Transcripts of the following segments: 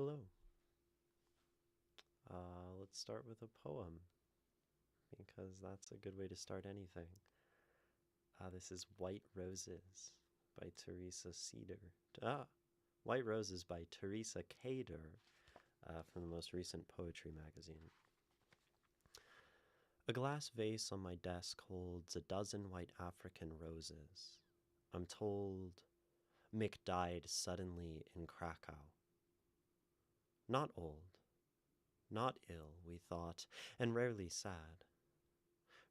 Hello. Let's start with a poem because that's a good way to start anything. This is White Roses by Teresa Cedar. Ah, White Roses by Teresa Cader from the most recent poetry magazine. A glass vase on my desk holds a dozen white African roses. I'm told Mick died suddenly in Krakow. Not old, not ill, we thought, and rarely sad.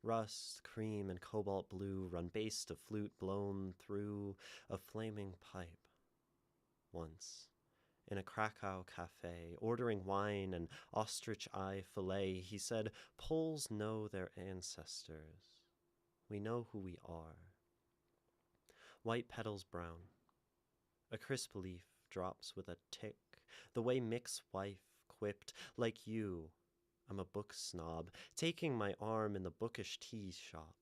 Rust, cream, and cobalt blue run bass to flute blown through a flaming pipe. Once, in a Krakow cafe, ordering wine and ostrich eye fillet, he said, Poles know their ancestors. We know who we are. White petals brown. A crisp leaf drops with a tick, the way Mick's wife quipped, like you, I'm a book snob, taking my arm in the bookish tea shop.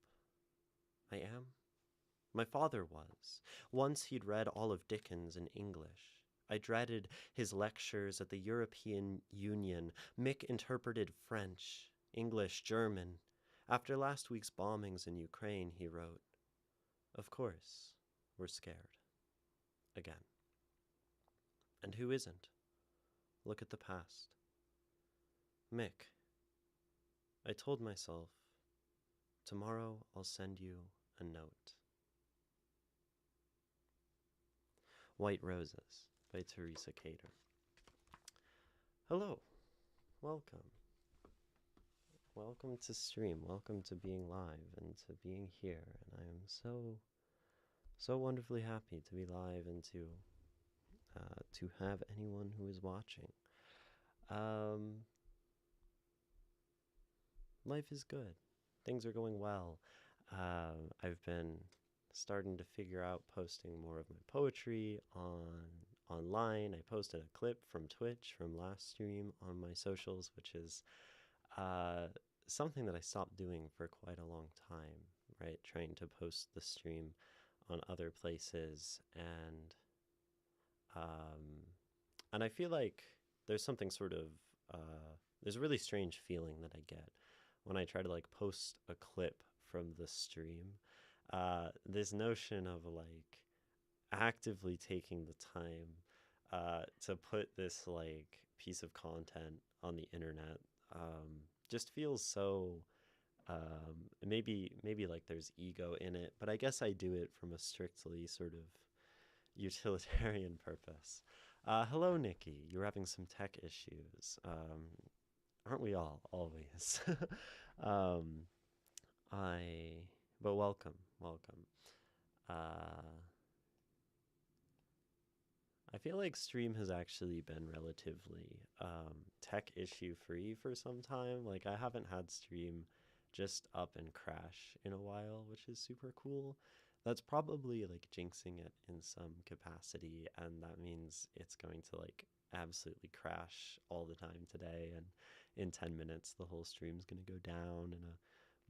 I am? My father was. Once he'd read all of Dickens in English. I dreaded his lectures at the European Union. Mick interpreted French, English, German. After last week's bombings in Ukraine, he wrote, Of course, we're scared. Again. And who isn't? Look at the past. Mick, I told myself, tomorrow I'll send you a note. White Roses by Teresa Cader. Hello, welcome. Welcome to stream, welcome to being live and to being here. And I am so wonderfully happy to be live and to have anyone who is watching. Life is good. Things are going well. I've been starting to figure out posting more of my poetry online. I posted a clip from Twitch from last stream on my socials, which is something that I stopped doing for quite a long time, right? Trying to post the stream on other places, and I feel like there's something sort of there's a really strange feeling that I get when I try to like post a clip from the stream. This notion of like actively taking the time to put this like piece of content on the internet just feels so maybe like there's ego in it, but I guess I do it from a strictly sort of utilitarian purpose. Hello, Nikki. You're having some tech issues. Aren't we all? Always. um, I, but welcome, welcome. I feel like stream has actually been relatively tech issue free for some time. Like I haven't had stream just up and crash in a while, which is super cool. That's probably like jinxing it in some capacity, and that means it's going to like absolutely crash all the time today, and in 10 minutes the whole stream's going to go down in a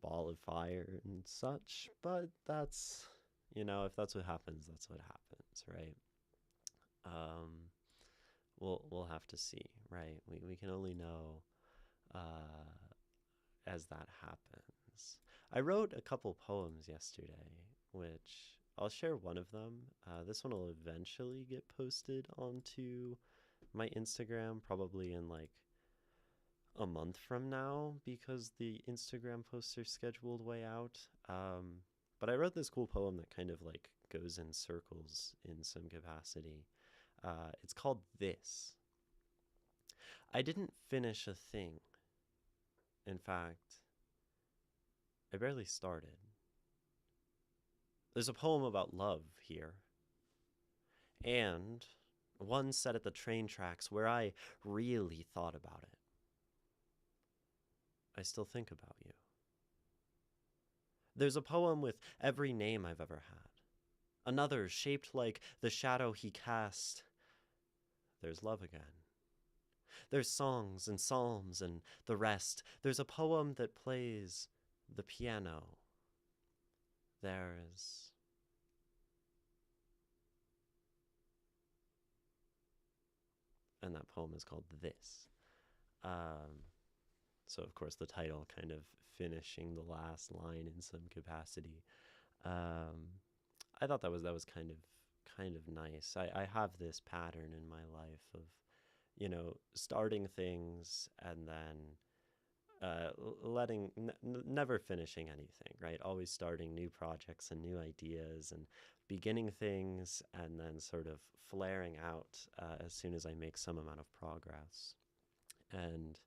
ball of fire and such. But that's, if that's what happens, that's what happens, right? Um, we'll have to see, right? We can only know as that happens. I wrote a couple poems yesterday, which I'll share one of them. This one will eventually get posted onto my Instagram, probably in like a month from now, because the Instagram posts are scheduled way out. But I wrote this cool poem that kind of like goes in circles in some capacity. It's called This. I didn't finish a thing. In fact, I barely started. There's a poem about love here. And one set at the train tracks where I really thought about it. I still think about you. There's a poem with every name I've ever had. Another shaped like the shadow he cast. There's love again. There's songs and psalms and the rest. There's a poem that plays the piano. There's... and that poem is called This. Um, so, of course, the title kind of finishing the last line in some capacity. Um, I thought that was kind of nice. I have this pattern in my life of, starting things and then never finishing anything, right? Always starting new projects and new ideas and beginning things and then sort of flaring out as soon as I make some amount of progress. And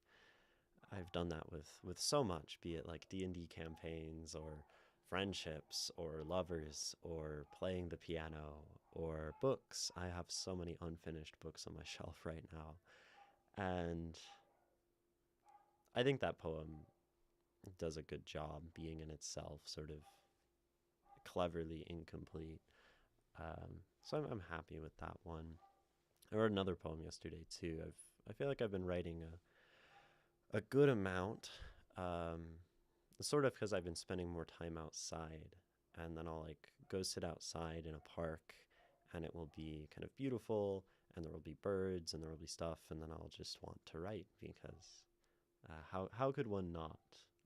I've done that with so much, be it like D&D campaigns or friendships or lovers or playing the piano or books. I have so many unfinished books on my shelf right now. And I think that poem does a good job being in itself sort of cleverly incomplete. So I'm happy with that one. I wrote another poem yesterday too. I feel like I've been writing a good amount, sort of because I've been spending more time outside, and then I'll like go sit outside in a park, and it will be kind of beautiful, and there will be birds, and there will be stuff, and then I'll just want to write because how could one not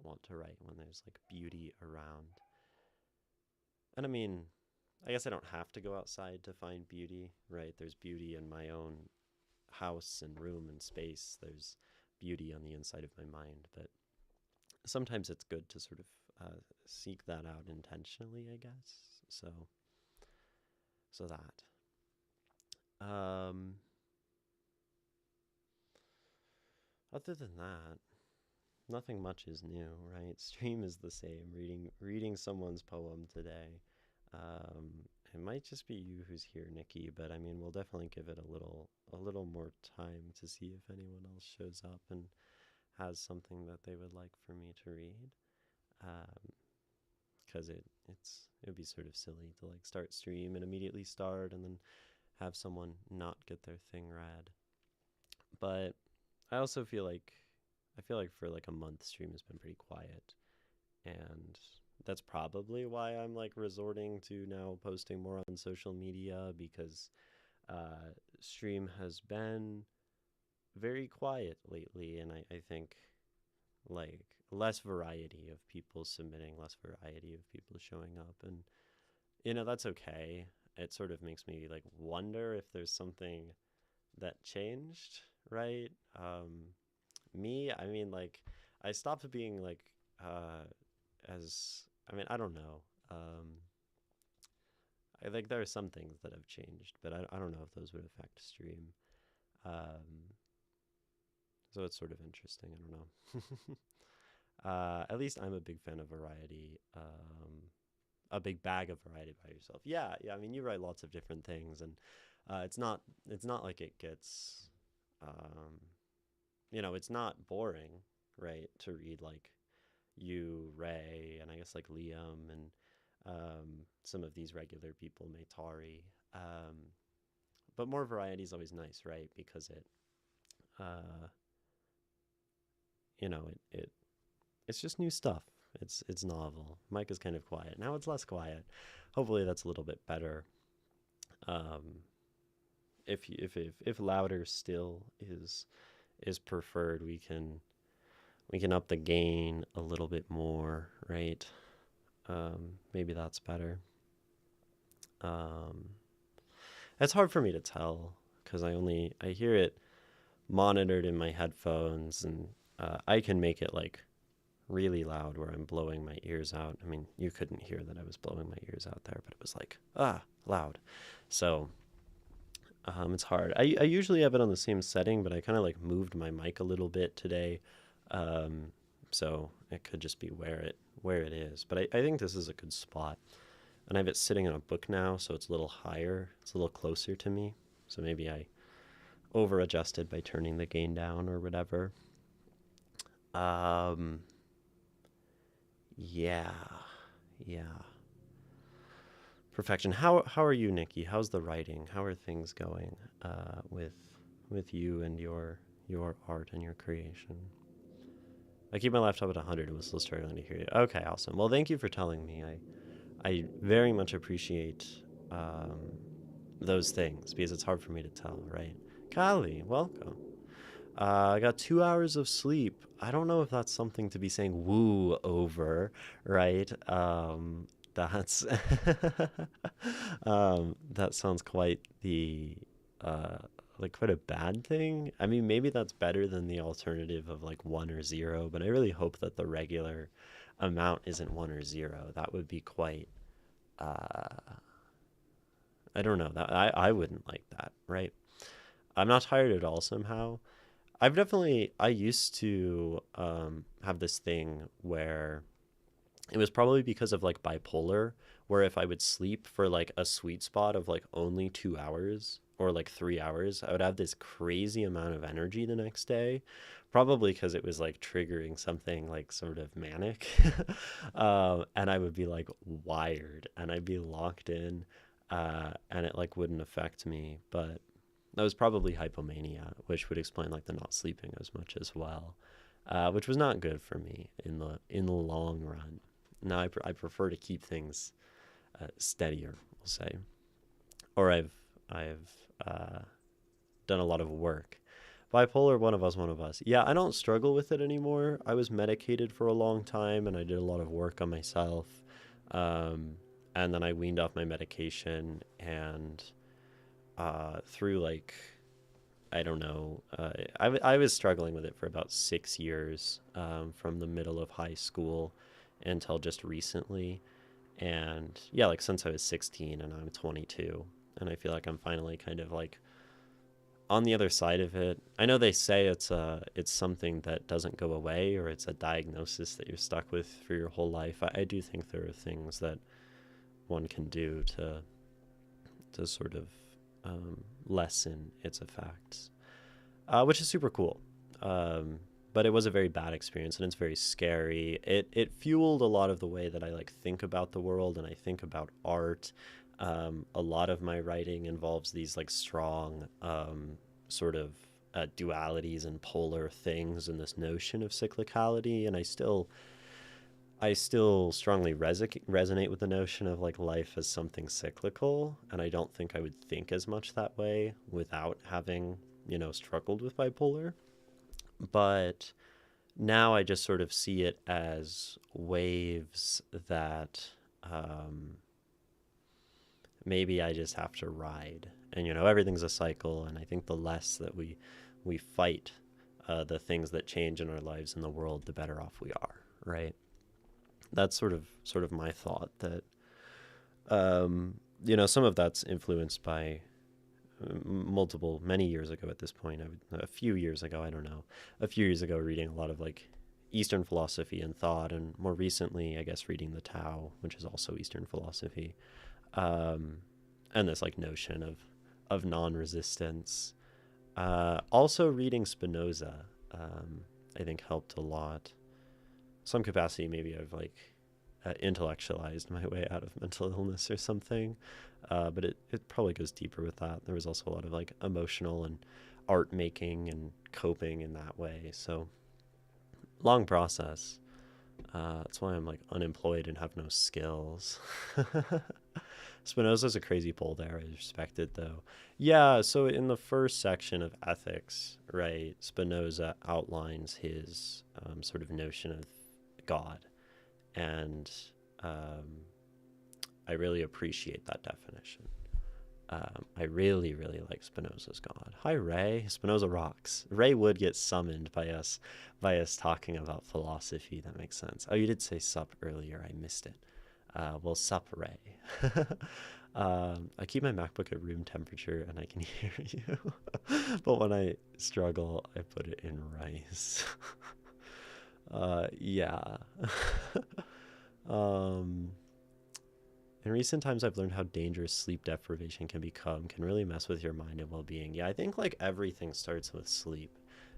want to write when there's like beauty around? And I mean, I guess I don't have to go outside to find beauty, right? There's beauty in my own house and room and space. There's beauty on the inside of my mind, but sometimes it's good to sort of seek that out intentionally, I guess. So that. Other than that, nothing much is new, right? Stream is the same. Reading someone's poem today. Um, it might just be you who's here, Nikki, but I mean, we'll definitely give it a little more time to see if anyone else shows up and has something that they would like for me to read. Because it would be sort of silly to like start stream and immediately start and then have someone not get their thing read. But I also feel like for like a month stream has been pretty quiet, and that's probably why I'm like resorting to now posting more on social media because stream has been very quiet lately, and I think like less variety of people submitting, less variety of people showing up, and that's okay. It sort of makes me like wonder if there's something that changed, right? Me, I mean, like I stopped being like uh as I mean, I don't know. I think there are some things that have changed, but I don't know if those would affect stream. Um, so it's sort of interesting. I don't know. At least I'm a big fan of variety. A big bag of variety by yourself. Yeah, yeah. I mean, you write lots of different things, and it's not like it gets, um, it's not boring, right? To read like you, Ray, and I guess like Liam and some of these regular people, Maytari. Um, but more variety is always nice, right? Because uh, it's just new stuff. It's novel. Mike is kind of quiet now. It's less quiet. Hopefully, that's a little bit better. Um, if louder still is preferred, we can up the gain a little bit more, right? Maybe that's better. Um, it's hard for me to tell because I hear it monitored in my headphones, and I can make it like really loud where I'm blowing my ears out. I mean, you couldn't hear that I was blowing my ears out there, but it was like loud. So it's hard. I usually have it on the same setting, but I kind of like moved my mic a little bit today, um, so it could just be where it is. But I think this is a good spot. And I have it sitting on a book now, so it's a little higher. It's a little closer to me. So maybe I over adjusted by turning the gain down or whatever. Um, yeah, yeah. Perfection. How are you, Nikki? How's the writing? How are things going with you and your art and your creation? I keep my laptop at 100 and was still struggling to hear you. Okay, awesome. Well, thank you for telling me. I very much appreciate those things because it's hard for me to tell, right? Callie, welcome. I got 2 hours of sleep. I don't know if that's something to be saying woo over, right? That's that sounds quite the uh like quite a bad thing. I mean, maybe that's better than the alternative of like 1 or 0, but I really hope that the regular amount isn't 1 or 0. That would be quite uh I don't know. That I wouldn't like that, right? I'm not tired at all somehow. I used to have this thing where it was probably because of like bipolar, where if I would sleep for like a sweet spot of like only 2 hours or like 3 hours, I would have this crazy amount of energy the next day. Probably because it was like triggering something like sort of manic. And I would be like wired and I'd be locked in, and it like wouldn't affect me. But that was probably hypomania, which would explain like the not sleeping as much as well, which was not good for me in the long run. Now I prefer to keep things steadier, we'll say, or I've uh, done a lot of work. Bipolar, one of us, one of us. Yeah, I don't struggle with it anymore. I was medicated for a long time, and I did a lot of work on myself, um, and then I weaned off my medication, and through like I don't know. I was struggling with it for about 6 years, from the middle of high school until just recently. And yeah, like since I was 16 and I'm 22. And I feel like I'm finally kind of like on the other side of it. I know they say it's something that doesn't go away, or it's a diagnosis that you're stuck with for your whole life. I do think there are things that one can do to sort of lessen its effects, which is super cool. Um, but it was a very bad experience and it's very scary. It fueled a lot of the way that I like think about the world and I think about art. A lot of my writing involves these like strong sort of dualities and polar things and this notion of cyclicality. And I still strongly resonate with the notion of like life as something cyclical, and I don't think I would think as much that way without having, struggled with bipolar. But now I just sort of see it as waves that um, maybe I just have to ride. And everything's a cycle, and I think the less that we fight the things that change in our lives in the world, the better off we are, right? That's sort of my thought that some of that's influenced by multiple many years ago at this point. A few years ago, I don't know, a few years ago, reading a lot of like Eastern philosophy and thought, and more recently, I guess, reading the Tao, which is also Eastern philosophy, um, and this like notion of non-resistance. Also, reading Spinoza, I think helped a lot. Some capacity, maybe I've like intellectualized my way out of mental illness or something. But it probably goes deeper with that. There was also a lot of like emotional and art making and coping in that way. So long process. That's why I'm like unemployed and have no skills. Spinoza's a crazy pull there. I respect it though. Yeah, so in the first section of ethics, right, Spinoza outlines his sort of notion of God. And I really appreciate that definition. I really, really like Spinoza's God. Hi, Ray. Spinoza rocks. Ray would get summoned by us talking about philosophy. That makes sense. Oh, you did say sup earlier. I missed it. Well, sup, Ray. I keep my MacBook at room temperature and I can hear you. But when I struggle, I put it in rice. Yeah. um, in recent times, I've learned how dangerous sleep deprivation can become, can really mess with your mind and well being. Yeah, I think like everything starts with sleep.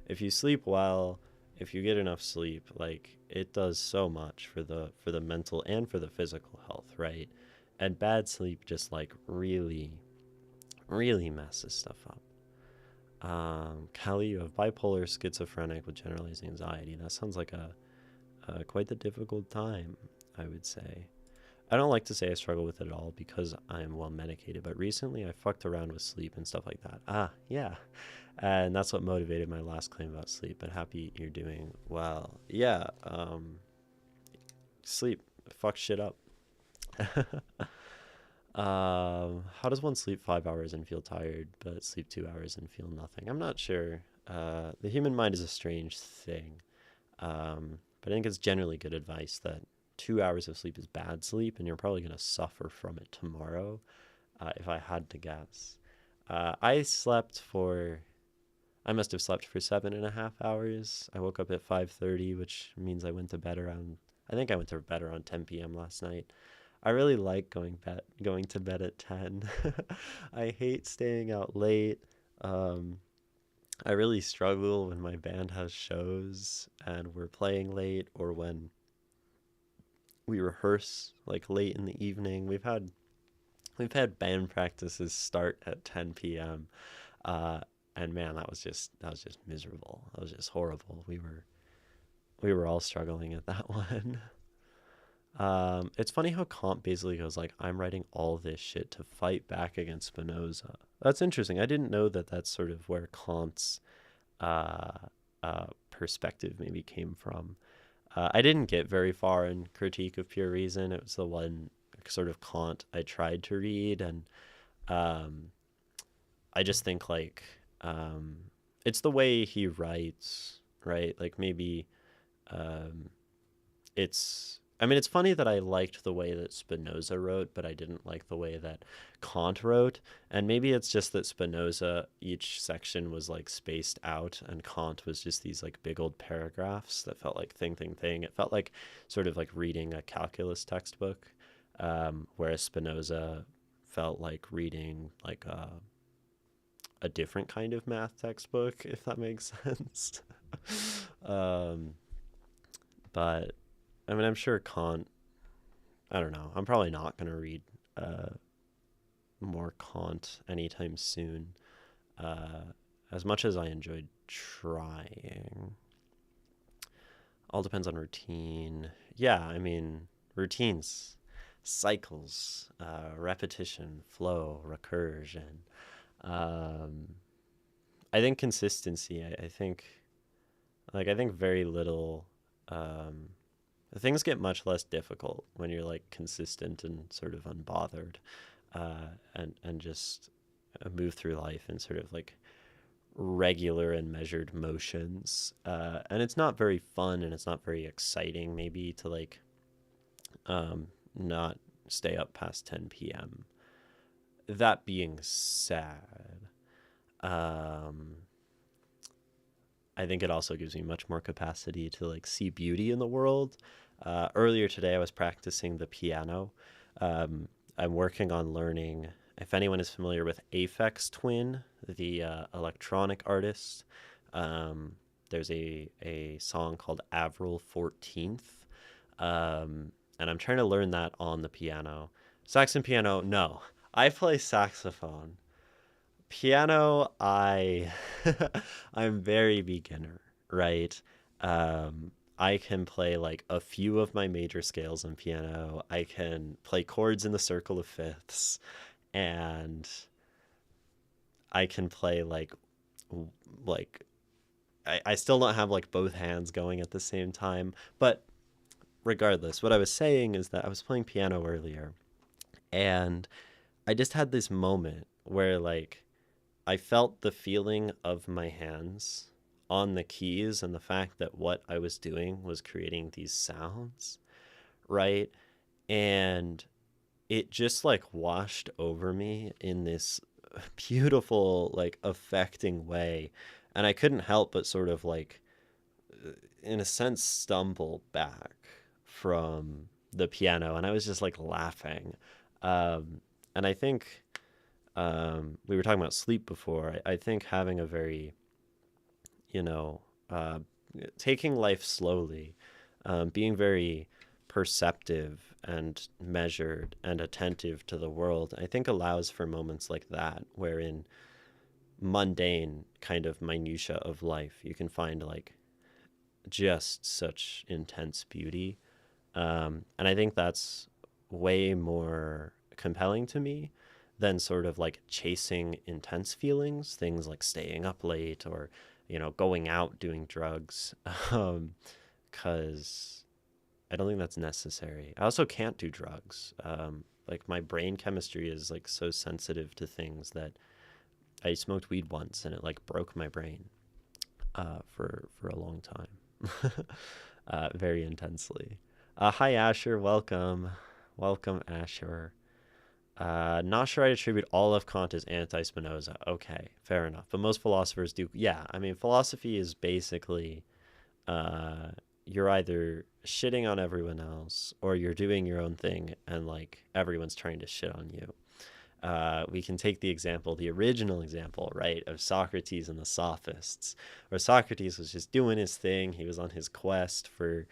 If you sleep well, if you get enough sleep, like it does so much for the mental and for the physical health, right? And bad sleep just like really, really messes stuff up. Callie, you have bipolar schizophrenic with generalized anxiety. That sounds like a quite the difficult time, I would say. I don't like to say I struggle with it at all because I'm well medicated, but recently I fucked around with sleep and stuff like that. Ah, yeah. And that's what motivated my last claim about sleep. But happy you're doing well. Yeah, sleep fuck shit up. How does one sleep 5 hours and feel tired, but sleep 2 hours and feel nothing? I'm not sure. The human mind is a strange thing. But I think it's generally good advice that 2 hours of sleep is bad sleep, and you're probably going to suffer from it tomorrow, if I had to guess. I slept for, I must have slept for 7.5 hours. I woke up at 5:30, which means I went to bed around, I think I went to bed around 10 p.m. last night. I really like going to bed at 10. I hate staying out late. Um, I really struggle when my band has shows and we're playing late, or when we rehearse like late in the evening. We've had band practices start at 10 p.m. Uh, and man, that was just miserable. That was just horrible. We were all struggling at that one. It's funny how Kant basically goes like, I'm writing all this shit to fight back against Spinoza. That's interesting. I didn't know that that's sort of where Kant's uh, perspective maybe came from. I didn't get very far in Critique of Pure Reason. It was the one sort of Kant I tried to read, and um, I just think like um, it's the way he writes, right? Like maybe um, it's I mean, it's funny that I liked the way that Spinoza wrote, but I didn't like the way that Kant wrote. And maybe it's just that Spinoza, each section was like spaced out, and Kant was just these like big old paragraphs that felt like thing, thing, thing. It felt like sort of like reading a calculus textbook, whereas Spinoza felt like reading like a different kind of math textbook, if that makes sense. um, but I mean, I'm sure Kant. I don't know. I'm probably not gonna read uh, more Kant anytime soon. Uh, as much as I enjoyed trying, all depends on routine. Yeah, I mean, routines, cycles, repetition, flow, recursion. Um, I think consistency. I think very little. Um, Things get much less difficult when you're like consistent and sort of unbothered, and just move through life in sort of like regular and measured motions. And it's not very fun and it's not very exciting, maybe to like not stay up past 10 p.m. That being said, um, I think it also gives me much more capacity to like see beauty in the world. Earlier today, I was practicing the piano. Um, I'm working on learning. If anyone is familiar with Aphex Twin, the electronic artist, um, there's a song called Avril 14th. And I'm trying to learn that on the piano. Saxon piano, no. I play saxophone. Piano, I'm very beginner, right? I can play like a few of my major scales on piano. I can play chords in the circle of fifths, and I can play like I still don't have like both hands going at the same time. But regardless, what I was saying is that I was playing piano earlier, and I just had this moment where like I felt the feeling of my hands on the keys and the fact that what I was doing was creating these sounds, right? And it just like washed over me in this beautiful, like affecting way. And I couldn't help but sort of like, in a sense, stumble back from the piano. And I was just like laughing. And I think we were talking about sleep before. I think having a very, you know, uh, taking life slowly, being very perceptive and measured and attentive to the world, I think allows for moments like that, wherein mundane kind of minutia of life, you can find like just such intense beauty. And I think that's way more compelling to me than sort of like chasing intense feelings, things like staying up late or, going out doing drugs. Because I don't think that's necessary. I also can't do drugs. Like my brain chemistry is like so sensitive to things that I smoked weed once and it like broke my brain for a long time, very intensely. Hi Asher, welcome Asher. Not sure I attribute all of Kant as anti-Spinoza. Okay, fair enough. But most philosophers do. Yeah, I mean, philosophy is basically uh, you're either shitting on everyone else or you're doing your own thing and like everyone's trying to shit on you. We can take the original example, right, of Socrates and the Sophists, where Socrates was just doing his thing. He was on his quest for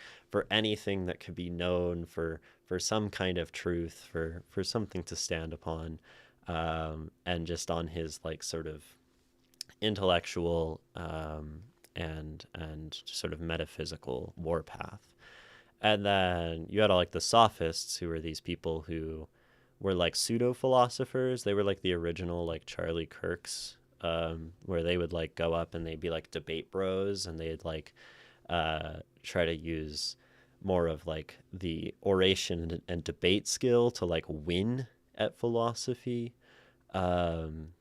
anything that could be known, for some kind of truth, for something to stand upon, and just on his like sort of intellectual and sort of metaphysical warpath. And then you had all like the Sophists, who were these people who were like pseudo philosophers. They were like the original like Charlie Kirks, where they would like go up and they'd be like debate bros, and they'd like try to use more of like the oration and debate skill to like win at philosophy. Um,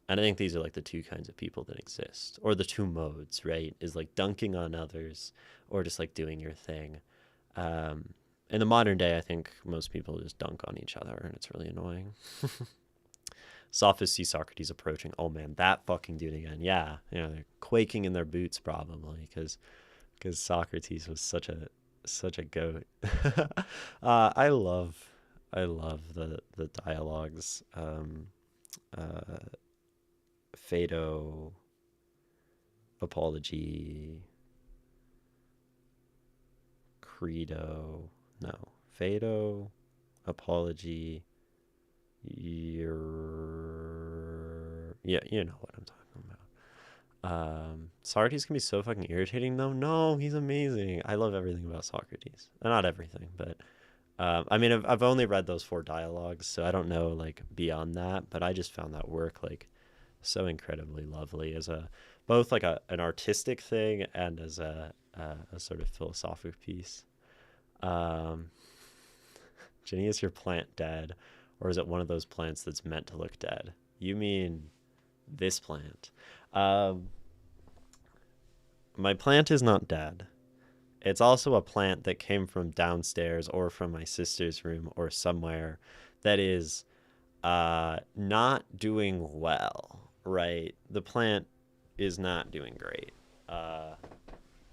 and I think these are like the two kinds of people that exist, or the two modes, right? Is like dunking on others, or just like doing your thing. Um, in the modern day, I think most people just dunk on each other, and it's really annoying. Sophists see Socrates approaching. Oh man, that fucking dude again. Yeah, they're quaking in their boots probably because Socrates was such a goat. I love the dialogues. Uh, Phaedo, Apology, Credo. No, Phaedo, Apology. Yeah, you know what I'm talking about. Socrates can be so fucking irritating though. No, he's amazing. I love everything about Socrates. Not everything, but I mean, I've only read those four dialogues, so I don't know like beyond that. But I just found that work like so incredibly lovely as a both like an artistic thing and as a sort of philosophic piece. Um, Jenny, is your plant dead, or is it one of those plants that's meant to look dead? You mean this plant? Um, my plant is not dead. It's also a plant that came from downstairs or from my sister's room or somewhere that is not doing well, right? The plant is not doing great.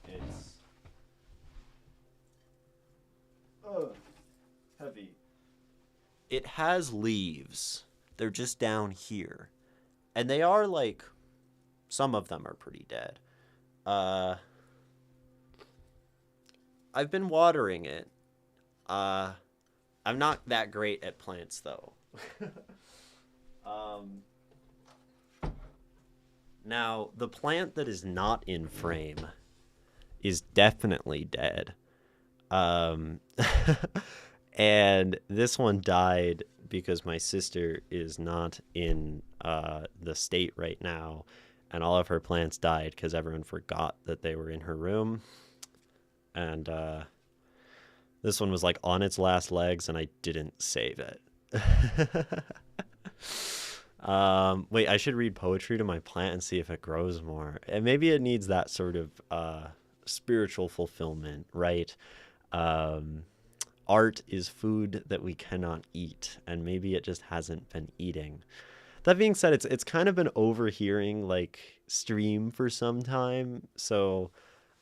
It's heavy. It has leaves. They're just down here. And they are like, some of them are pretty dead. Uh, I've been watering it. Uh, I'm not that great at plants though. um, Now, the plant that is not in frame is definitely dead. Um, and this one died because my sister is not in the state right now, and all of her plants died because everyone forgot that they were in her room. And this one was like on its last legs, and I didn't save it. Wait, I should read poetry to my plant and see if it grows more. And maybe it needs that sort of spiritual fulfillment, right? Um, Art is food that we cannot eat, and maybe it just hasn't been eating. That being said, it's kind of been overhearing like stream for some time, so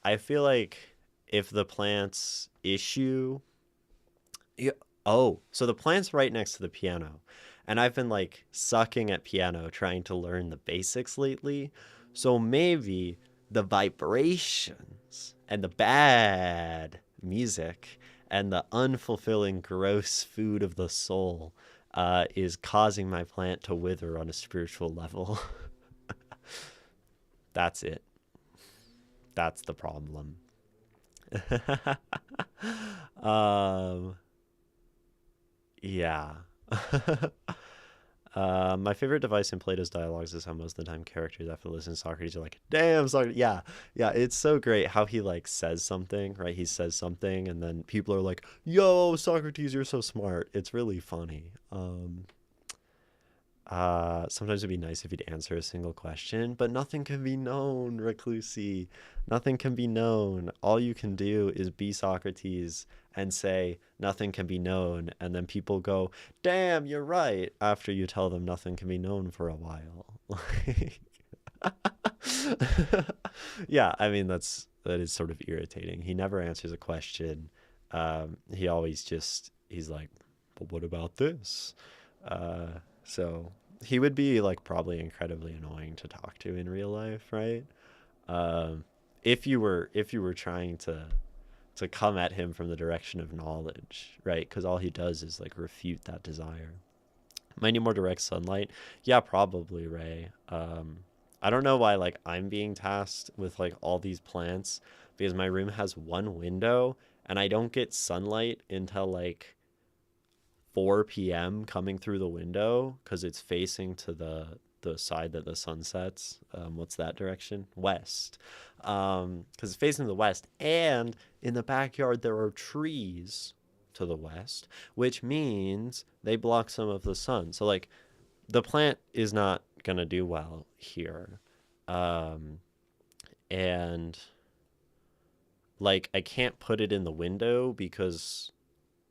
I feel like if the plant's issue, yeah, oh, so the plant's right next to the piano, and I've been like sucking at piano trying to learn the basics lately, so maybe the vibrations and the bad music and the unfulfilling gross food of the soul is causing my plant to wither on a spiritual level. That's it. That's the problem. um, yeah. My favorite device in Plato's dialogues is how most of the time characters, after listening to Socrates, are like, "Damn, Socrates!" Yeah, yeah. It's so great how he like says something, right? He says something, and then people are like, "Yo, Socrates, you're so smart." It's really funny. Sometimes it'd be nice if he'd answer a single question, but nothing can be known, Reclusi. Nothing can be known. All you can do is be Socrates and say, nothing can be known. And then people go, damn, you're right, after you tell them nothing can be known for a while. Yeah, I mean, that is sort of irritating. He never answers a question. He always he's like, but what about this? So he would be like probably incredibly annoying to talk to in real life, right? Um, if you were trying to come at him from the direction of knowledge, right? Because all he does is like refute that desire. Might need more direct sunlight. Yeah, probably, Ray. I don't know why like I'm being tasked with like all these plants because my room has one window and I don't get sunlight until like 4 p.m. coming through the window because it's facing to the side that the sun sets. What's that direction? West. Because it's facing the west, and in the backyard there are trees to the west, which means they block some of the sun. So like the plant is not gonna do well here, um, and like I can't put it in the window because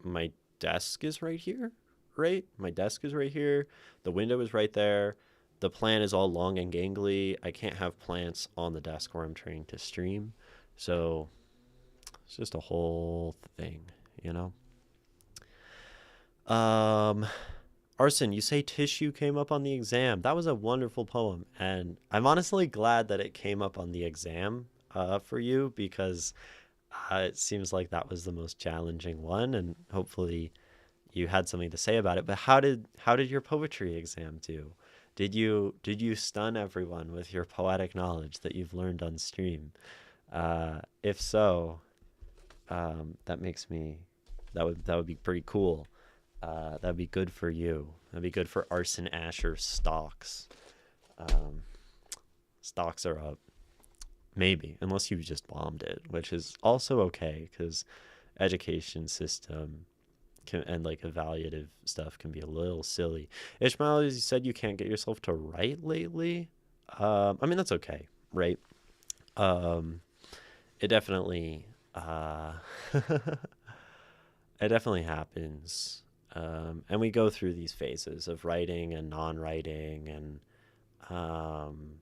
my desk is right here, right? My desk is right here. The window is right there. The plant is all long and gangly. I can't have plants on the desk where I'm trying to stream. So it's just a whole thing, you know? Um, Arson, you say tissue came up on the exam. That was a wonderful poem. And I'm honestly glad that it came up on the exam for you because it seems like that was the most challenging one. And hopefully you had something to say about it. But how did your poetry exam do? Did you stun everyone with your poetic knowledge that you've learned on stream? If so, that makes me that would be pretty cool. That'd be good for you. That'd be good for Arson Asher stocks. Um, Stocks are up, maybe, unless you just bombed it, which is also okay because education system and like evaluative stuff can be a little silly. Ishmael, as you said, you can't get yourself to write lately. I mean that's okay, right? Um, it definitely, it definitely happens, and we go through these phases of writing and non-writing, and um,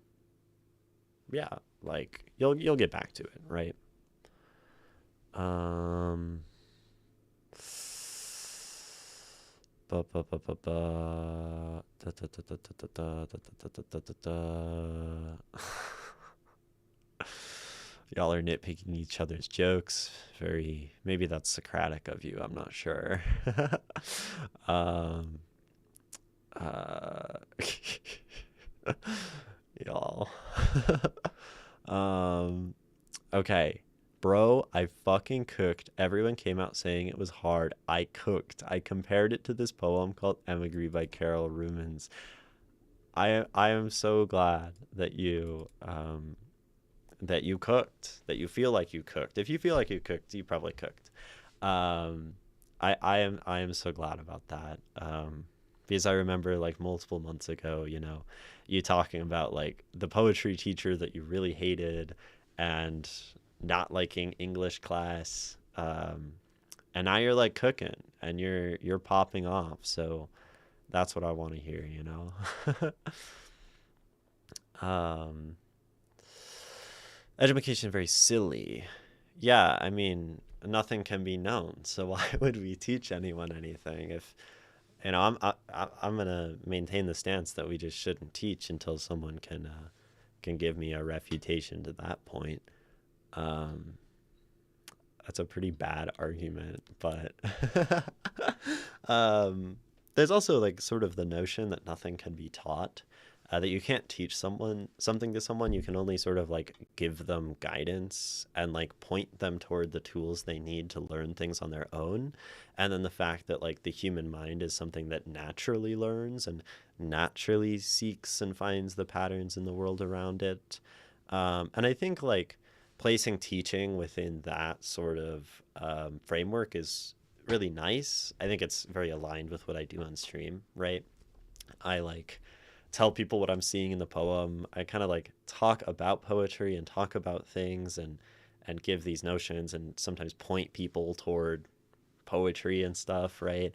yeah, like you'll get back to it, right? Um, Ba, ba, ba, ba, ba. Da, da, da, da, da, da, da, da, da, da, da, da. Y'all are nitpicking each other's jokes. Very, maybe that's Socratic of you. I'm not sure. um, uh, y'all. um, okay. Bro, I fucking cooked. Everyone came out saying it was hard. I cooked. I compared it to this poem called Emigre by Carol Rumens. I am so glad that you cooked, that you feel like you cooked. If you feel like you cooked, you probably cooked. Um, I am so glad about that. Because I remember like multiple months ago, you talking about like the poetry teacher that you really hated and not liking English class. And now you're like cooking and you're popping off. So that's what I want to hear. um, Education is very silly. Yeah, I mean, nothing can be known. So why would we teach anyone anything if I'm gonna maintain the stance that we just shouldn't teach until someone can give me a refutation to that point. Um, that's a pretty bad argument, but um, there's also like sort of the notion that nothing can be taught. that you can't teach someone something to someone. You can only sort of like give them guidance and like point them toward the tools they need to learn things on their own. And then the fact that like the human mind is something that naturally learns and naturally seeks and finds the patterns in the world around it. And I think like placing teaching within that sort of framework is really nice. I think it's very aligned with what I do on stream, right? I like tell people what I'm seeing in the poem. I kind of like talk about poetry and talk about things and give these notions and sometimes point people toward poetry and stuff, right?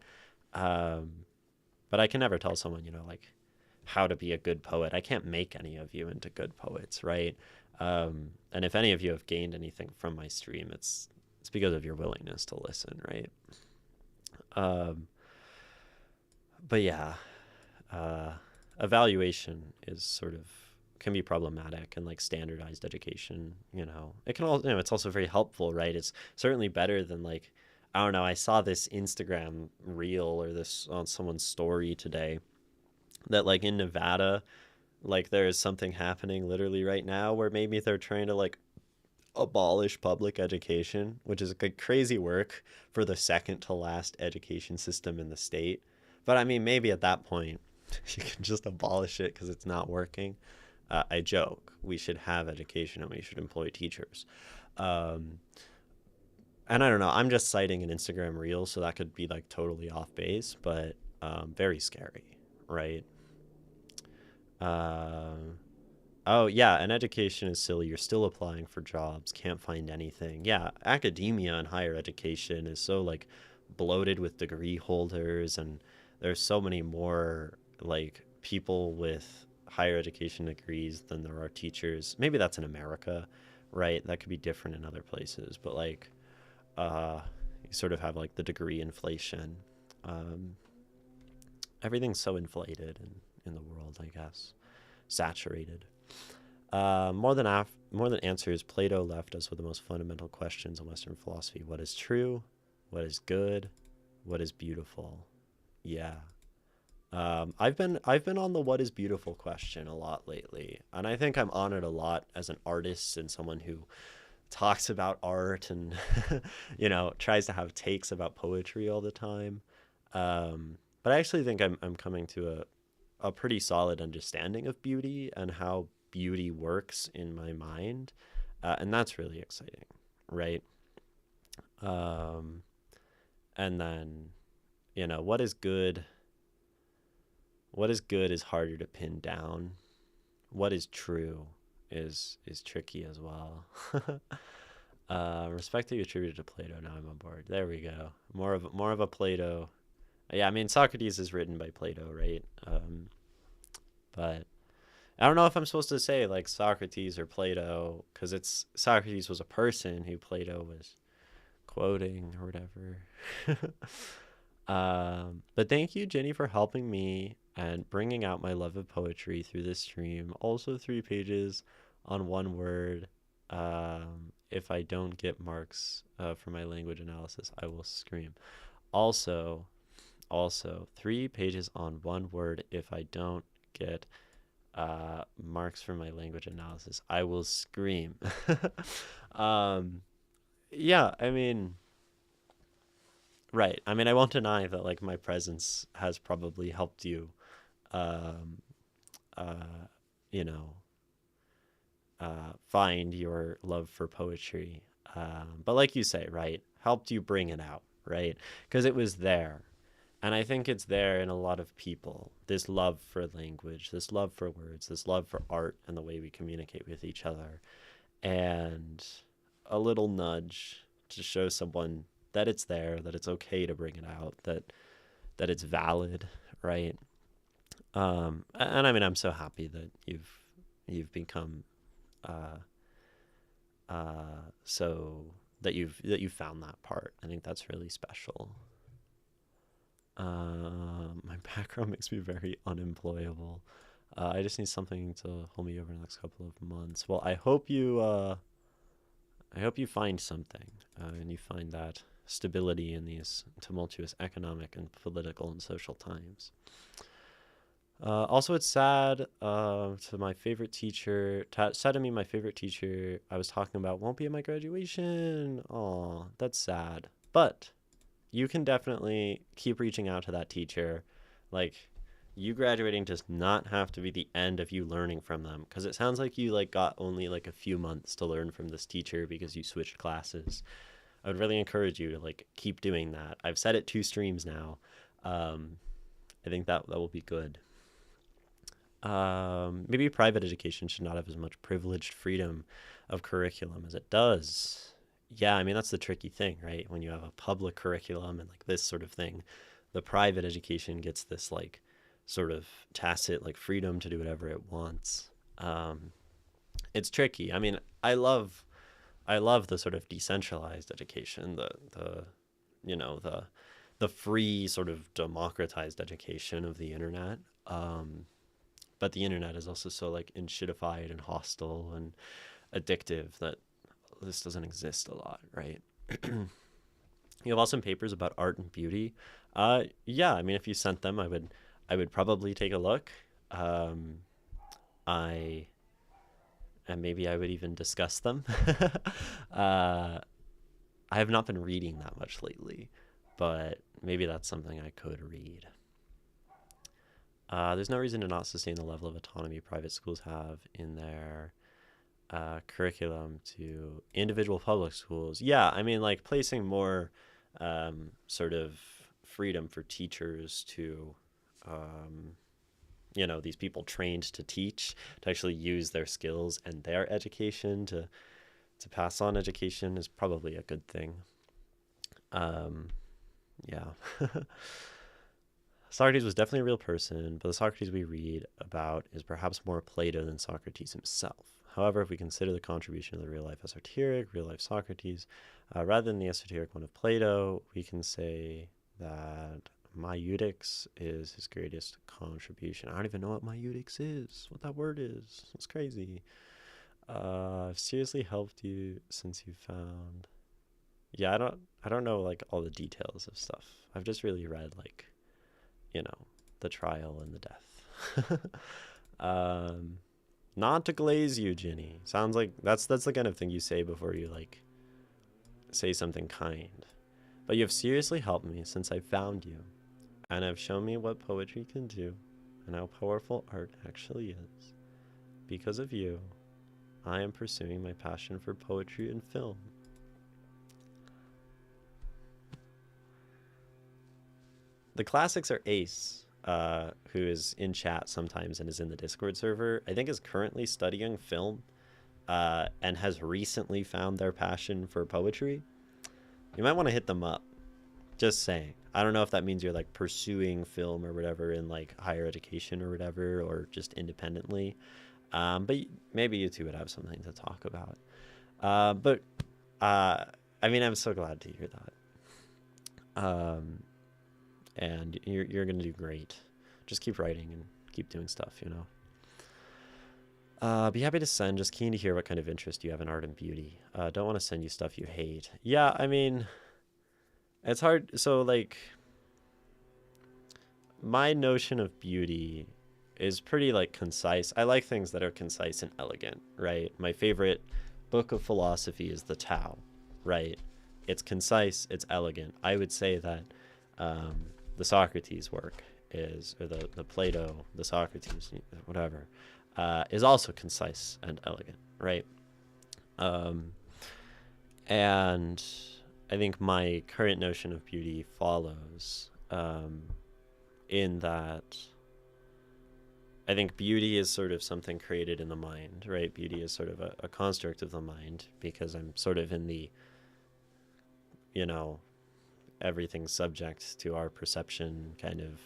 Um, but I can never tell someone, like how to be a good poet. I can't make any of you into good poets, right? And if any of you have gained anything from my stream, it's because of your willingness to listen, right? Um, but yeah, uh, evaluation is sort of can be problematic, and like standardized education, it can also, it's also very helpful, right? It's certainly better than like, I don't know, I saw this Instagram reel or this on someone's story today that like in Nevada, like there is something happening literally right now where maybe they're trying to like abolish public education, which is like crazy work for the second to last education system in the state. But I mean, maybe at that point, you can just abolish it because it's not working. I joke. We should have education and we should employ teachers. Um, and I don't know. I'm just citing an Instagram reel, so that could be like totally off base, but very scary, right? Um, Oh, yeah, and education is silly. You're still applying for jobs, can't find anything. Yeah, academia and higher education is so like bloated with degree holders, and there's so many more like people with higher education degrees than there are teachers. Maybe that's in America, right? That could be different in other places, but like you sort of have like the degree inflation. Um, Everything's so inflated in the world, I guess. Saturated. More than answers, Plato left us with the most fundamental questions in Western philosophy. What is true? What is good? What is beautiful? Yeah. I've been on the what is beautiful question a lot lately, and I think I'm on it a lot as an artist and someone who talks about art and tries to have takes about poetry all the time. But I actually think I'm coming to a pretty solid understanding of beauty and how beauty works in my mind. And that's really exciting, right? Um, and then, what is good? What is good is harder to pin down. What is true is tricky as well. Respect to you attributed to Plato. Now I'm on board. There we go. More of a Plato. Yeah, I mean Socrates is written by Plato, right? But I don't know if I'm supposed to say like Socrates or Plato because it's Socrates was a person who Plato was quoting or whatever. But thank you, Jenny, for helping me and bringing out my love of poetry through this stream. Also, 3 pages on one word. If I don't get marks for my language analysis, I will scream. Also, 3 pages on one word. If I don't get marks for my language analysis, I will scream. um, yeah, I mean, right. I mean, I won't deny that like my presence has probably helped you, um, uh, you know, find your love for poetry. But like you say, right, helped you bring it out, right? Because it was there. And I think it's there in a lot of people, this love for language, this love for words, this love for art and the way we communicate with each other. And a little nudge to show someone that it's there, that it's okay to bring it out, that it's valid, right? And I mean, I'm so happy that you've become uh, so that you've found that part. I think that's really special. My background makes me very unemployable. I just need something to hold me over the next couple of months. Well, I hope you find something, and you find that stability in these tumultuous economic and political and social times. Also, it's sad. To my favorite teacher, sad to me. My favorite teacher I was talking about won't be at my graduation. Aw, that's sad. But you can definitely keep reaching out to that teacher. Like, you graduating does not have to be the end of you learning from them, because it sounds like you like got only like a few months to learn from this teacher because you switched classes. I would really encourage you to like keep doing that. I've said it 2 streams now. Um, I think that will be good. Maybe private education should not have as much privileged freedom of curriculum as it does. Yeah, I mean, that's the tricky thing, right? When you have a public curriculum and like this sort of thing, the private education gets this like sort of tacit like freedom to do whatever it wants. Um, it's tricky. I mean, I love the sort of decentralized education, the you know the free sort of democratized education of the internet. But the internet is also so like enshittified and hostile and addictive that this doesn't exist a lot, right? You have awesome papers about art and beauty. Yeah, I mean, if you sent them, I would probably take a look. Um, I and maybe I would even discuss them. uh, I have not been reading that much lately, but maybe that's something I could read. There's no reason to not sustain the level of autonomy private schools have in their curriculum to individual public schools. Yeah, I mean, like placing more sort of freedom for teachers to, um, these people trained to teach to actually use their skills and their education to pass on education is probably a good thing. Um, yeah. Socrates was definitely a real person, but the Socrates we read about is perhaps more Plato than Socrates himself. However, if we consider the contribution of the real life esoteric, real life Socrates, rather than the esoteric one of Plato, we can say that Maieudics is his greatest contribution. I don't even know what Maieudics is, what that word is. It's crazy. I've seriously helped you since you found. Yeah, I don't know like all the details of stuff. I've just really read like you know, the trial and the death. um, Not to glaze you, Ginny. Sounds like that's the kind of thing you say before you like say something kind. But you have seriously helped me since I found you, and have shown me what poetry can do, and how powerful art actually is. Because of you, I am pursuing my passion for poetry and film. The classics are Ace, who is in chat sometimes and is in the Discord server. I think is currently studying film, and has recently found their passion for poetry. You might want to hit them up. Just saying. I don't know if that means you're like pursuing film or whatever in like higher education or whatever, or just independently. But maybe you two would have something to talk about. But I mean, I'm so glad to hear that. And you're gonna do great. Just keep writing and keep doing stuff. Be happy to send. Just keen to hear what kind of interest you have in art and beauty. Don't want to send you stuff you hate. Yeah, I mean, it's hard. So like, my notion of beauty is pretty like concise. I like things that are concise and elegant, right? My favorite book of philosophy is the Tao, right? It's concise, it's elegant. I would say that the Socrates work is, or the Plato, the Socrates, whatever, is also concise and elegant, right? Um, and I think my current notion of beauty follows in that I think beauty is sort of something created in the mind, right? Beauty is sort of a construct of the mind because I'm sort of in the, you know, everything's subject to our perception kind of,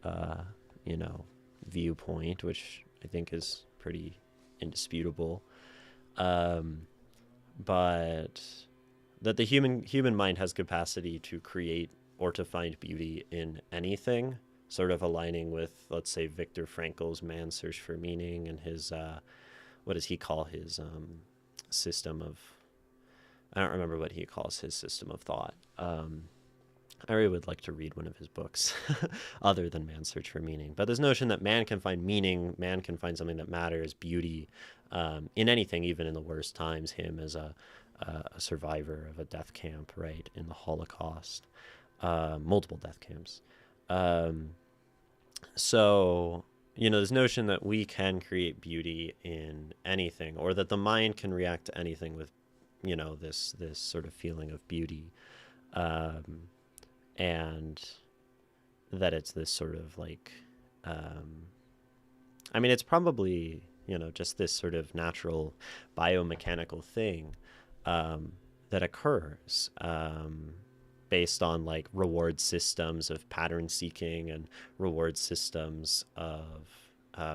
uh, you know, viewpoint, which I think is pretty indisputable. Um, but that the human mind has capacity to create or to find beauty in anything, sort of aligning with, let's say, Viktor Frankl's Man's Search for Meaning and his, what does he call his system of, I don't remember what he calls his system of thought. I really would like to read one of his books other than Man's Search for Meaning. But this notion that man can find meaning, man can find something that matters, beauty, in anything, even in the worst times, him as a survivor of a death camp, right, in the Holocaust, multiple death camps. Um, so, this notion that we can create beauty in anything, or that the mind can react to anything with, this sort of feeling of beauty. Um, and that it's this sort of like it's probably just this sort of natural biomechanical thing that occurs based on like reward systems of pattern seeking and reward systems of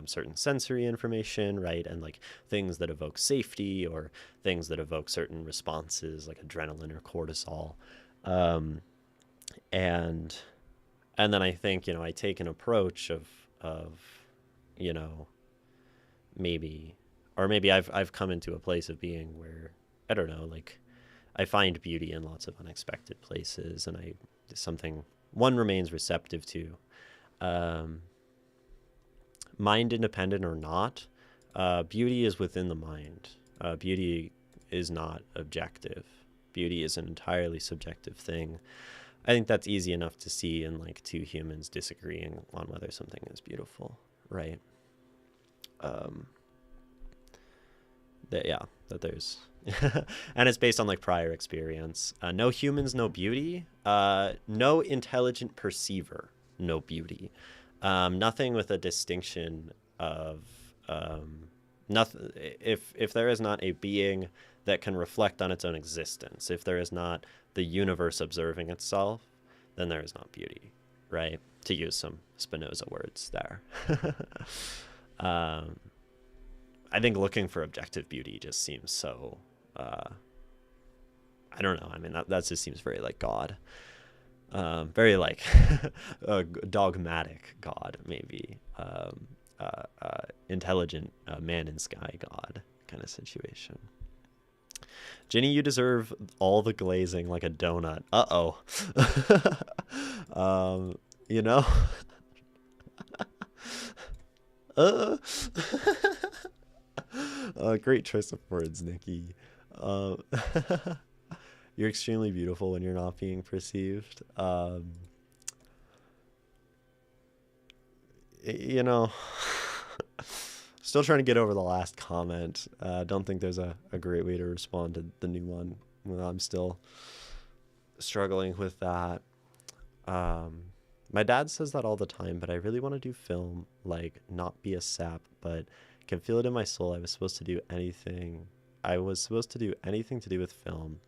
certain sensory information, right? And like things that evoke safety or things that evoke certain responses like adrenaline or cortisol. um, and and then I think I take an approach of you know maybe, or maybe I've come into a place of being where I don't know, like I find beauty in lots of unexpected places, and I something one remains receptive to, um, mind independent or not. Beauty is within the mind. Beauty is not objective. Beauty is an entirely subjective thing. I think that's easy enough to see in like two humans disagreeing on whether something is beautiful, right? Um, that there's, and it's based on like prior experience. No humans, no beauty. No intelligent perceiver, no beauty. Nothing with a distinction of nothing. If there is not a being that can reflect on its own existence, if there is not the universe observing itself, then there is not beauty, right? To use some Spinoza words there. um, I think looking for objective beauty just seems so, I don't know. I mean, that just seems very like God. Very like a dogmatic God, maybe. Intelligent man in sky God kind of situation. Jenny, you deserve all the glazing like a donut. Uh-oh. You know? uh. Great choice of words, Nikki. Uh, you're extremely beautiful when you're not being perceived. You know, still trying to get over the last comment. Don't think there's a great way to respond to the new one. I'm still struggling with that. My dad says that all the time, but I really want to do film, like not be a sap, but can feel it in my soul. I was supposed to do anything. I was supposed to do anything to do with film.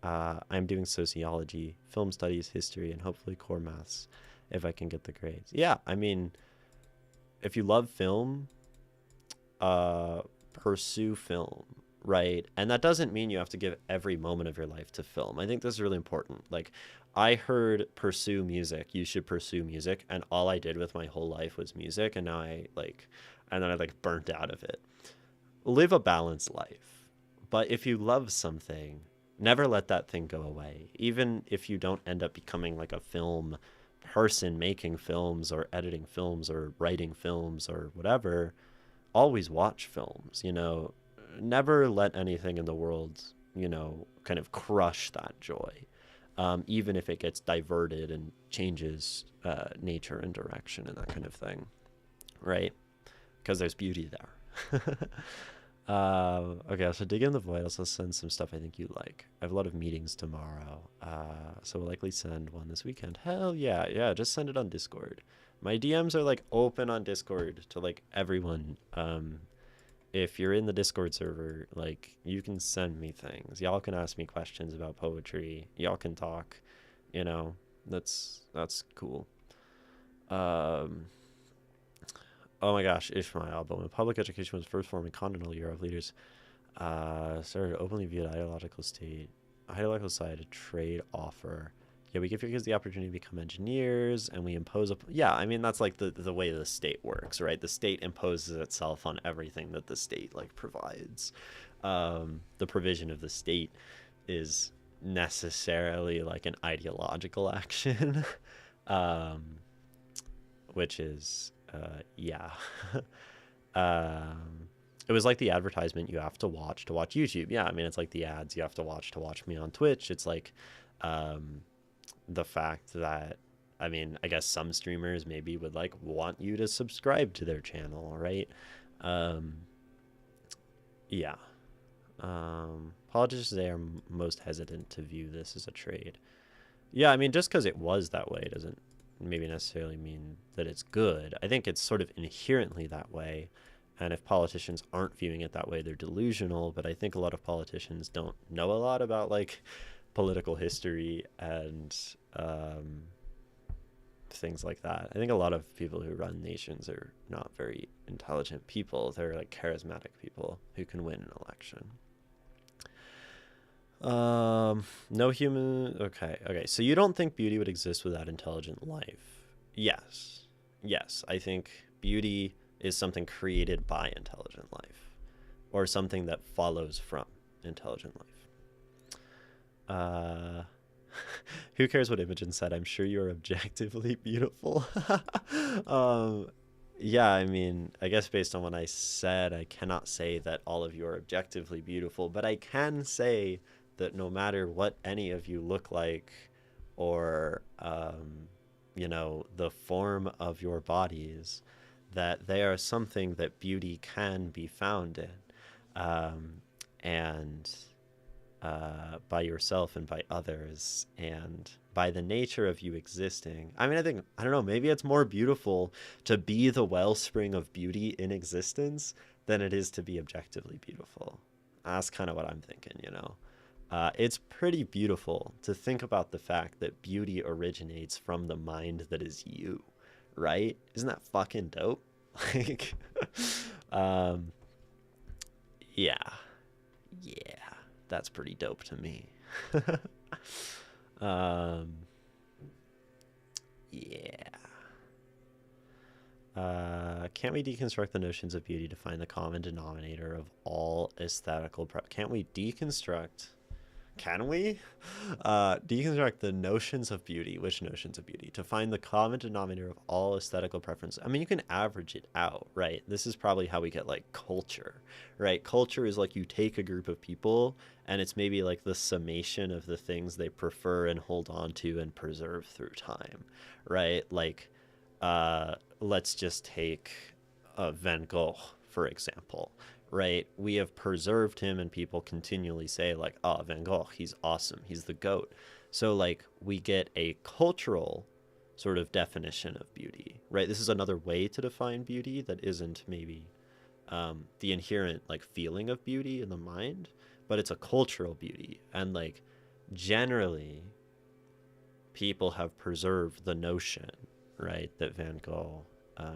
I'm doing sociology, film studies, history, and hopefully core maths if I can get the grades. Yeah, I mean, if you love film, pursue film, right? And that doesn't mean you have to give every moment of your life to film. I think this is really important. Like, I heard pursue music. You should pursue music, and all I did with my whole life was music, and now and then I like burnt out of it. Live a balanced life. But if you love something, never let that thing go away. Even if you don't end up becoming like a film person making films or editing films or writing films or whatever, always watch films, never let anything in the world, kind of crush that joy. Even if it gets diverted and changes nature and direction and that kind of thing, right? Because there's beauty there. Okay, so dig in the void. Also send some stuff I think you like. I have a lot of meetings tomorrow, so we'll likely send one this weekend. Hell yeah, just send it on Discord. My DMs are like open on Discord to like everyone. If you're in the Discord server, like you can send me things. Y'all can ask me questions about poetry. Y'all can talk. That's cool. Oh my gosh, Ishmael, but when public education was first formed in continental Europe, leaders started openly viewed ideological side a trade offer. Yeah, we give your kids the opportunity to become engineers, and we impose yeah, I mean that's like the way the state works, right? The state imposes itself on everything that the state like provides. The provision of the state is necessarily like an ideological action. um, which is yeah. um, it was like the advertisement you have to watch YouTube. Yeah, I mean it's like the ads you have to watch me on Twitch. It's like um, the fact that I mean I guess some streamers maybe would like want you to subscribe to their channel, right? Um, yeah. Politicians they are most hesitant to view this as a trade. Yeah, I mean, just because it was that way doesn't maybe necessarily mean that it's good. I think it's sort of inherently that way. And if politicians aren't viewing it that way, they're delusional. But I think a lot of politicians don't know a lot about like political history and um, things like that. I think a lot of people who run nations are not very intelligent people. They're like charismatic people who can win an election. No human. Okay, okay. So you don't think beauty would exist without intelligent life? Yes, yes. I think beauty is something created by intelligent life, or something that follows from intelligent life. Who cares what Imogen said? I'm sure you're objectively beautiful. um, yeah, I mean, I guess based on what I said, I cannot say that all of you are objectively beautiful, but I can say that no matter what any of you look like or, you know, the form of your bodies, that they are something that beauty can be found in. And by yourself and by others and by the nature of you existing. I mean, I don't know, maybe it's more beautiful to be the wellspring of beauty in existence than it is to be objectively beautiful. That's kind of what I'm thinking, you know? It's pretty beautiful to think about the fact that beauty originates from the mind that is you, right? Isn't that fucking dope? Like, um, yeah, yeah. That's pretty dope to me. um, yeah. Can't we deconstruct the notions of beauty to find the common denominator of all aesthetical? Can't we deconstruct? Can we deconstruct the notions of beauty? Which notions of beauty? To find the common denominator of all aesthetical preferences. I mean, you can average it out, right? This is probably how we get like culture, right? Culture is like you take a group of people and it's maybe like the summation of the things they prefer and hold on to and preserve through time, right? Like, let's just take Van Gogh, for example, right? We have preserved him and people continually say like, oh, Van Gogh, he's awesome, he's the goat. So like we get a cultural sort of definition of beauty, right? This is another way to define beauty that isn't maybe the inherent like feeling of beauty in the mind, but it's a cultural beauty. And like generally people have preserved the notion, right, that Van Gogh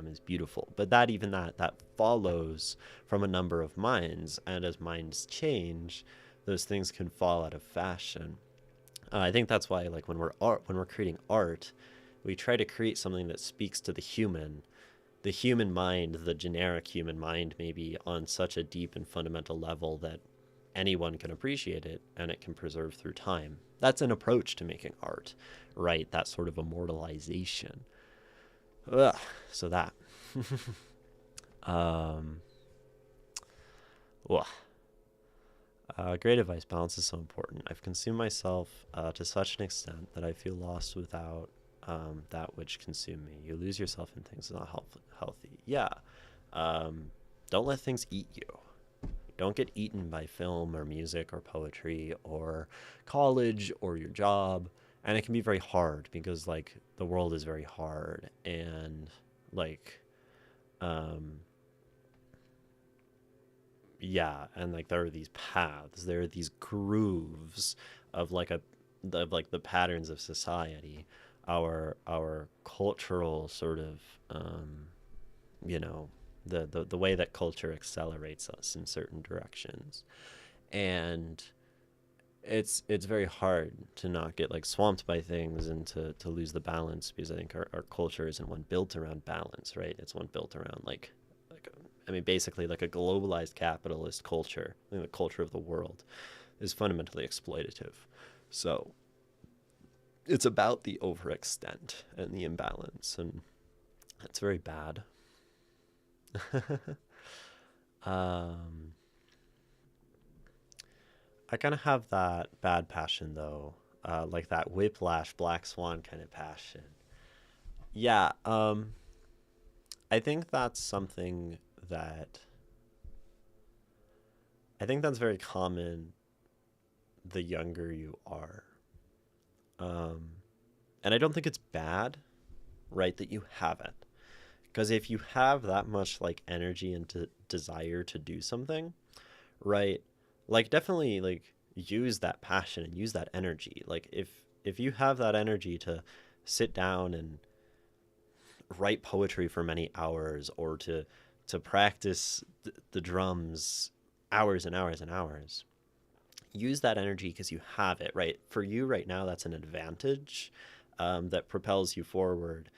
is beautiful. But that follows from a number of minds, and as minds change, those things can fall out of fashion. I think that's why, like when we're creating art, we try to create something that speaks to the human mind, the generic human mind, maybe on such a deep and fundamental level that anyone can appreciate it and it can preserve through time. That's an approach to making art, right? That sort of immortalization. Ugh, so that. um, well, great advice. Balance is so important. I've consumed myself to such an extent that I feel lost without that which consumed me. You lose yourself in things not healthy. Yeah. Don't let things eat you. Don't get eaten by film or music or poetry or college or your job. And it can be very hard because like the world is very hard and like yeah, and like there are these paths, there are these grooves of the patterns of society, our cultural sort of you know, the way that culture accelerates us in certain directions. And it's very hard to not get like swamped by things and to lose the balance, because I think our culture isn't one built around balance, right? It's one built around I mean basically like a globalized capitalist culture. I think the culture of the world is fundamentally exploitative. So it's about the overextent and the imbalance, and that's very bad. um, I kind of have that bad passion though, like that whiplash, black swan kind of passion. Yeah, I think that's something that I think that's very common the younger you are. Um, and I don't think it's bad, right, that you have it. Because if you have that much like energy and desire to do something, right, like definitely like use that passion and use that energy. Like if you have that energy to sit down and write poetry for many hours or to practice the drums hours and hours and hours, use that energy because you have it, right? For you right now, that's an advantage that propels you forward,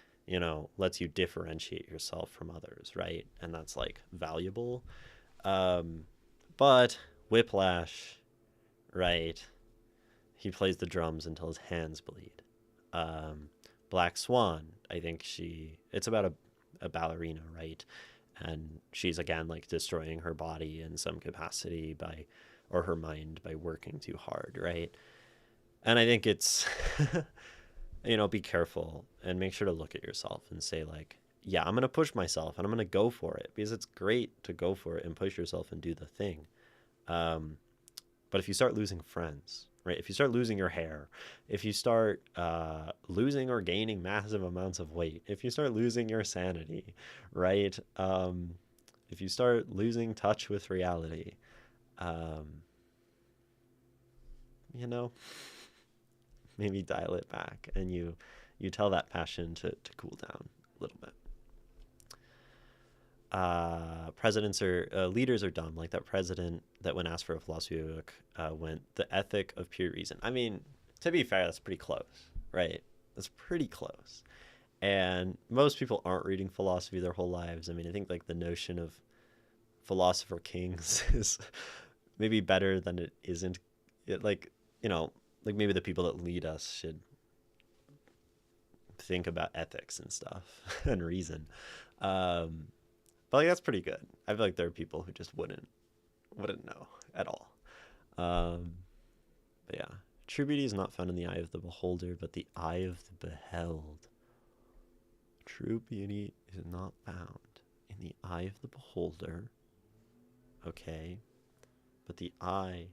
lets you differentiate yourself from others, right? And that's like valuable. Um, but Whiplash, right? He plays the drums until his hands bleed. Um, Black Swan, I think it's about a ballerina, right? And she's again like destroying her body in some capacity or her mind by working too hard, right? And I think it's, be careful and make sure to look at yourself and say, like, yeah, I'm going to push myself and I'm going to go for it because it's great to go for it and push yourself and do the thing. Um, but if you start losing friends, right? If you start losing your hair, if you start losing or gaining massive amounts of weight, if you start losing your sanity, right? If you start losing touch with reality, um, you know, maybe dial it back and you tell that passion to cool down a little bit. Presidents or leaders are dumb, like that president that when asked for a philosophy book went the ethic of pure reason. I mean, to be fair, that's pretty close, right? That's pretty close. And most people aren't reading philosophy their whole lives. I mean, I think like the notion of philosopher kings is maybe better than it isn't. Like, like maybe the people that lead us should think about ethics and stuff and reason. But like that's pretty good. I feel like there are people who just wouldn't know at all. Um, but yeah, true beauty is not found in the eye of the beholder, but the eye of the beheld. True beauty is not found in the eye of the beholder, okay, but the eye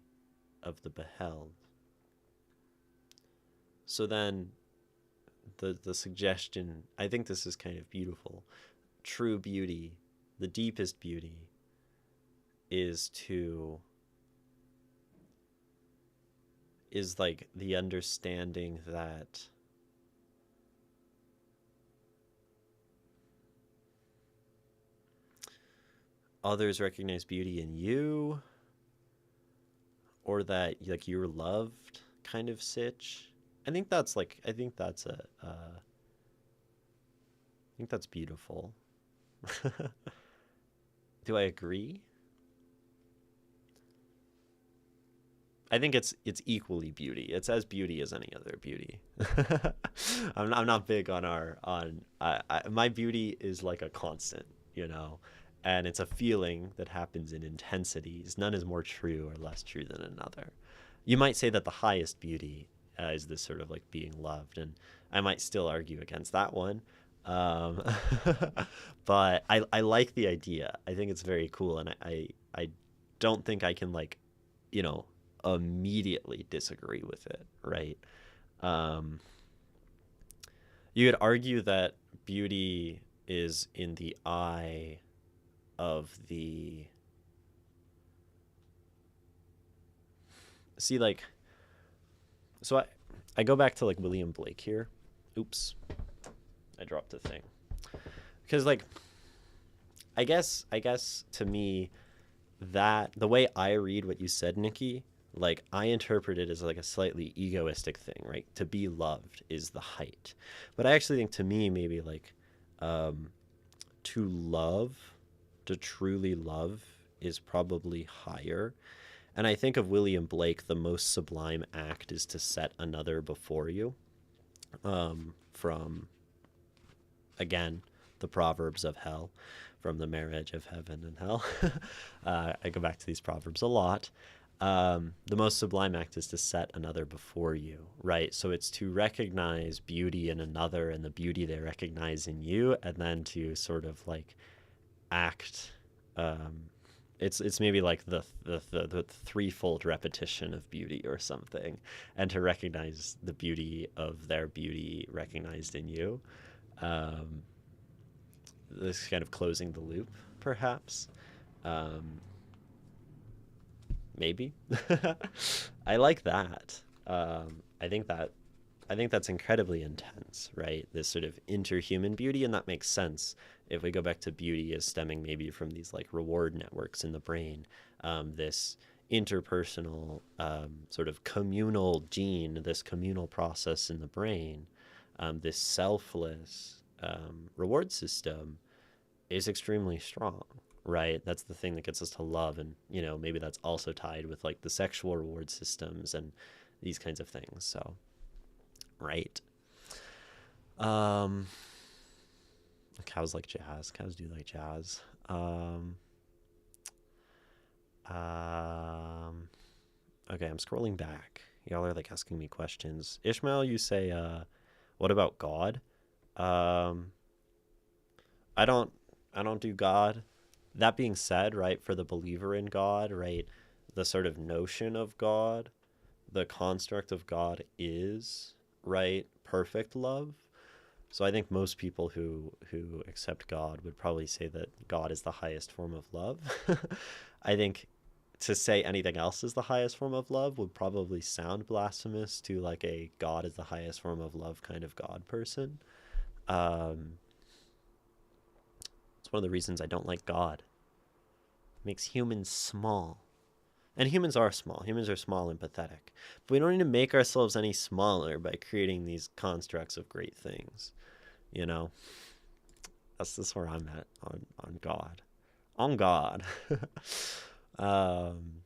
of the beheld. So then the suggestion, I think this is kind of beautiful. True beauty, the deepest beauty, is like the understanding that others recognize beauty in you, or that like you're loved kind of sitch. I think that's beautiful. Do I agree? I think it's equally beauty. It's as beauty as any other beauty. I'm not big on my beauty is like a constant, and it's a feeling that happens in intensities. None is more true or less true than another. You might say that the highest beauty is this sort of like being loved, and I might still argue against that one. Um, but I like the idea. I think it's very cool, and I don't think I can like, you know, immediately disagree with it, right? Um, you could argue that beauty is in the eye of the see like so I go back to like William Blake here. Oops, I dropped the thing because like I guess to me that the way I read what you said, Nikki, like I interpret it as like a slightly egoistic thing, right? To be loved is the height, but I actually think to me maybe like to love, to truly love is probably higher, And I think of William Blake, the most sublime act is to set another before you. From, again, the Proverbs of Hell, from the marriage of heaven and hell. I go back to these Proverbs a lot. The most sublime act is to set another before you, right? So it's to recognize beauty in another and the beauty they recognize in you, and then to sort of like act. It's maybe like the threefold repetition of beauty or something, and to recognize the beauty of their beauty recognized in you. Um, this kind of closing the loop, perhaps. Um, Maybe. I like that. I think that's incredibly intense, right? This sort of interhuman beauty, and that makes sense if we go back to beauty as stemming maybe from these like reward networks in the brain, this interpersonal sort of communal gene, this communal process in the brain, this selfless reward system is extremely strong, right? That's the thing that gets us to love. And, you know, maybe that's also tied with like the sexual reward systems and these kinds of things. So, right. Um, Cows like jazz. Cows do like jazz. Um, okay, I'm scrolling back. Y'all are like asking me questions. Ishmael, you say, what about God? Um, I don't I don't do God. That being said, right, for the believer in God, right, the sort of notion of God, the construct of God is, right, perfect love. So I think most people who accept God would probably say that God is the highest form of love. I think to say anything else is the highest form of love would probably sound blasphemous to like a God is the highest form of love kind of God person. Um, it's one of the reasons I don't like God. It makes humans small. And humans are small. Humans are small and pathetic. But we don't need to make ourselves any smaller by creating these constructs of great things. You know, that's where I'm at on God. On God. um,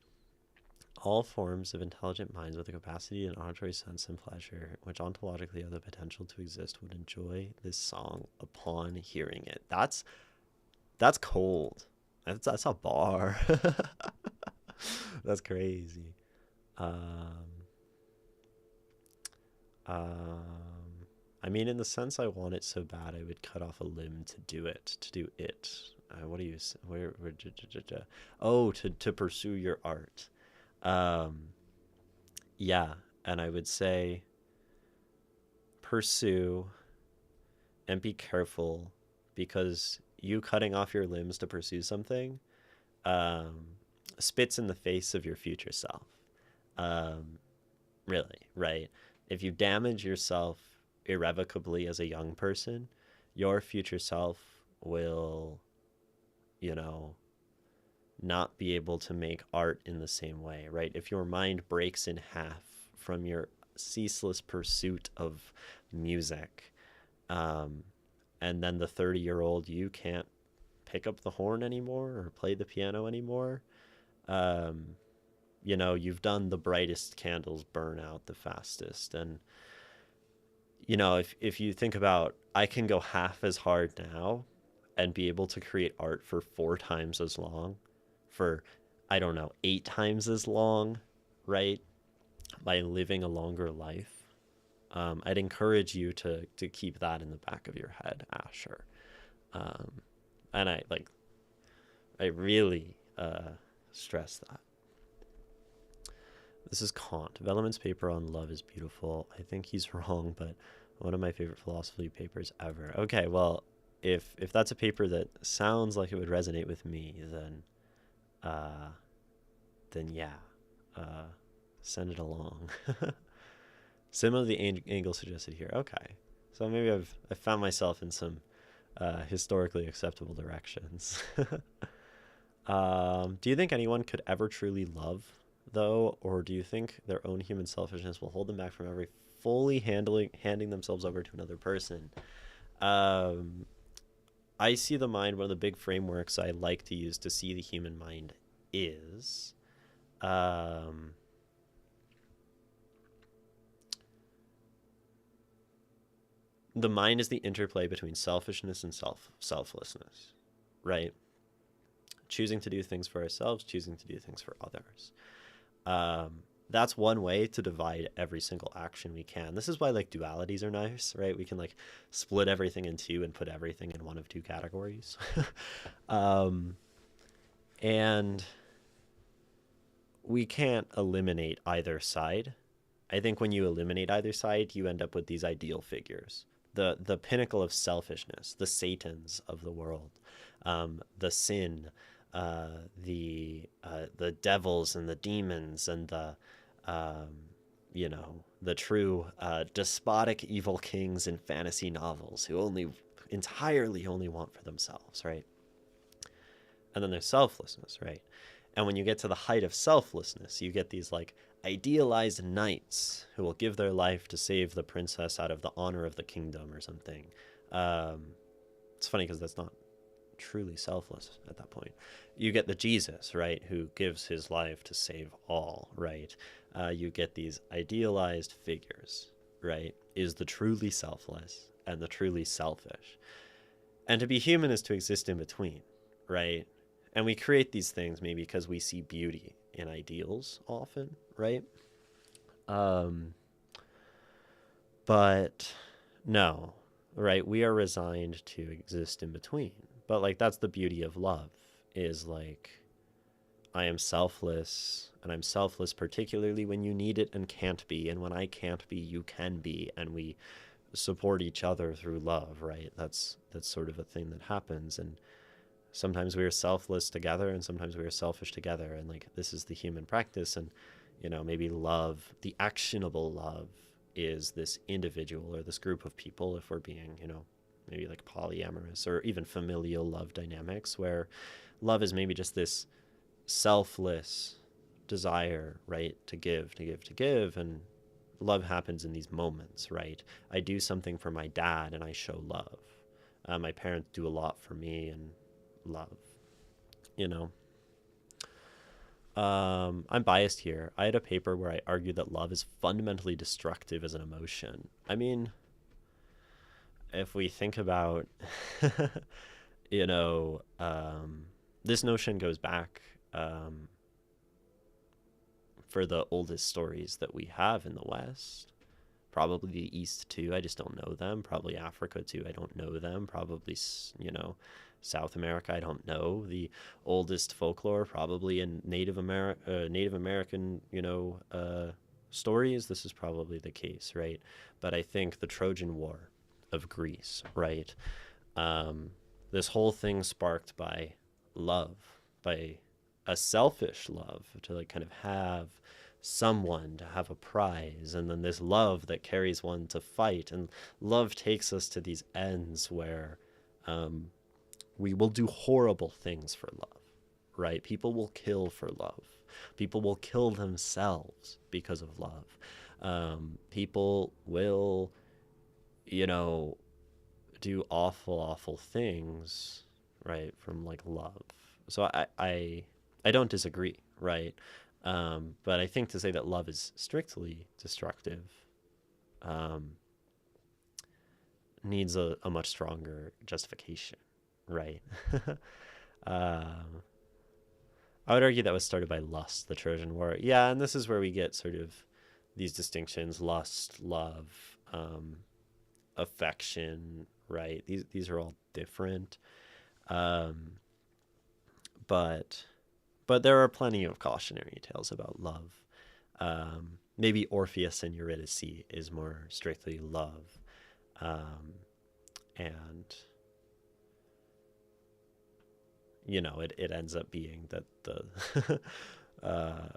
all forms of intelligent minds with a capacity and auditory sense and pleasure, which ontologically have the potential to exist, would enjoy this song upon hearing it. That's cold. That's a bar. That's crazy. Um, um, I mean, in the sense I want it so bad, I would cut off a limb to do it. To do it. What do you? Oh, to pursue your art. Um, yeah, and I would say pursue and be careful because you cutting off your limbs to pursue something um, spits in the face of your future self. Um, really, right? If you damage yourself irrevocably as a young person, your future self will, you know, not be able to make art in the same way, right? If your mind breaks in half from your ceaseless pursuit of music, um, and then the 30-year-old you can't pick up the horn anymore or play the piano anymore, um, you know, you've done the brightest candles burn out the fastest. And, you know, if you think about, I can go half as hard now and be able to create art for 4 times as long, for, I don't know, 8 times as long, right? By living a longer life. I'd encourage you to keep that in the back of your head, Asher. Um, and I really stress that. This is Kant. Velleman's paper on love is beautiful. I think he's wrong, but one of my favorite philosophy papers ever. Okay, well, if that's a paper that sounds like it would resonate with me, uh, then yeah, uh, send it along. Similar to the angle suggested here. Okay, so maybe I've found myself in some historically acceptable directions. Do you think anyone could ever truly love, though, or do you think their own human selfishness will hold them back from ever fully handing themselves over to another person? Um, I see the mind, one of the big frameworks I like to use to see the human mind is um, the mind is the interplay between selfishness and selflessness, right? Choosing to do things for ourselves, choosing to do things for others. Um, that's one way to divide every single action we can. This is why like dualities are nice, right? We can like split everything in two and put everything in one of two categories. um, and we can't eliminate either side. I think when you eliminate either side, you end up with these ideal figures. The pinnacle of selfishness, the satans of the world, the sin, the devils and the demons and the the true despotic evil kings in fantasy novels who only entirely only want for themselves, right? And then there's selflessness, right? And when you get to the height of selflessness, you get these like idealized knights who will give their life to save the princess out of the honor of the kingdom or something. Um, it's funny because that's not truly selfless at that point. You get the Jesus, right, who gives his life to save all, right? You get these idealized figures, right? Is the truly selfless and the truly selfish. And to be human is to exist in between, right? And we create these things maybe because we see beauty in ideals often, right? Um, but no, right? We are resigned to exist in between. But like that's the beauty of love is like I am selfless and I'm selfless particularly when you need it and can't be, and when I can't be you can be, and we support each other through love, right? That's sort of a thing that happens. And sometimes we are selfless together and sometimes we are selfish together, and like this is the human practice. And maybe love, the actionable love, is this individual or this group of people, if we're being maybe like polyamorous or even familial love dynamics, where love is maybe just this selfless desire, right, to give, to give, to give. And love happens in these moments, right? I do something for my dad and I show love. My parents do a lot for me and love, you know. I'm biased here. I had a paper where I argued that love is fundamentally destructive as an emotion. I mean, if we think about, you know, this notion goes back for the oldest stories that we have in the West. Probably the East too. I just don't know them. Probably Africa too. I don't know them. Probably, South America. I don't know the oldest folklore. Probably in Native American, stories. This is probably the case, right? But I think the Trojan War of Greece, right? This whole thing sparked by love, by a selfish love to like kind of have someone, to have a prize, and then this love that carries one to fight. And love takes us to these ends where we will do horrible things for love, right? People will kill for love. People will kill themselves because of love. People will, you know, do awful, awful things, right, from like love. So I don't disagree, right? But I think to say that love is strictly destructive um, needs a much stronger justification, right? um, I would argue that was started by lust, the Trojan War. Yeah, and this is where we get sort of these distinctions: lust, love, affection, right? These are all different, um, but there are plenty of cautionary tales about love. Maybe Orpheus and Eurydice is more strictly love, and it ends up being that uh,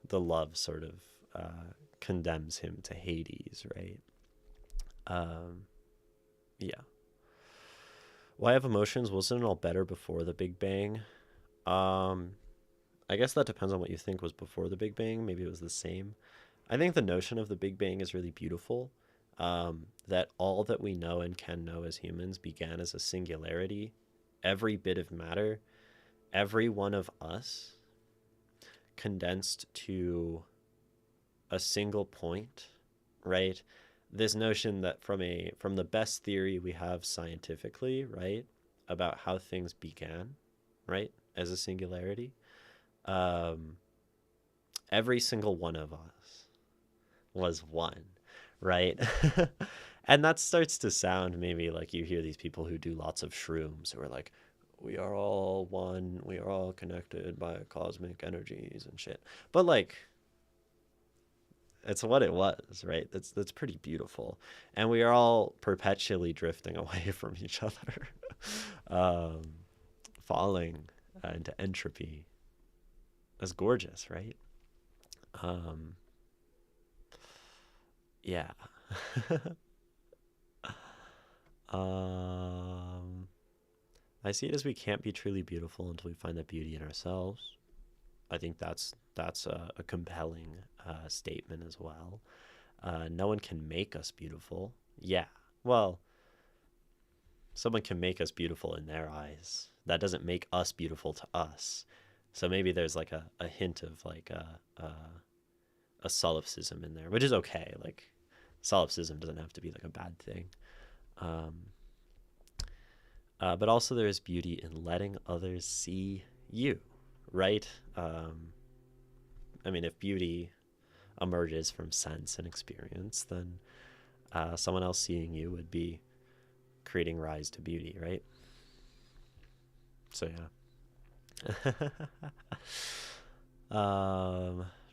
the love sort of condemns him to Hades, right? Um, yeah. Why have emotions? Wasn't it all better before the Big Bang? Um, I guess that depends on what you think was before the Big Bang. Maybe it was the same. I think the notion of the Big Bang is really beautiful. That all that we know and can know as humans began as a singularity. Every bit of matter, every one of us. condensed to a single point, right? This notion that from the best theory we have scientifically, right, about how things began, right, as a singularity, um, every single one of us was one, right? And that starts to sound maybe like you hear these people who do lots of shrooms who are like, we are all one, we are all connected by cosmic energies and shit. But like, it's what it was, right? That's pretty beautiful, and we are all perpetually drifting away from each other, um, falling into entropy. That's gorgeous, right? Um, yeah. um, I see it as we can't be truly beautiful until we find that beauty in ourselves. I think that's a compelling statement as well. No one can make us beautiful. Yeah. Well, someone can make us beautiful in their eyes. That doesn't make us beautiful to us. So maybe there's like a hint of like a solipsism in there, which is okay. Like solipsism doesn't have to be like a bad thing. Um, but also there's beauty in letting others see you, right? I mean, if beauty emerges from sense and experience, then someone else seeing you would be creating rise to beauty, right? So yeah.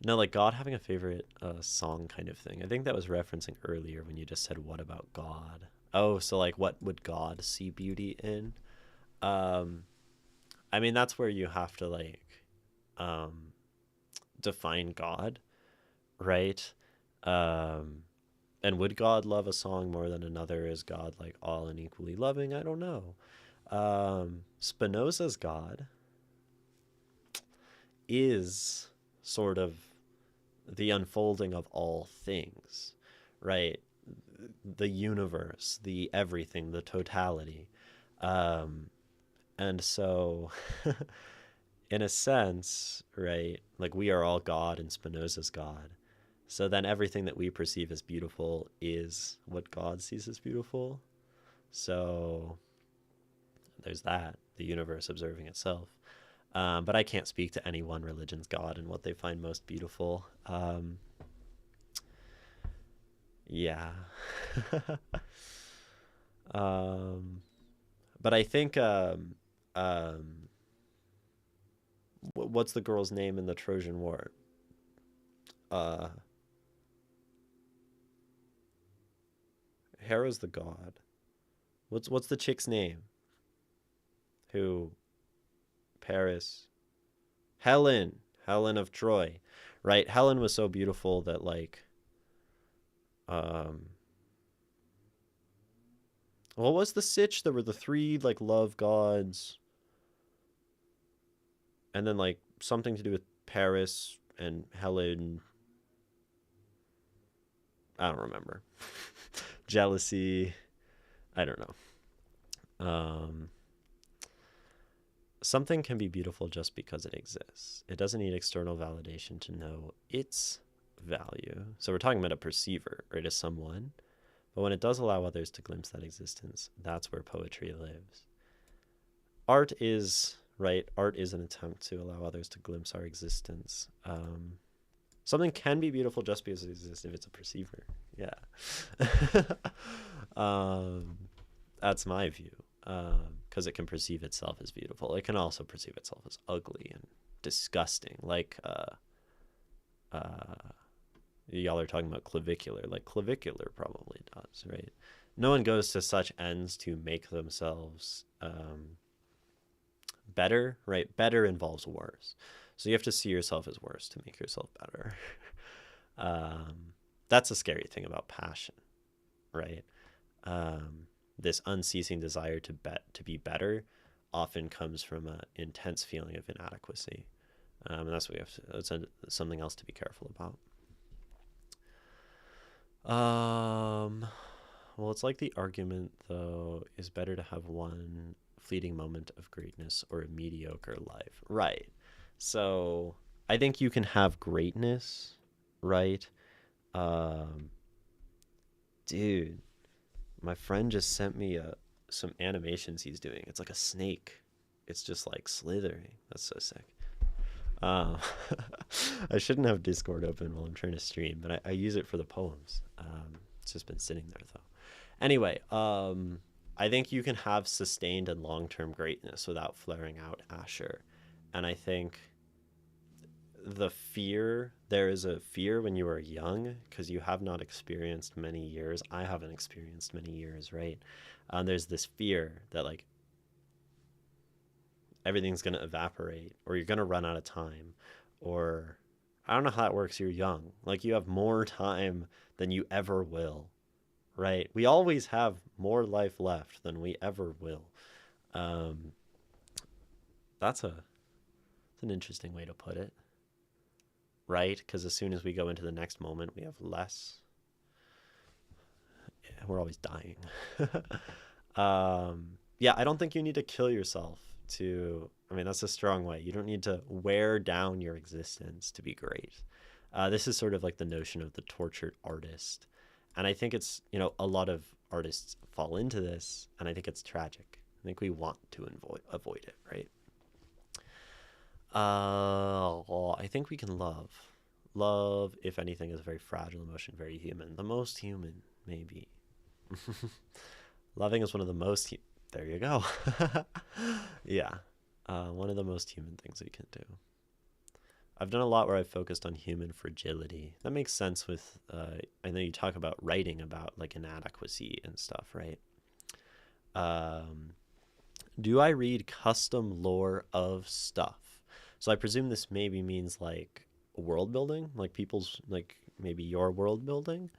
No, like God having a favorite song kind of thing. I think that was referencing earlier when you just said, "What about God?" Oh, so like, what would God see beauty in? Um, I mean, that's where you have to like um, define God, right? Um, and would God love a song more than another? Is God like all and equally loving? I don't know. Spinoza's God is sort of the unfolding of all things, right? The universe, the everything, the totality. Um, and so, in a sense, right, like we are all God and Spinoza's God. So then everything that we perceive as beautiful is what God sees as beautiful. So there's that, the universe observing itself. But I can't speak to any one religion's God and what they find most beautiful. Yeah. um, but I think um, what's the girl's name in the Trojan War? Uh, Hera's the god. What's the chick's name? Who Paris? Helen of Troy, right? Helen was so beautiful that like um what was the sitch? There were the three like love gods, and then like something to do with Paris and Helen. I don't remember. Jealousy. I don't know. Something can be beautiful just because it exists. It doesn't need external validation to know its value. So we're talking about a perceiver, right, as someone. But when it does allow others to glimpse that existence, that's where poetry lives. Art is, right, art is an attempt to allow others to glimpse our existence. Something can be beautiful just because it exists if it's a perceiver. Yeah. That's my view. Because it can perceive itself as beautiful. It can also perceive itself as ugly and disgusting. Like, y'all are talking about clavicular. Like, clavicular probably does, right? No one goes to such ends to make themselves better, right? Better involves worse. So you have to see yourself as worse to make yourself better. That's a scary thing about passion, right? This unceasing desire to be better often comes from an intense feeling of inadequacy, and that's what we have to. That's something else to be careful about. Well, it's like the argument though is better to have one fleeting moment of greatness or a mediocre life, right? So I think you can have greatness, right? Um, dude, my friend just sent me some animations he's doing. It's like a snake. It's just like slithering. That's so sick. Um, I shouldn't have Discord open while I'm trying to stream, but I use it for the poems. It's just been sitting there though. Anyway, I think you can have sustained and long-term greatness without flaring out Asher. And I think there is a fear when you are young because you have not experienced many years. I haven't experienced many years, right? There's this fear that like everything's going to evaporate or you're going to run out of time or I don't know how that works. You're young. Like you have more time than you ever will, right? We always have more life left than we ever will. Um, that's an interesting way to put it, right? Because as soon as we go into the next moment, we have less. Yeah, we're always dying. Yeah, I don't think you need to kill yourself to. I mean, that's a strong way. You don't need to wear down your existence to be great. This is sort of like the notion of the tortured artist. And I think it's, a lot of artists fall into this, and I think it's tragic. I think we want to avoid it, right? I think we can love. Love, if anything, is a very fragile emotion, very human. The most human, maybe. Loving is one of the most. There you go. Yeah. One of the most human things we can do. I've done a lot where I've focused on human fragility. That makes sense with, I know you talk about writing about like inadequacy and stuff, right? Um, do I read custom lore of stuff? So I presume this maybe means like world building, like people's, like maybe your world building.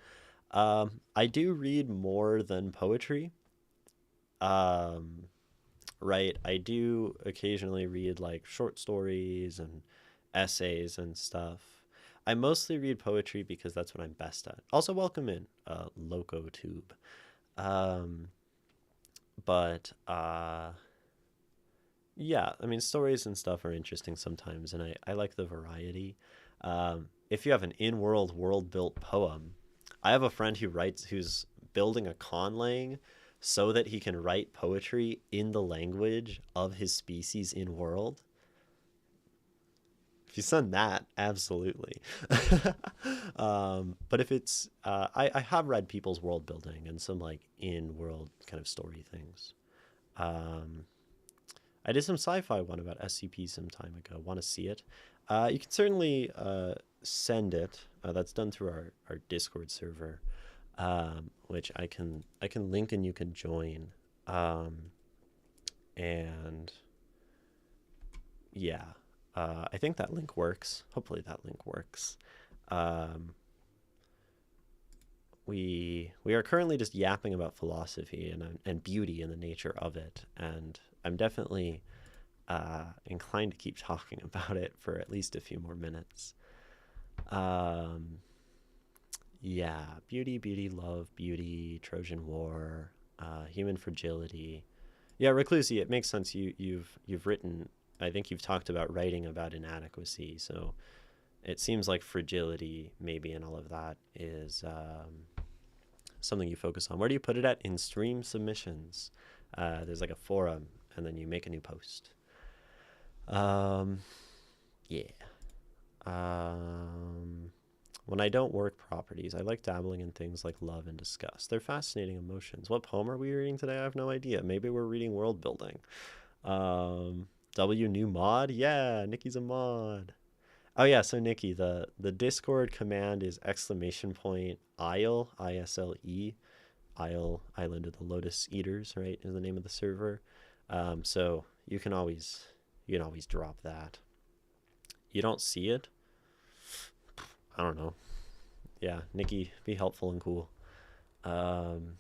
I do read more than poetry. Um, right. I do occasionally read like short stories and essays and stuff. I mostly read poetry because that's what I'm best at. Also, welcome in, Loco Tube. Um, but yeah, I mean, stories and stuff are interesting sometimes, and I like the variety. If you have an in-world, world-built poem, I have a friend who's building a conlang so that he can write poetry in the language of his species in world. If you send that, absolutely. But if it's, I have read people's world building and some like in-world kind of story things. Um, I did some sci-fi one about SCP some time ago. Want to see it? You can certainly send it. That's done through our Discord server, which I can link and you can join. Um, and yeah, I think that link works. Hopefully that link works. Um, we are currently just yapping about philosophy and beauty and the nature of it, and I'm definitely inclined to keep talking about it for at least a few more minutes. Um, yeah, beauty, beauty, love, beauty, Trojan War, human fragility. Yeah, Reclusi, it makes sense. You've written. I think you've talked about writing about inadequacy, so it seems like fragility, maybe, and all of that is something you focus on. Where do you put it at? In stream submissions. There's like a forum, and then you make a new post. Um, yeah. Um, when I don't work properties, I like dabbling in things like love and disgust. They're fascinating emotions. What poem are we reading today? I have no idea. Maybe we're reading world building. W new mod? Yeah, Nikki's a mod. Oh yeah, so Nikki, the Discord command is exclamation point Isle, ISLE, Isle, Island of the Lotus Eaters, right? Is the name of the server. So you can always drop that. You don't see it? I don't know. Yeah, Nikki, be helpful and cool. Um,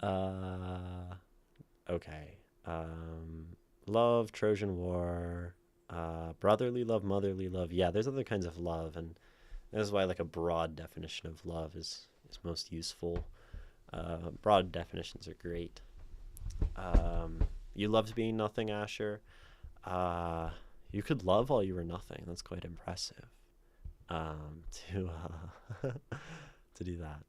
uh, okay. Love, Trojan War, brotherly love, motherly love. Yeah, there's other kinds of love, and this is why like a broad definition of love is most useful. Broad definitions are great. You loved being nothing, Asher. Uh, You could love while you were nothing. That's quite impressive. To to do that.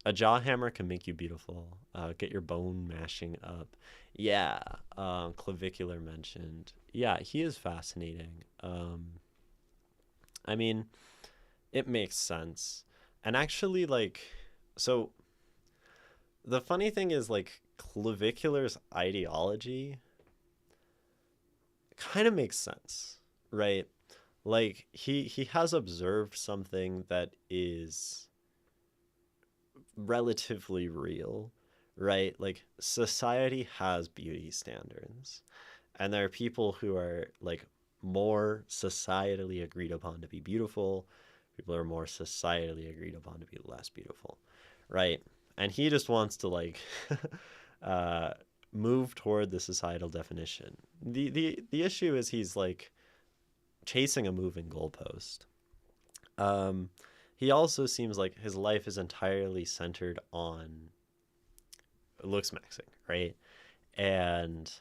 A jaw hammer can make you beautiful. Get your bone mashing up. Yeah. Clavicular mentioned. Yeah, he is fascinating. I mean, it makes sense. And actually, like, so the funny thing is, like, Clavicular's ideology kind of makes sense, right? Like, he has observed something that is relatively real, right? Like, society has beauty standards, and there are people who are like more societally agreed upon to be beautiful. People are more societally agreed upon to be less beautiful, right? And he just wants to like uh, move toward the societal definition. The issue is he's like chasing a moving goalpost. Um, he also seems like his life is entirely centered on looks maxing, right? And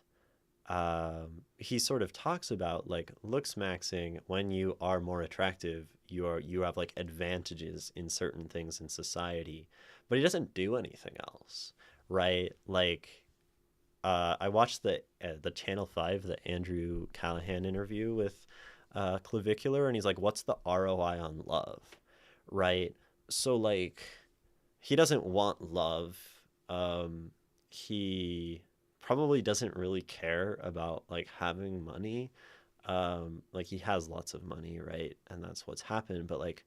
he sort of talks about like looks maxing. When you are more attractive, you have like advantages in certain things in society, but he doesn't do anything else, right? Like I watched the Channel 5, the Andrew Callahan interview with Clavicular, and he's like, what's the ROI on love, right? So like he doesn't want love. He probably doesn't really care about like having money. Like he has lots of money, right? And that's what's happened, but like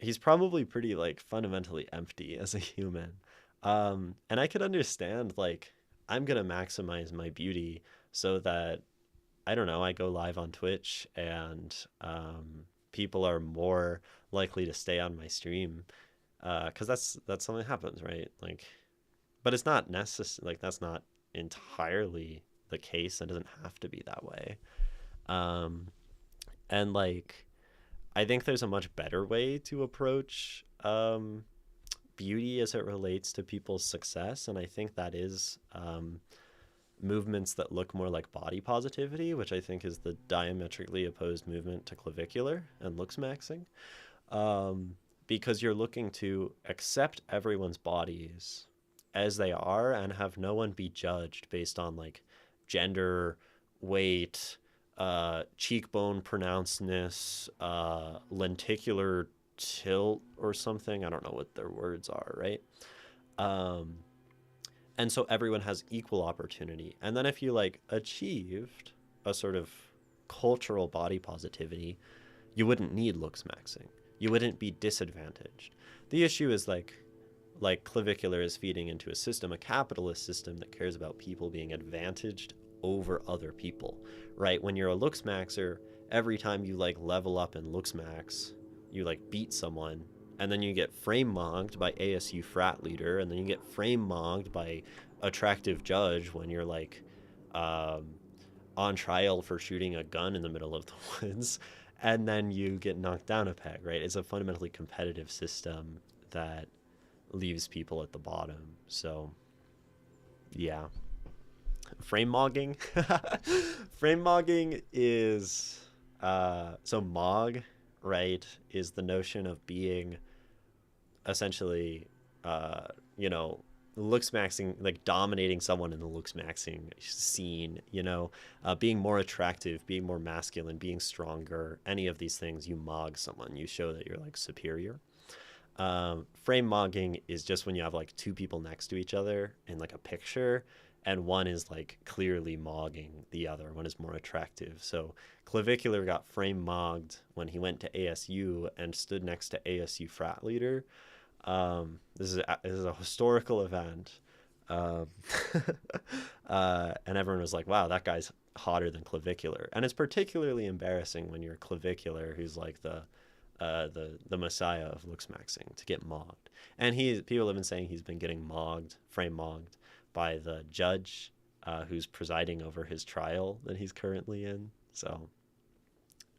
he's probably pretty like fundamentally empty as a human. And I could understand like I'm gonna maximize my beauty so that I don't know, I go live on Twitch and people are more likely to stay on my stream because that's something that happens, right? Like, but it's not necessary. Like that's not entirely the case. It doesn't have to be that way. Um, and like, I think there's a much better way to approach beauty as it relates to people's success, and I think that is movements that look more like body positivity, which I think is the diametrically opposed movement to clavicular and looks maxing. Um, because you're looking to accept everyone's bodies as they are and have no one be judged based on like gender, weight, cheekbone pronouncedness, lenticular tilt or something. I don't know what their words are, right? Um, and so everyone has equal opportunity. And then if you like achieved a sort of cultural body positivity, you wouldn't need looks maxing. You wouldn't be disadvantaged. The issue is like clavicular is feeding into a system, a capitalist system that cares about people being advantaged over other people, right? When you're a looks maxer, every time you like level up in looks max, you like beat someone, and then you get frame mogged by ASU frat leader, and then you get frame mogged by attractive judge when you're like um, on trial for shooting a gun in the middle of the woods, and then you get knocked down a peg, right? It's a fundamentally competitive system that leaves people at the bottom. So, yeah. Frame mogging. Frame mogging is so mog, right, is the notion of being essentially you know, looks maxing, like dominating someone in the looks maxing scene, you know, being more attractive, being more masculine, being stronger, any of these things, you mog someone, you show that you're like superior. Frame mogging is just when you have like two people next to each other in like a picture, and one is like clearly mogging the other. One is more attractive. So Clavicular got frame mogged when he went to ASU and stood next to ASU frat leader. This is a historical event. Um, and everyone was like, wow, that guy's hotter than Clavicular. And it's particularly embarrassing when you're Clavicular, who's like the messiah of looks maxing, to get mogged. And people have been saying he's been getting mogged, frame mogged, by the judge who's presiding over his trial that he's currently in. So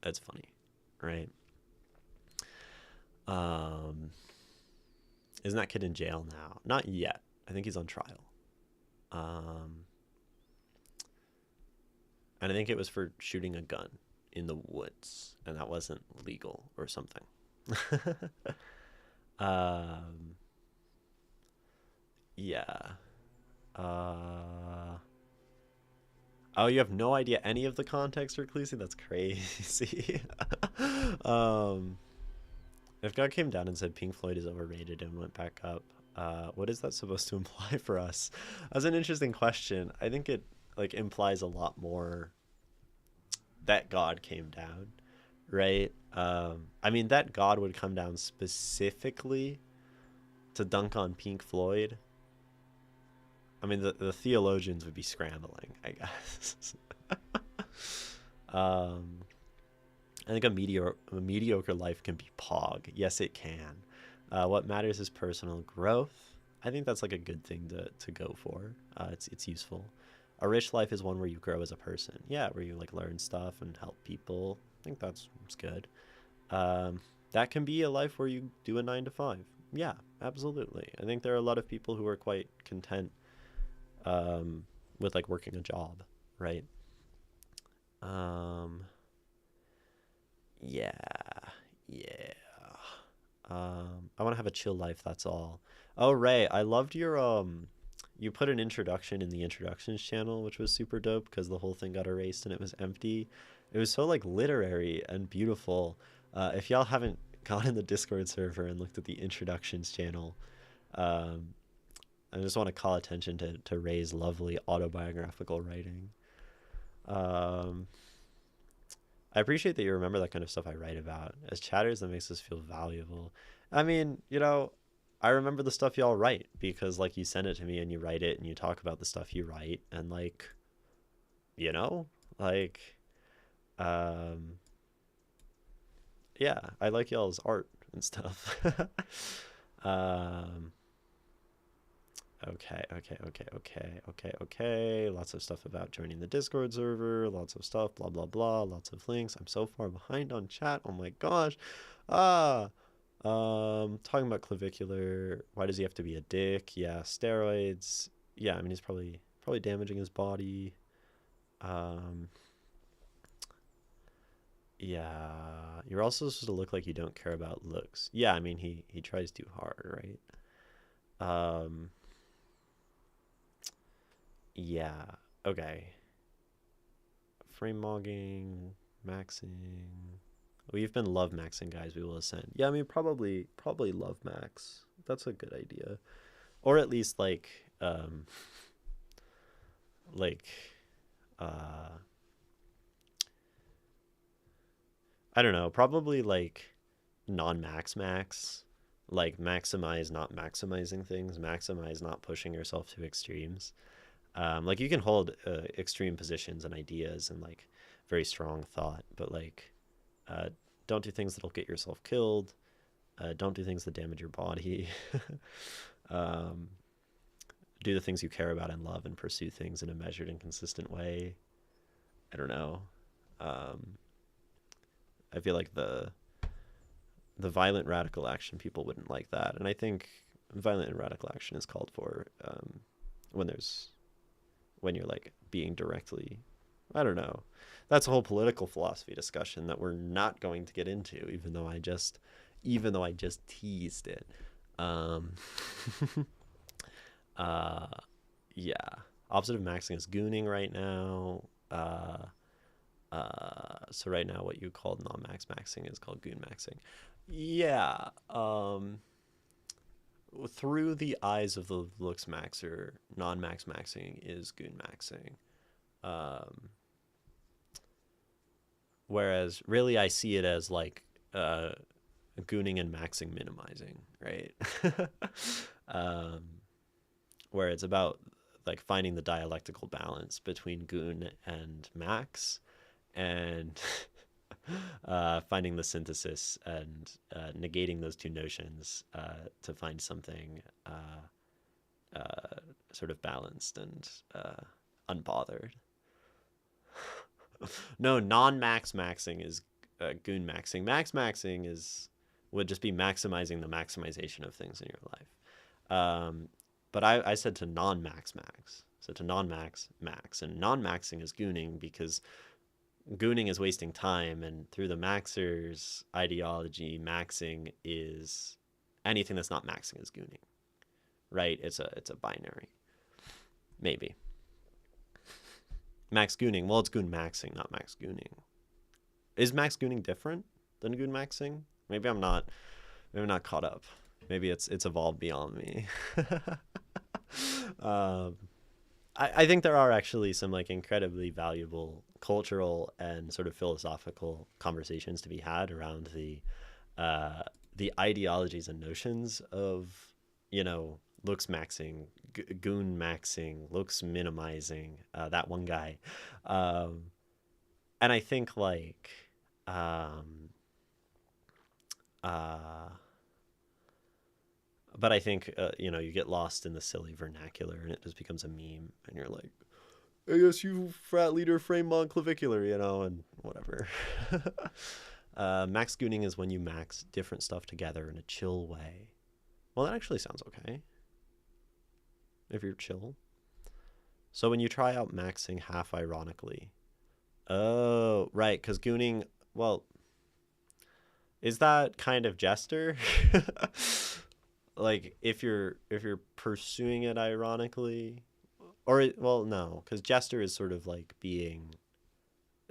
that's funny, right? Um, isn't that kid in jail now? Not yet. I think he's on trial. Um, and I think it was for shooting a gun. in the woods and that wasn't legal or something. um, yeah. Uh, oh, you have no idea any of the context for Khaleesi? That's crazy. um, if God came down and said Pink Floyd is overrated and went back up, what is that supposed to imply for us? That's an interesting question. I think it like implies a lot more that God came down, right? I mean that God would come down specifically to dunk on Pink Floyd. I mean the theologians would be scrambling, I guess. um, I think a mediocre life can be pog. Yes, it can. What matters is personal growth. I think that's like a good thing to go for. It's useful. A rich life is one where you grow as a person. Yeah, where you like learn stuff and help people. I think that's good. Um, that can be a life where you do a 9 to 5. Yeah, absolutely. I think there are a lot of people who are quite content um, with like working a job, right? Um, yeah, yeah. I want to have a chill life. That's all. Oh, Ray, I loved your you put an introduction in the introductions channel, which was super dope because the whole thing got erased and it was empty. It was so like literary and beautiful. If y'all haven't gone in the Discord server and looked at the introductions channel, um, I just want to call attention to Ray's lovely autobiographical writing. Um, I appreciate that you remember that kind of stuff I write about. As chatters, that makes us feel valuable. I mean, I remember the stuff y'all write because like you send it to me and you write it and you talk about the stuff you write and like, you know, like, um, yeah, I like y'all's art and stuff. um, okay. Lots of stuff about joining the Discord server, lots of stuff, blah, blah, blah, lots of links. I'm so far behind on chat. Oh my gosh. Ah, talking about clavicular. Why does he have to be a dick? Yeah, steroids. Yeah, I mean, he's probably damaging his body. Um, yeah, you're also supposed to look like you don't care about looks. Yeah, I mean, he tries too hard, right? Um, yeah. Okay. Frame mogging, maxing. We've been love maxing, guys. We will ascend. Yeah, I mean, probably love max. That's a good idea, or at least um, like, uh, I don't know. Probably like non-max max, like maximize not maximizing things, maximize not pushing yourself to extremes. Like you can hold extreme positions and ideas and like very strong thought, but like uh, don't do things that'll get yourself killed. Don't do things that damage your body. um, do the things you care about and love and pursue things in a measured and consistent way. I don't know. Um, I feel like the violent radical action people wouldn't like that, and I think violent and radical action is called for when there's when you're like being directly, I don't know. That's a whole political philosophy discussion that we're not going to get into, even though I just teased it. Um, uh, yeah. Opposite of maxing is gooning right now. So right now, what you called non-max maxing is called goon maxing. Yeah. Through the eyes of the looks maxer, non-max maxing is goon maxing. Um, Whereas really I see it as like gooning and maxing minimizing, right? um, where it's about like finding the dialectical balance between goon and max and finding the synthesis and negating those two notions to find something sort of balanced and unbothered. No, non-max maxing is goon maxing. Max maxing would just be maximizing the maximization of things in your life. But I said to non-max max. So to non-max max. And non-maxing is gooning because gooning is wasting time, and through the maxers ideology, maxing is anything that's not maxing is gooning, right? It's a binary, maybe. Max gooning, well, it's goon maxing, not max gooning. Is max gooning different than goon maxing? Maybe I'm not caught up. Maybe it's evolved beyond me. um, I think there are actually some like incredibly valuable cultural and sort of philosophical conversations to be had around the ideologies and notions of, you know, looks maxing, goon maxing, looks minimizing, that one guy. Um, and I think like um, uh, but I think you know, you get lost in the silly vernacular and it just becomes a meme, and you're like, I guess you frat leader frame on clavicular, you know, and whatever. Max gooning is when you max different stuff together in a chill way. Well, that actually sounds okay if you're chill. So when you try out maxing half ironically, oh right, because gooning, well, is that kind of jester? Like if you're pursuing it ironically, or well, no, because jester is sort of like being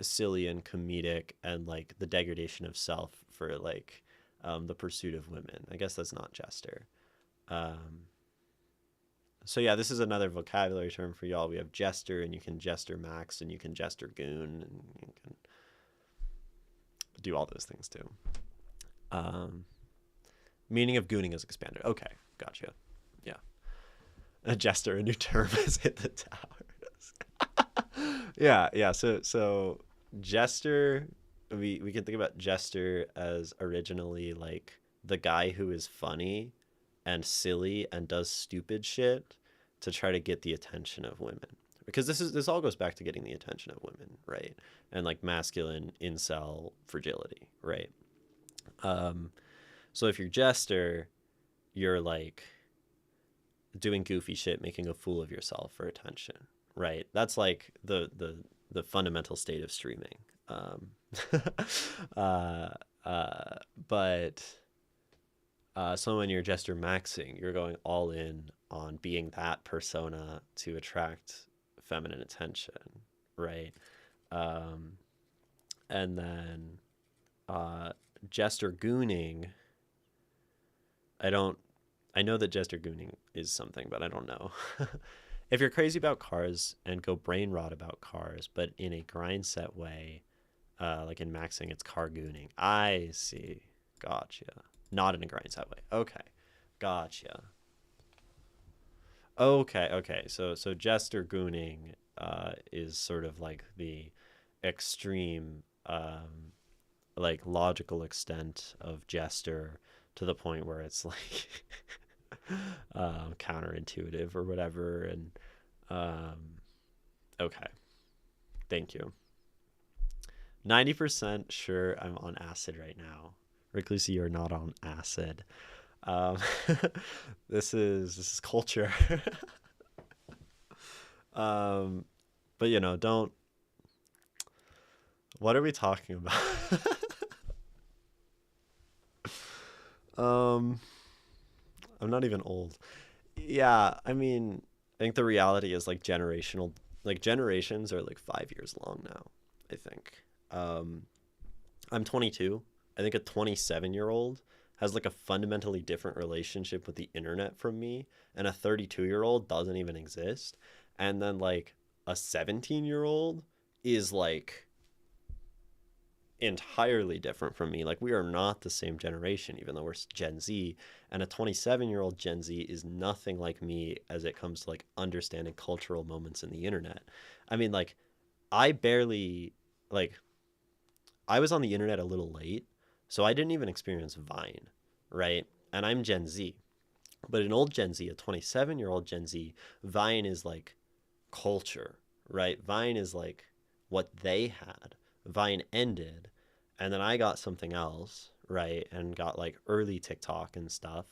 silly and comedic and like the degradation of self for like the pursuit of women. I guess that's not jester. Um, so yeah, this is another vocabulary term for y'all. We have jester, and you can jester max, and you can jester goon, and you can do all those things too. Um, Meaning of gooning is expanded. Okay, gotcha. Yeah, a jester, a new term, has hit the towers. Yeah, yeah. So jester, we can think about jester as originally like the guy who is funny and silly and does stupid shit to try to get the attention of women. Because this all goes back to getting the attention of women, right? And like masculine incel fragility, right? Um, so if you're jester, you're like doing goofy shit, making a fool of yourself for attention, right? That's like the fundamental state of streaming. Um, uh, uh, but so when you're jester maxing, you're going all in on being that persona to attract feminine attention, right? Um, and then uh, jester gooning, I don't. I know that jester gooning is something, but I don't know. If you're crazy about cars and go brain rot about cars, but in a grind set way, like in maxing, it's car gooning. I see. Gotcha. Not in a grind set way. Okay. Gotcha. Okay. Okay. So jester gooning is sort of like the extreme, like logical extent of jester, to the point where it's like counterintuitive or whatever. And um, okay, thank you. 90% sure I'm on acid right now. Reclusi, you're not on acid. Um, this is culture. um, but you know, don't. What are we talking about? um, I'm not even old. Yeah, I mean, I think the reality is like generational, like generations are like 5 years long now, I think. Um, I'm 22. I think a 27-year-old has like a fundamentally different relationship with the internet from me, and a 32-year-old doesn't even exist. And then like a 17-year-old is like entirely different from me. Like we are not the same generation, even though we're Gen Z. And a 27-year-old Gen Z is nothing like me as it comes to like understanding cultural moments in the internet. I mean, like I barely like I was on the internet a little late, so I didn't even experience Vine, right? And I'm Gen Z. But an old Gen Z, a 27-year-old Gen Z, Vine is like culture, right? Vine is like what they had. Vine ended, and then I got something else, right? And got like early TikTok and stuff.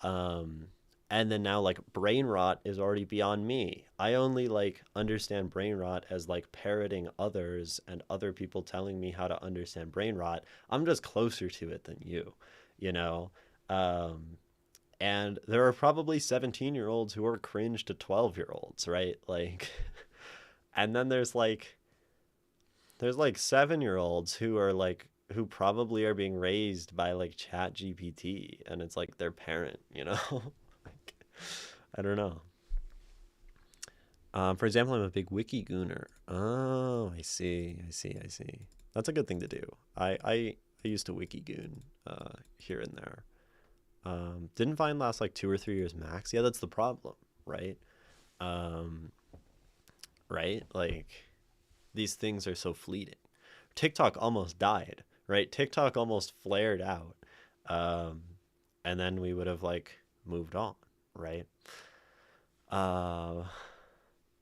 Um, And then now like brain rot is already beyond me. I only like understand brain rot as like parroting others and other people telling me how to understand brain rot. I'm just closer to it than you, you know. Um and there are probably 17-year-olds who are cringe to 12-year-olds, right? Like and then there's like 7-year-olds who are like who probably are being raised by like chat gpt and it's like their parent, you know. Like, I don't know. For example, I'm a big wiki gooner. Oh, I see. That's a good thing to do. I used to wiki goon here and there. Didn't find last like 2 or 3 years max. Yeah, that's the problem, right? Um, right? Like these things are so fleeting. TikTok almost died, right? TikTok almost flared out. Um, and then we would have like moved on, right? Uh,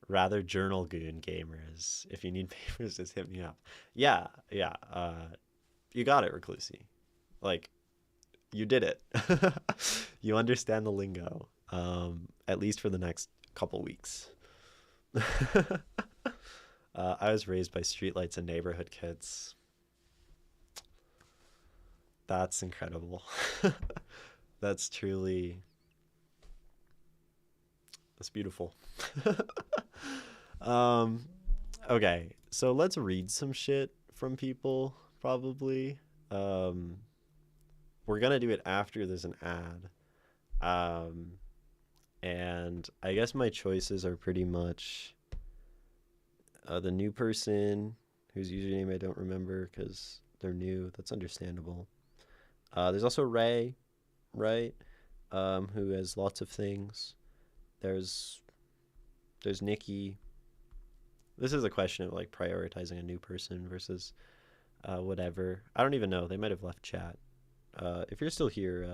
Rather journal goon gamers. If you need papers, just hit me up. Yeah, yeah. You got it, Reclusi. Like you did it. You understand the lingo. At least for the next couple weeks. I was raised by streetlights and neighborhood kids. That's incredible. That's truly that's beautiful. um, okay, so let's read some shit from people. Probably. Um, we're gonna do it after there's an ad. Um, and I guess my choices are pretty much the new person whose username I don't remember because they're new. That's understandable. There's also Ray, right? Who has lots of things. There's there's Nikki. This is a question of like prioritizing a new person versus whatever. I don't even know. They might have left chat. If you're still here,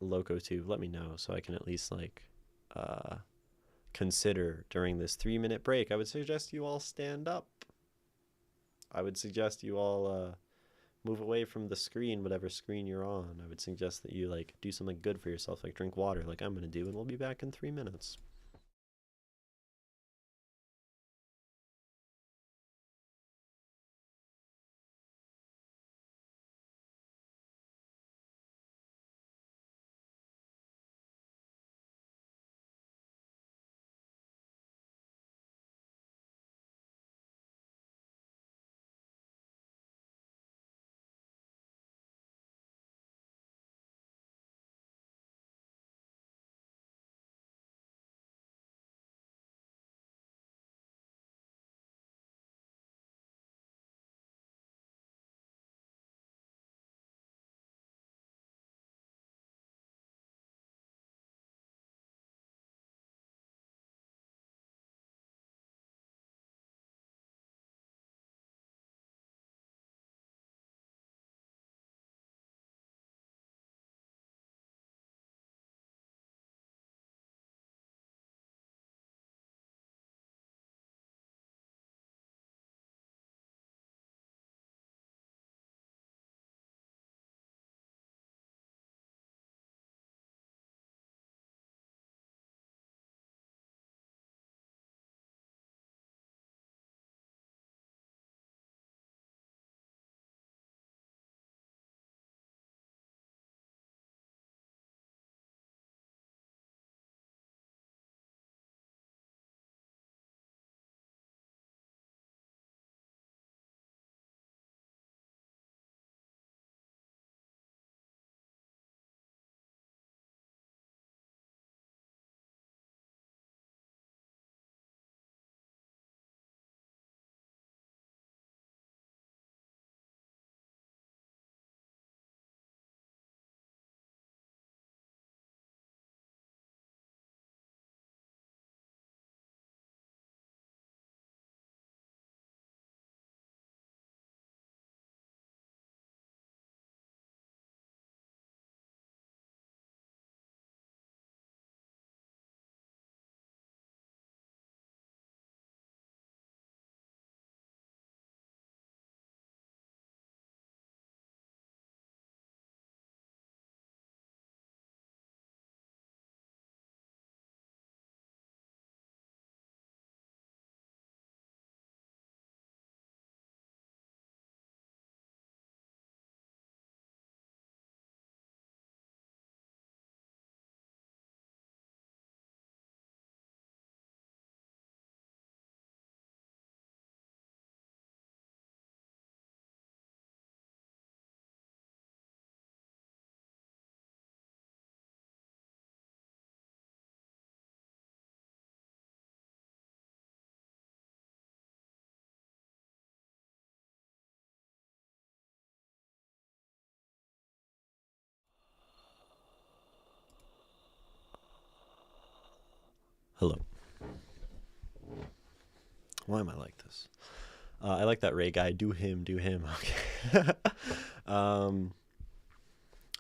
Loco too, let me know so I can at least like uh, consider during this 3 minute break. I would suggest you all stand up. I would suggest you all move away from the screen, whatever screen you're on. I would suggest that you like do something good for yourself, like drink water, like I'm gonna do, and we'll be back in 3 minutes. Hello. Why am I like this? I like that Ray guy. Do him, do him. Okay. um,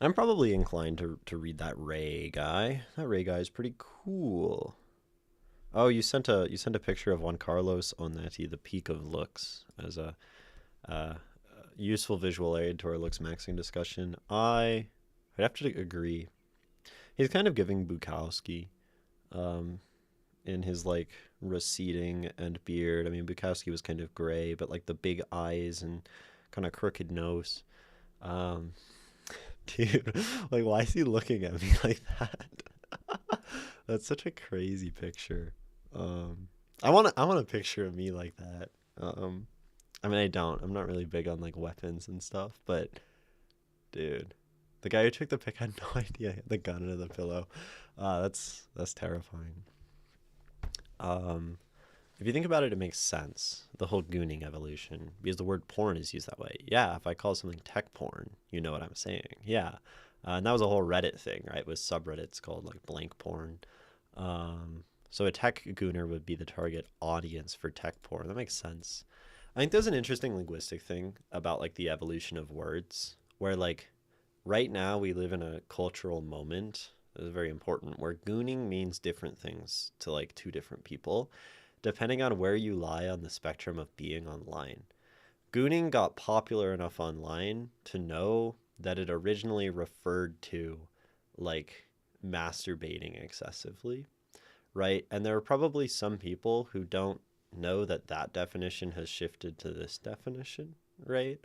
I'm probably inclined to read that Ray guy. That Ray guy is pretty cool. Oh, you sent a picture of Juan Carlos Onetti, the peak of looks, as a uh, useful visual aid to our looks maxing discussion. I'd have to agree. He's kind of giving Bukowski. Um, in his like receding and beard. I mean, Bukowski was kind of gray, but like the big eyes and kind of crooked nose. Um, dude, like, why is he looking at me like that? That's such a crazy picture. Um, I want a picture of me like that. Um, I mean, I don't. I'm not really big on like weapons and stuff, but dude, the guy who took the pic had no idea he had the gun under the pillow. That's terrifying. Um, if you think about it, it makes sense. The whole gooning evolution, because the word porn is used that way. Yeah, if I call something tech porn, you know what I'm saying. Yeah. And that was a whole Reddit thing, right? With subreddits called like blank porn. So a tech gooner would be the target audience for tech porn. That makes sense. I think there's an interesting linguistic thing about like the evolution of words, where like right now we live in a cultural moment. This is very important, where gooning means different things to like two different people depending on where you lie on the spectrum of being online. Gooning got popular enough online to know that it originally referred to like masturbating excessively, right? And there are probably some people who don't know that that definition has shifted to this definition, right?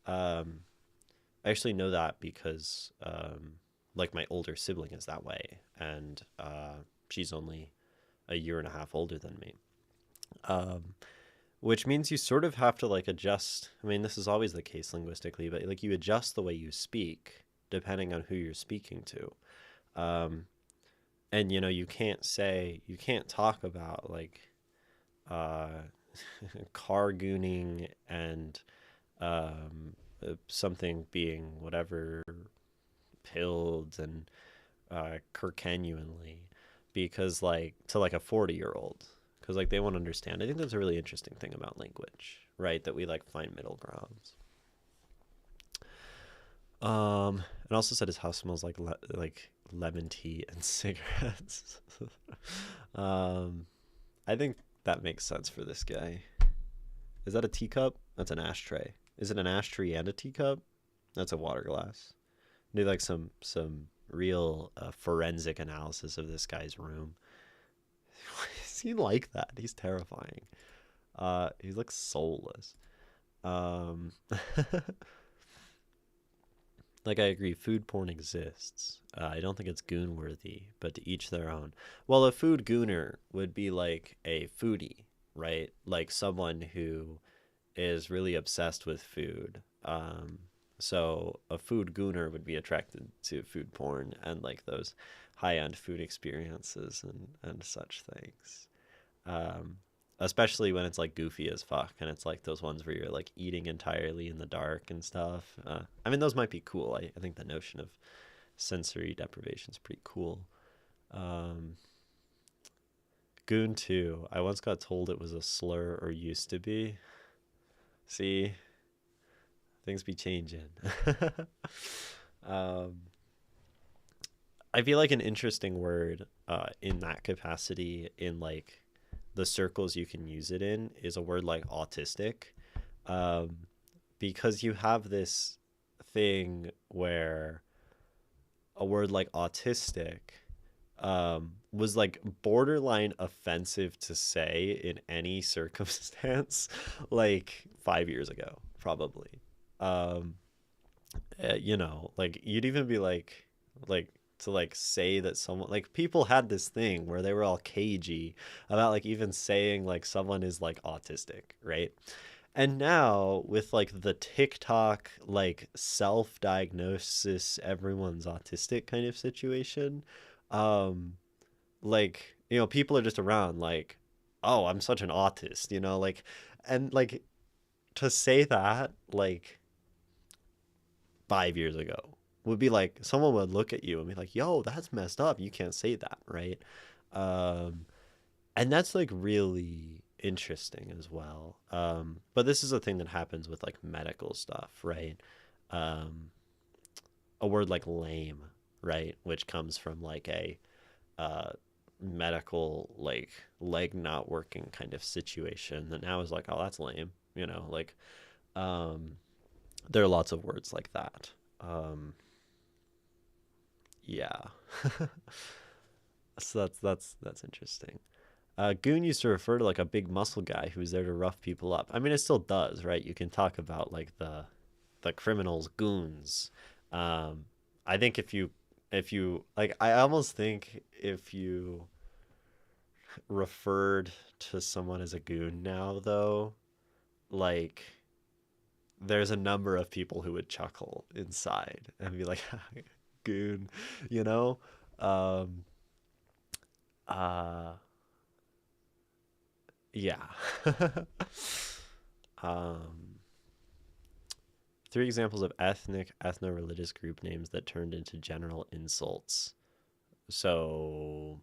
Um, I actually know that because like my older sibling is that way, and she's only a year and a half older than me. Um, which means you sort of have to like adjust. I mean, this is always the case linguistically, but like you adjust the way you speak depending on who you're speaking to. Um, and you can't talk about like uh, car gooning and something being whatever pilled and Kirkenuanly because like to like a 40-year-old because like they won't understand. I think that's a really interesting thing about language, right? That we like find middle grounds. And also said his house smells like like lemon tea and cigarettes. um, I think that makes sense for this guy. Is that a teacup? That's an ashtray. Is it an ashtray and a teacup? That's a water glass. Do like some real forensic analysis of this guy's room. Is he like that? He's terrifying. He looks soulless. Um, like I agree, food porn exists. I don't think it's goon worthy, but to each their own. Well, a food gooner would be like a foodie, right? Like someone who is really obsessed with food. So a food gooner would be attracted to food porn and like those high-end food experiences and such things. Um, Especially when it's like goofy as fuck and it's like those ones where you're like eating entirely in the dark and stuff. I mean, those might be cool. I think the notion of sensory deprivation is pretty cool. Um, Goon 2. I once got told it was a slur or used to be. See, things be changing. um, I feel like an interesting word in that capacity, in like the circles you can use it in, is a word like autistic, um, because you have this thing where a word like autistic was like borderline offensive to say in any circumstance, like 5 years ago, probably. Um, like you'd even be like to like say that someone like people had this thing where they were all cagey about like even saying like someone is like autistic, right? And now with like the TikTok like self-diagnosis everyone's autistic kind of situation, um like people are just around like, oh, I'm such an autist, like, and like to say that like 5 years ago would be like someone would look at you and be like, yo, that's messed up, you can't say that, right? um And that's like really interesting as well. But this is a thing that happens with like medical stuff, right? Um, a word like lame, right, which comes from like a uh, medical like leg not working kind of situation that now is like, oh, that's lame, you know, like um, there are lots of words like that. Um, yeah, so that's interesting. Goon used to refer to like a big muscle guy who's there to rough people up. I mean, it still does, right? You can talk about like the criminals, goons. Um, I think if you like, I almost think if you referred to someone as a goon now, though, like there's a number of people who would chuckle inside and be like, goon, you know? Um, uh, yeah. um, Three examples of ethnic, ethno-religious group names that turned into general insults. So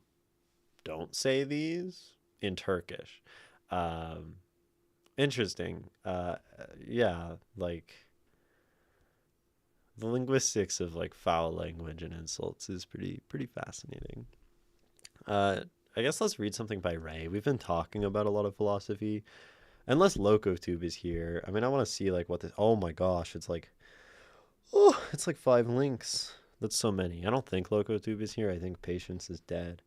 don't say these in Turkish. Um, Interesting. Yeah, like the linguistics of like foul language and insults is pretty fascinating. Uh, I guess let's read something by Ray. We've been talking about a lot of philosophy. Unless LocoTube is here. I mean, I want to see like what this. Oh my gosh, it's like 5 links. That's so many. I don't think LocoTube is here. I think Patience is dead.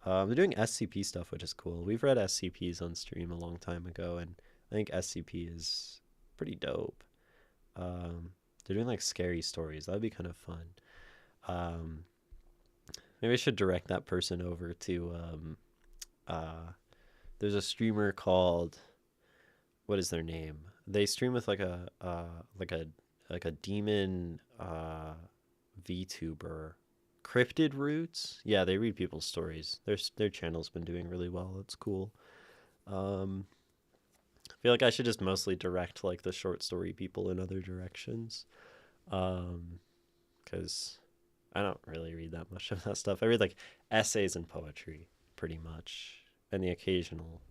They're doing SCP stuff, which is cool. We've read SCPs on stream a long time ago, and I think SCP is pretty dope. Um, they're doing like scary stories. That'd be kind of fun. Um, Maybe I should direct that person over to. Uh, there's a streamer called, what is their name? They stream with like a demon VTuber, Cryptid Roots. Yeah, they read people's stories. Their channel's been doing really well. It's cool. Um, I feel like I should just mostly direct like the short story people in other directions. Because I don't really read that much of that stuff. I read like essays and poetry, pretty much, and the occasional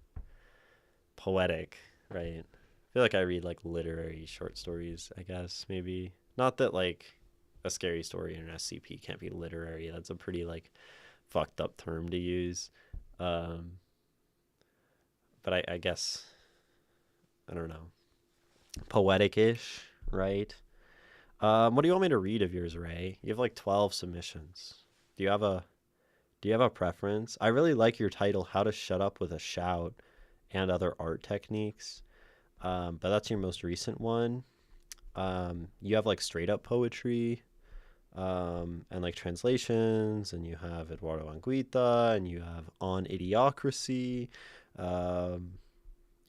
poetic, right? I feel like I read like literary short stories, I guess, maybe. Not that like a scary story in an SCP can't be literary. That's a pretty like fucked up term to use. Um, but I guess, I don't know, poetic ish, right? What do you want me to read of yours, Ray? You have like 12 submissions. Do you have a do you have a preference? I really like your title, How to Shut Up with a Shout and Other Art Techniques. But that's your most recent one. You have like straight up poetry, and like translations, and you have Eduardo Anguita, and you have On Idiocracy. You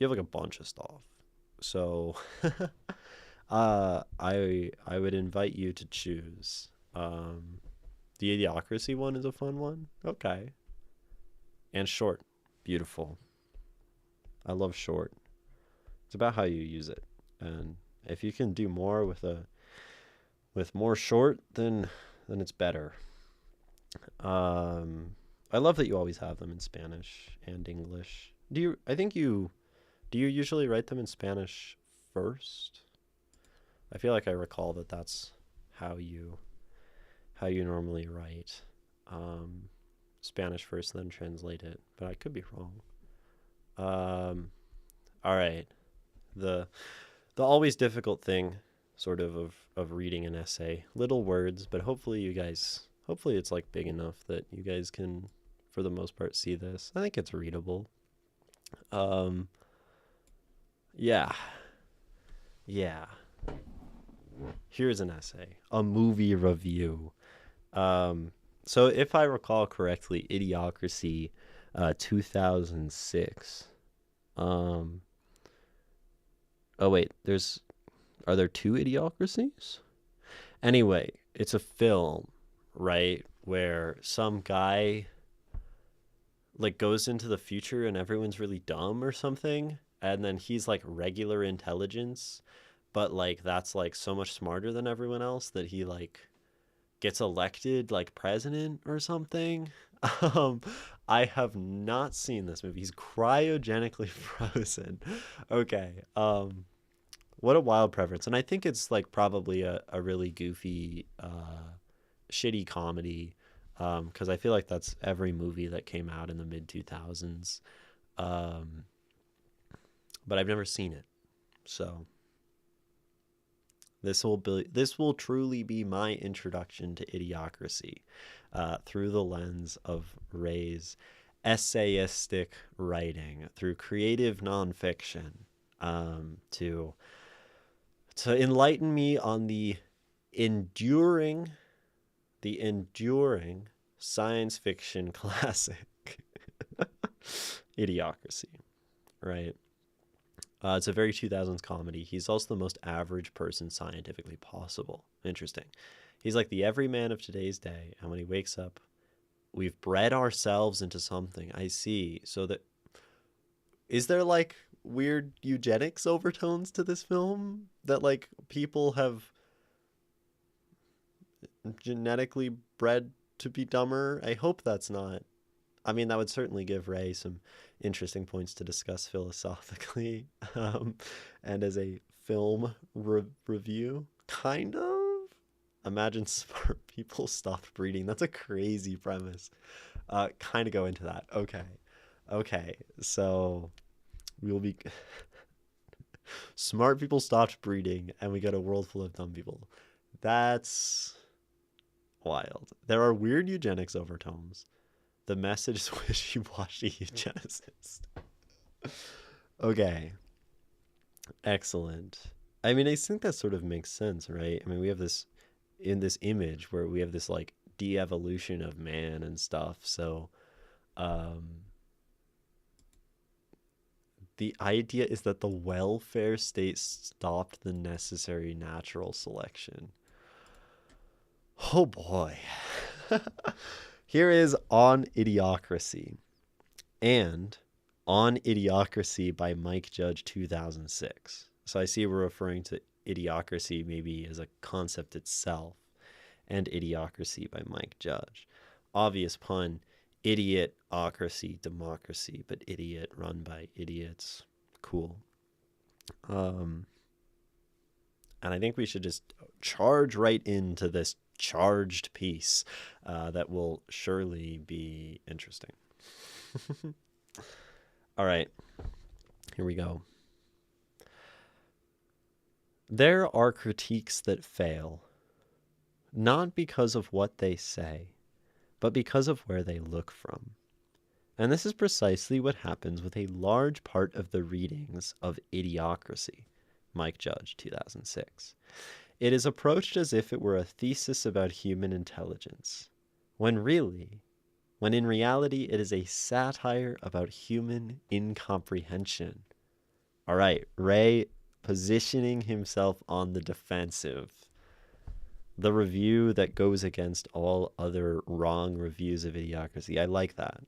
have like a bunch of stuff. So I would invite you to choose. The Idiocracy one is a fun one. Okay. And short. Beautiful. I love short. It's about how you use it. And if you can do more with more short, then it's better. I love that you always have them in Spanish and English. Do you usually write them in Spanish first? I feel like I recall that that's how you normally write. Um, Spanish first, then translate it, but I could be wrong. All right. The the always difficult thing sort of reading an essay. Little words, but hopefully it's like big enough that you guys can for the most part see this. I think it's readable. Um yeah. Yeah. Here's an essay. A movie review. Um so if I recall correctly, Idiocracy 2006. Um oh wait, are there two Idiocracies? Anyway, it's a film, right, where some guy like goes into the future and everyone's really dumb or something, and then he's like regular intelligence, but like that's like so much smarter than everyone else that he like gets elected like president or something. um I have not seen this movie. He's cryogenically frozen. Okay. What a wild preference. And I think it's like probably a really goofy, shitty comedy. Because I feel like that's every movie that came out in the mid 2000s. Um, but I've never seen it. So this will truly be my introduction to Idiocracy, through the lens of Ray's essayistic writing, through creative nonfiction, to enlighten me on enduring the enduring science fiction classic Idiocracy. Right. It's a very 2000s comedy. He's also the most average person scientifically possible. Interesting. He's like the everyman of today's day. And when he wakes up, we've bred ourselves into something. I see. So that is there like weird eugenics overtones to this film that like people have genetically bred to be dumber? I hope that's not. I mean, that would certainly give Ray some interesting points to discuss philosophically, and as a film review, kind of. Imagine smart people stopped breeding. That's a crazy premise. Kind of go into that. Okay. Okay. So we will be. Smart people stopped breeding, and we got a world full of dumb people. That's wild. There are weird eugenics overtones. The message is wishy-washy eugenicist. Okay. Excellent. I mean, I think that sort of makes sense, right? I mean, we have this in this image where we have this like de-evolution of man and stuff. So, um, the idea is that the welfare state stopped the necessary natural selection. Oh boy. Here is On Idiocracy and On Idiocracy by Mike Judge 2006. So I see we're referring to Idiocracy maybe as a concept itself, and Idiocracy by Mike Judge. Obvious pun, idiotocracy, democracy, but idiot run by idiots. Cool. And I think we should just charge right into this charged piece, that will surely be interesting. All right, here we go. There are critiques that fail, not because of what they say, but because of where they look from. And this is precisely what happens with a large part of the readings of Idiocracy, Mike Judge, 2006. It is approached as if it were a thesis about human intelligence, when in reality it is a satire about human incomprehension. All right, Ray positioning himself on the defensive. The review that goes against all other wrong reviews of Idiocracy. I like that.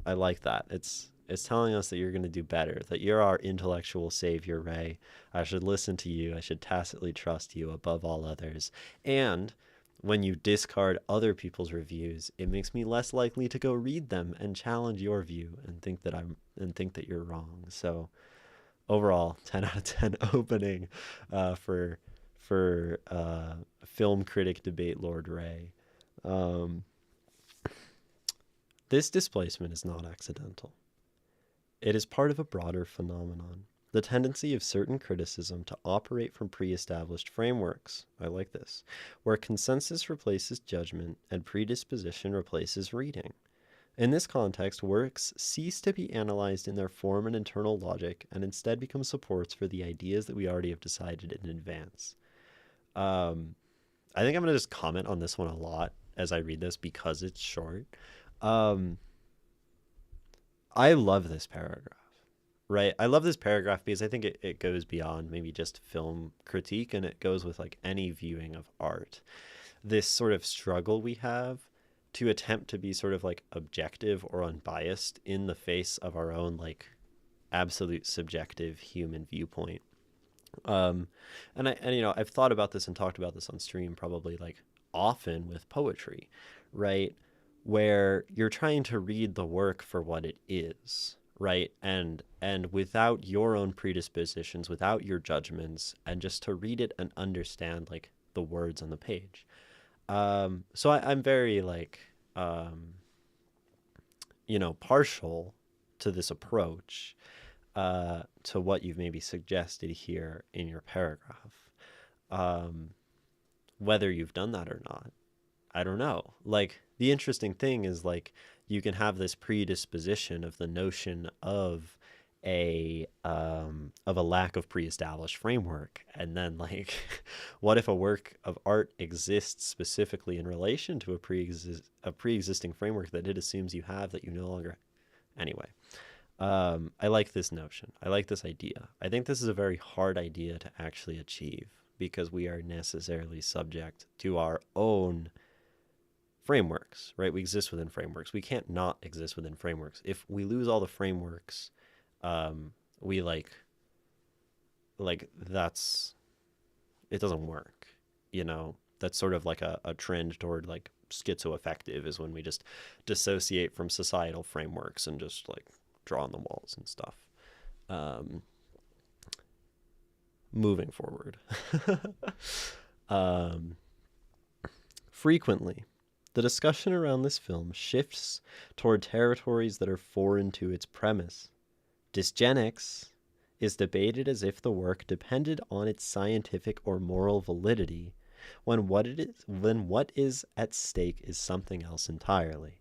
I like that. It's telling us that you're going to do better, that you're our intellectual savior, Ray. I should listen to you. I should tacitly trust you above all others. And when you discard other people's reviews, it makes me less likely to go read them and challenge your view and think that you're wrong. So overall, 10 out of 10 opening, for film critic debate Lord Ray. This displacement is not accidental. It is part of a broader phenomenon, the tendency of certain criticism to operate from pre-established frameworks. I like this, where consensus replaces judgment and predisposition replaces reading. In this context, works cease to be analyzed in their form and internal logic and instead become supports for the ideas that we already have decided in advance. I think I'm going to just comment on this one a lot as I read this because it's short. I love this paragraph, right? I love this paragraph because I think it goes beyond maybe just film critique, and it goes with like any viewing of art. This sort of struggle we have to attempt to be sort of like objective or unbiased in the face of our own like absolute subjective human viewpoint. And I've thought about this and talked about this on stream probably like often with poetry, right? where you're trying to read the work for what it is, right? And without your own predispositions, without your judgments, and just to read it and understand like the words on the page. So I'm very like partial to this approach, to what you've maybe suggested here in your paragraph. Um, Whether you've done that or not, I don't know. Like, the interesting thing is, like, you can have this predisposition of the notion of a lack of pre-established framework, and then like what if a work of art exists specifically in relation to a pre-existing framework that it assumes you have that you no longer. Anyway, I like this notion. I like this idea. I think this is a very hard idea to actually achieve because we are necessarily subject to our own frameworks, right? We exist within frameworks. We can't not exist within frameworks. If we lose all the frameworks, we like that's it doesn't work, you know. That's sort of like a trend toward like schizoaffective is when we just dissociate from societal frameworks and just like draw on the walls and stuff. Um, Moving forward. um, Frequently, the discussion around this film shifts toward territories that are foreign to its premise. Dysgenics is debated as if the work depended on its scientific or moral validity, when what is at stake is something else entirely.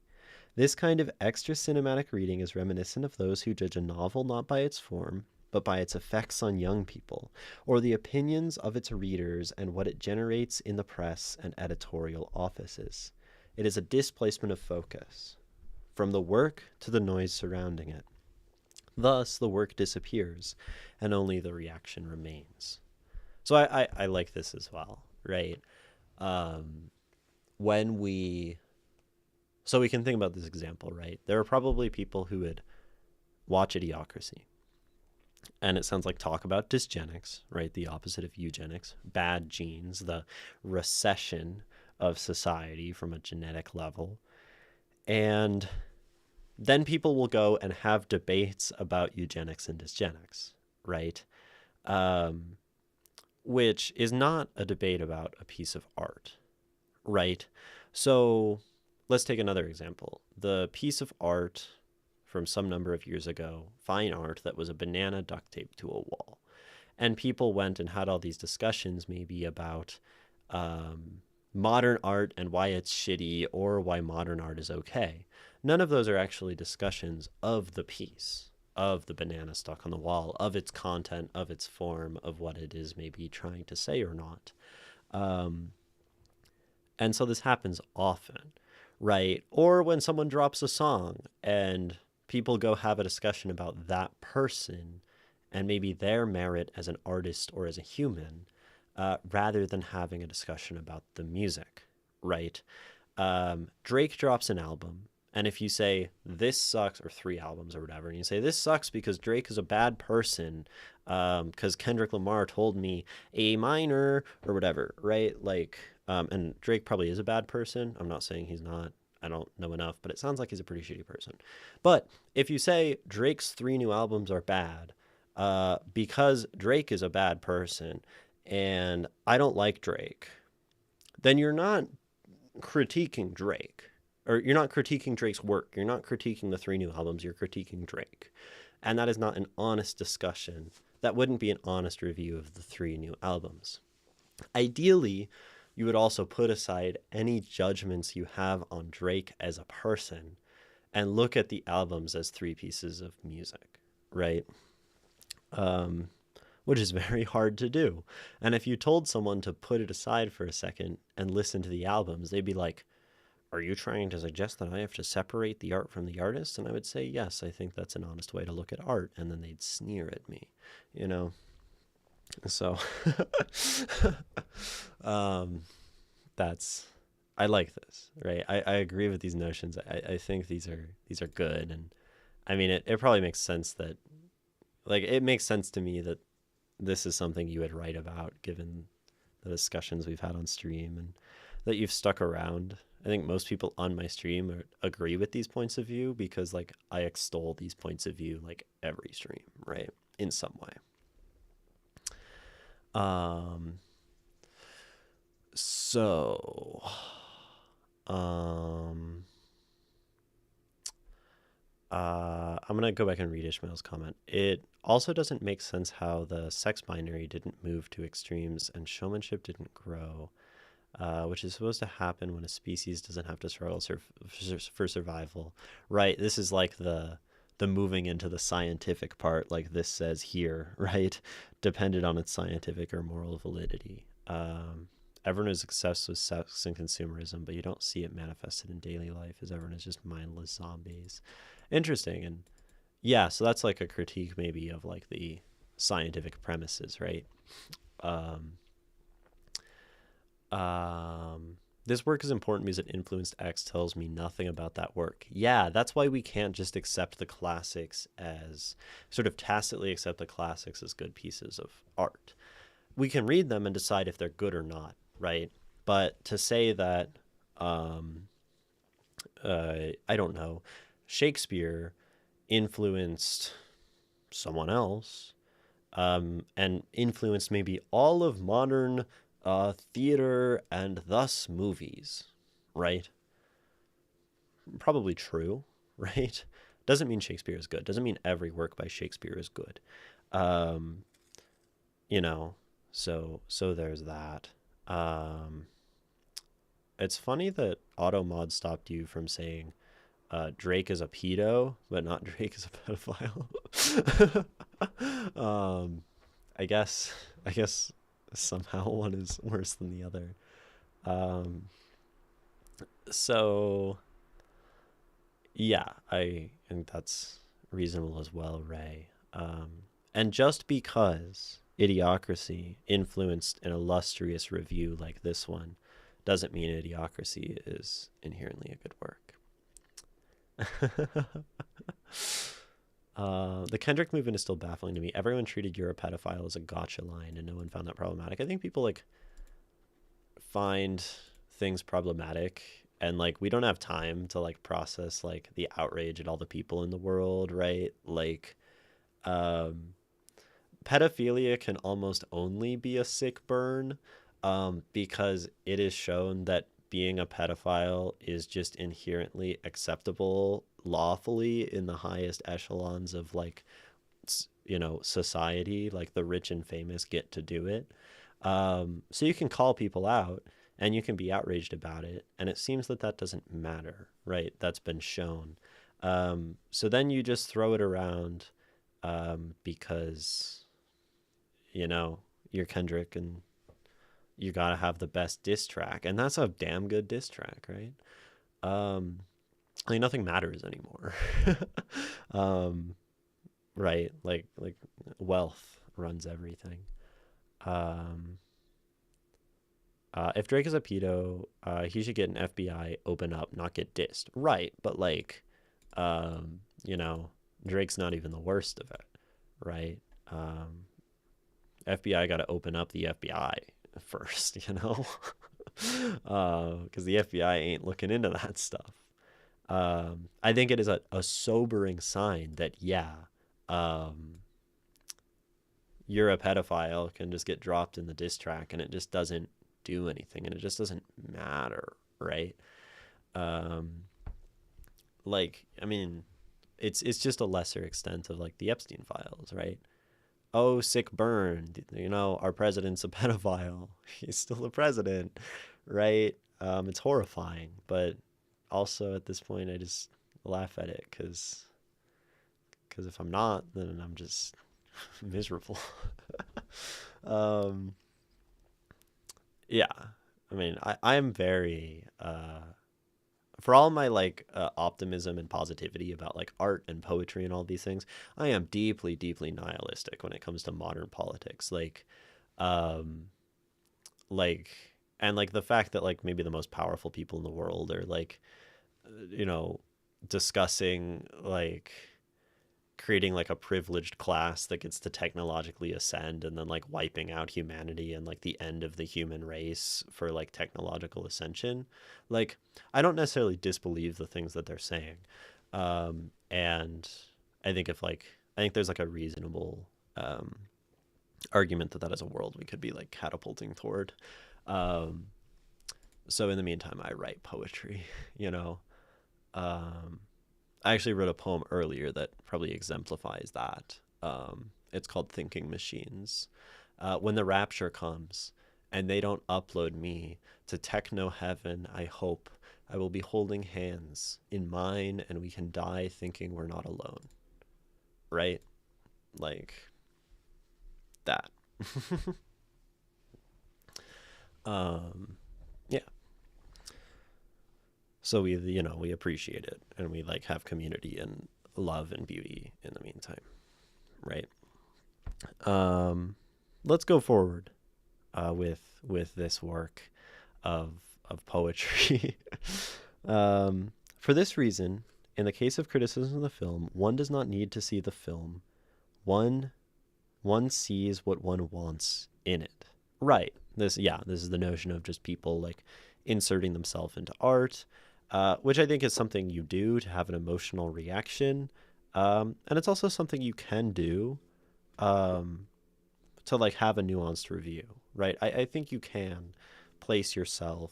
This kind of extra cinematic reading is reminiscent of those who judge a novel not by its form, but by its effects on young people, or the opinions of its readers and what it generates in the press and editorial offices. It is a displacement of focus, from the work to the noise surrounding it. Thus, the work disappears, and only the reaction remains. So I like this as well, right? Um, when we So we can think about this example, right? There are probably people who would watch Idiocracy, and it sounds like talk about dysgenics, right? The opposite of eugenics, bad genes, the recession of society from a genetic level. And then people will go and have debates about eugenics and dysgenics, right? Um, which is not a debate about a piece of art, right? So let's take another example. The piece of art from some number of years ago, fine art, that was a banana duct taped to a wall. And people went and had all these discussions maybe about modern art and why it's shitty or why modern art is okay. None of those are actually discussions of the piece, of the banana stuck on the wall, of its content, of its form, of what it is maybe trying to say or not. And so this happens often, right? Or when someone drops a song and people go have a discussion about that person and maybe their merit as an artist or as a human, rather than having a discussion about the music, right? Drake drops an album, and if you say this sucks, or 3 albums or whatever, and you say this sucks because Drake is a bad person, because Kendrick Lamar told me A minor or whatever, right? Like, and Drake probably is a bad person. I'm not saying he's not. I don't know enough, but it sounds like he's a pretty shitty person. But if you say Drake's 3 new albums are bad, because Drake is a bad person and I don't like Drake, then you're not critiquing Drake, or you're not critiquing Drake's work. You're not critiquing the 3 new albums. You're critiquing Drake. And that is not an honest discussion. That wouldn't be an honest review of the 3 new albums. Ideally, you would also put aside any judgments you have on Drake as a person and look at the albums as 3 pieces of music, right? Which is very hard to do. And if you told someone to put it aside for a second and listen to the albums, they'd be like, are you trying to suggest that I have to separate the art from the artist? And I would say, yes, I think that's an honest way to look at art. And then they'd sneer at me, you know? So that's, I like this, right? I agree with these notions. I think these are good. And I mean, it probably makes sense that, like, it makes sense to me that this is something you would write about given the discussions we've had on stream and that you've stuck around I think most people on my stream agree with these points of view because like I extol these points of view like every stream, right? In some way. Um, so, um, I'm gonna go back and read Ishmael's comment. It also doesn't make sense how the sex binary didn't move to extremes and showmanship didn't grow, which is supposed to happen when a species doesn't have to struggle for survival. Right. This is like the moving into the scientific part, like this says here, right? Depended on its scientific or moral validity. Everyone is obsessed with sex and consumerism, but you don't see it manifested in daily life as everyone is just mindless zombies. Interesting. And yeah, so that's like a critique maybe of like the scientific premises, right? Um, this work is important because it influenced X tells me nothing about that work. Yeah, that's why we can't just accept the classics as sort of tacitly accept the classics as good pieces of art. We can read them and decide if they're good or not, right? But to say that, I don't know, Shakespeare influenced someone else, and influenced maybe all of modern theater and thus movies, right? Probably true, right? Doesn't mean Shakespeare is good. Doesn't mean every work by Shakespeare is good. Um, you know, so there's that. Um, it's funny that AutoMod stopped you from saying Drake is a pedo, but not Drake is a pedophile. I guess somehow one is worse than the other. Um, so yeah, I think that's reasonable as well, Ray. And just because Idiocracy influenced an illustrious review like this one doesn't mean Idiocracy is inherently a good work. The Kendrick movement is still baffling to me. Everyone treated "you're a pedophile" as a gotcha line, and no one found that problematic. I think people like find things problematic, and like we don't have time to like process like the outrage at all the people in the world, right? Like, um, pedophilia can almost only be a sick burn, because it is shown that being a pedophile is just inherently acceptable lawfully in the highest echelons of like society. Like the rich and famous get to do it. So you can call people out and you can be outraged about it, and it seems that that doesn't matter, right? That's been shown. So then you just throw it around, because you're Kendrick and you gotta have the best diss track, and that's a damn good diss track, right? Like nothing matters anymore. um, right? Like wealth runs everything. Um, if Drake is a pedo, he should get an FBI open up, not get dissed, right? But like, um, you know, Drake's not even the worst of it, right? Um, FBI got to open up the FBI first, because the FBI ain't looking into that stuff. I think it is a sobering sign that, yeah, um, you're a pedophile can just get dropped in the diss track and it just doesn't do anything and it just doesn't matter, right? Um, like, I mean, it's just a lesser extent of like the Epstein files, right? Oh, sick burn. Our president's a pedophile. He's still the president, right? It's horrifying, but also at this point, I just laugh at it because if I'm not, then I'm just miserable. um, yeah, I mean, I'm very for all my like optimism and positivity about like art and poetry and all these things, I am deeply, deeply nihilistic when it comes to modern politics. Um, like, and like the fact that like maybe the most powerful people in the world are like, you know, discussing like creating like a privileged class that gets to technologically ascend and then like wiping out humanity and like the end of the human race for like technological ascension. Like, I don't necessarily disbelieve the things that they're saying. And I think if like, I think there's like a reasonable argument that that is a world we could be like catapulting toward. Um, so in the meantime, I write poetry, you know. Um, I actually wrote a poem earlier that probably exemplifies that. It's called Thinking Machines. When the rapture comes and they don't upload me to techno heaven, I hope I will be holding hands in mine and we can die thinking we're not alone. Right? Like that. Yeah. So we appreciate it and we like have community and love and beauty in the meantime. Right. Let's go forward with this work of poetry. For this reason, in the case of criticism of the film, one does not need to see the film. One sees what one wants in it. Right. This is the notion of just people like inserting themselves into art, which I think is something you do to have an emotional reaction. And it's also something you can do to like have a nuanced review, right? I think you can place yourself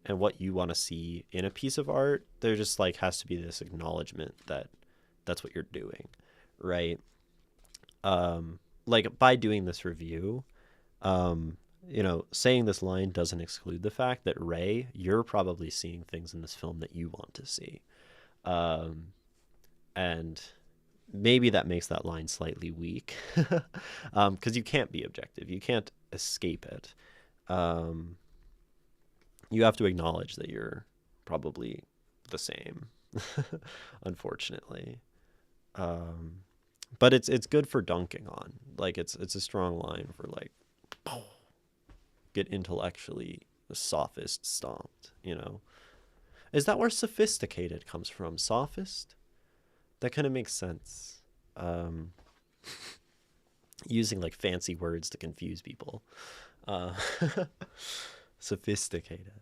and what you want to see in a piece of art. There just like has to be this acknowledgement that that's what you're doing, right? Like by doing this review, saying this line doesn't exclude the fact that Ray, you're probably seeing things in this film that you want to see. And maybe that makes that line slightly weak because you can't be objective. You can't escape it. You have to acknowledge that you're probably the same, unfortunately. But it's good for dunking on. Like it's a strong line for like get intellectually sophist stomped, you know? Is that where sophisticated comes from? Sophist? That kind of makes sense. Using like fancy words to confuse people. Sophisticated.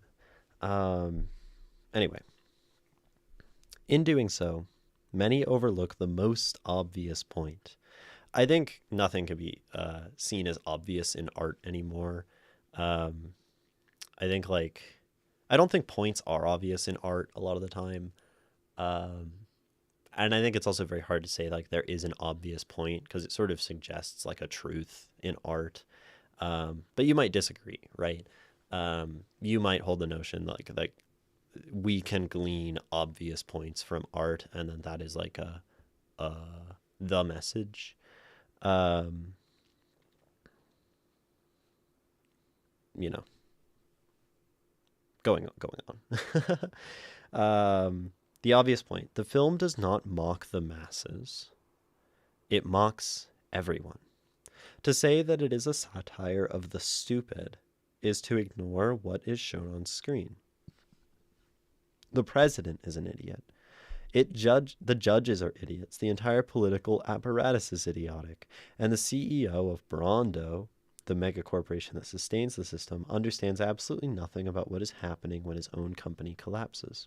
Anyway, in doing so, many overlook the most obvious point. I think nothing can be seen as obvious in art anymore. I think I don't think points are obvious in art a lot of the time. And I think it's also very hard to say like there is an obvious point because it sort of suggests like a truth in art. But you might disagree, right? You might hold the notion like we can glean obvious points from art, and then that is like the message. You know, going on. The obvious point: the film does not mock the masses; it mocks everyone. To say that it is a satire of the stupid is to ignore what is shown on screen. The president is an idiot. The judges are idiots. The entire political apparatus is idiotic. And the CEO of Brando, the mega corporation that sustains the system, understands absolutely nothing about what is happening when his own company collapses.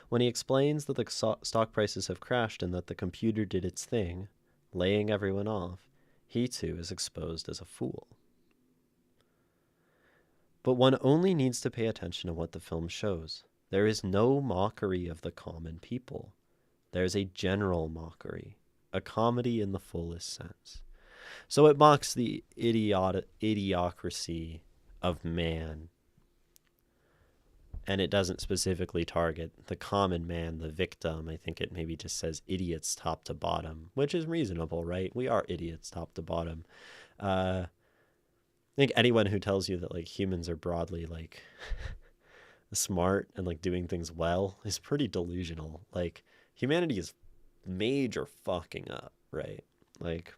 When he explains that the stock prices have crashed and that the computer did its thing, laying everyone off, he too is exposed as a fool. But one only needs to pay attention to what the film shows. There is no mockery of the common people. There is a general mockery, a comedy in the fullest sense. So it mocks the idiocracy of man. And it doesn't specifically target the common man, the victim. I think it maybe just says idiots top to bottom, which is reasonable, right? We are idiots top to bottom. I think anyone who tells you that like humans are broadly like smart and like doing things well is pretty delusional. Like humanity is major fucking up, right? Like,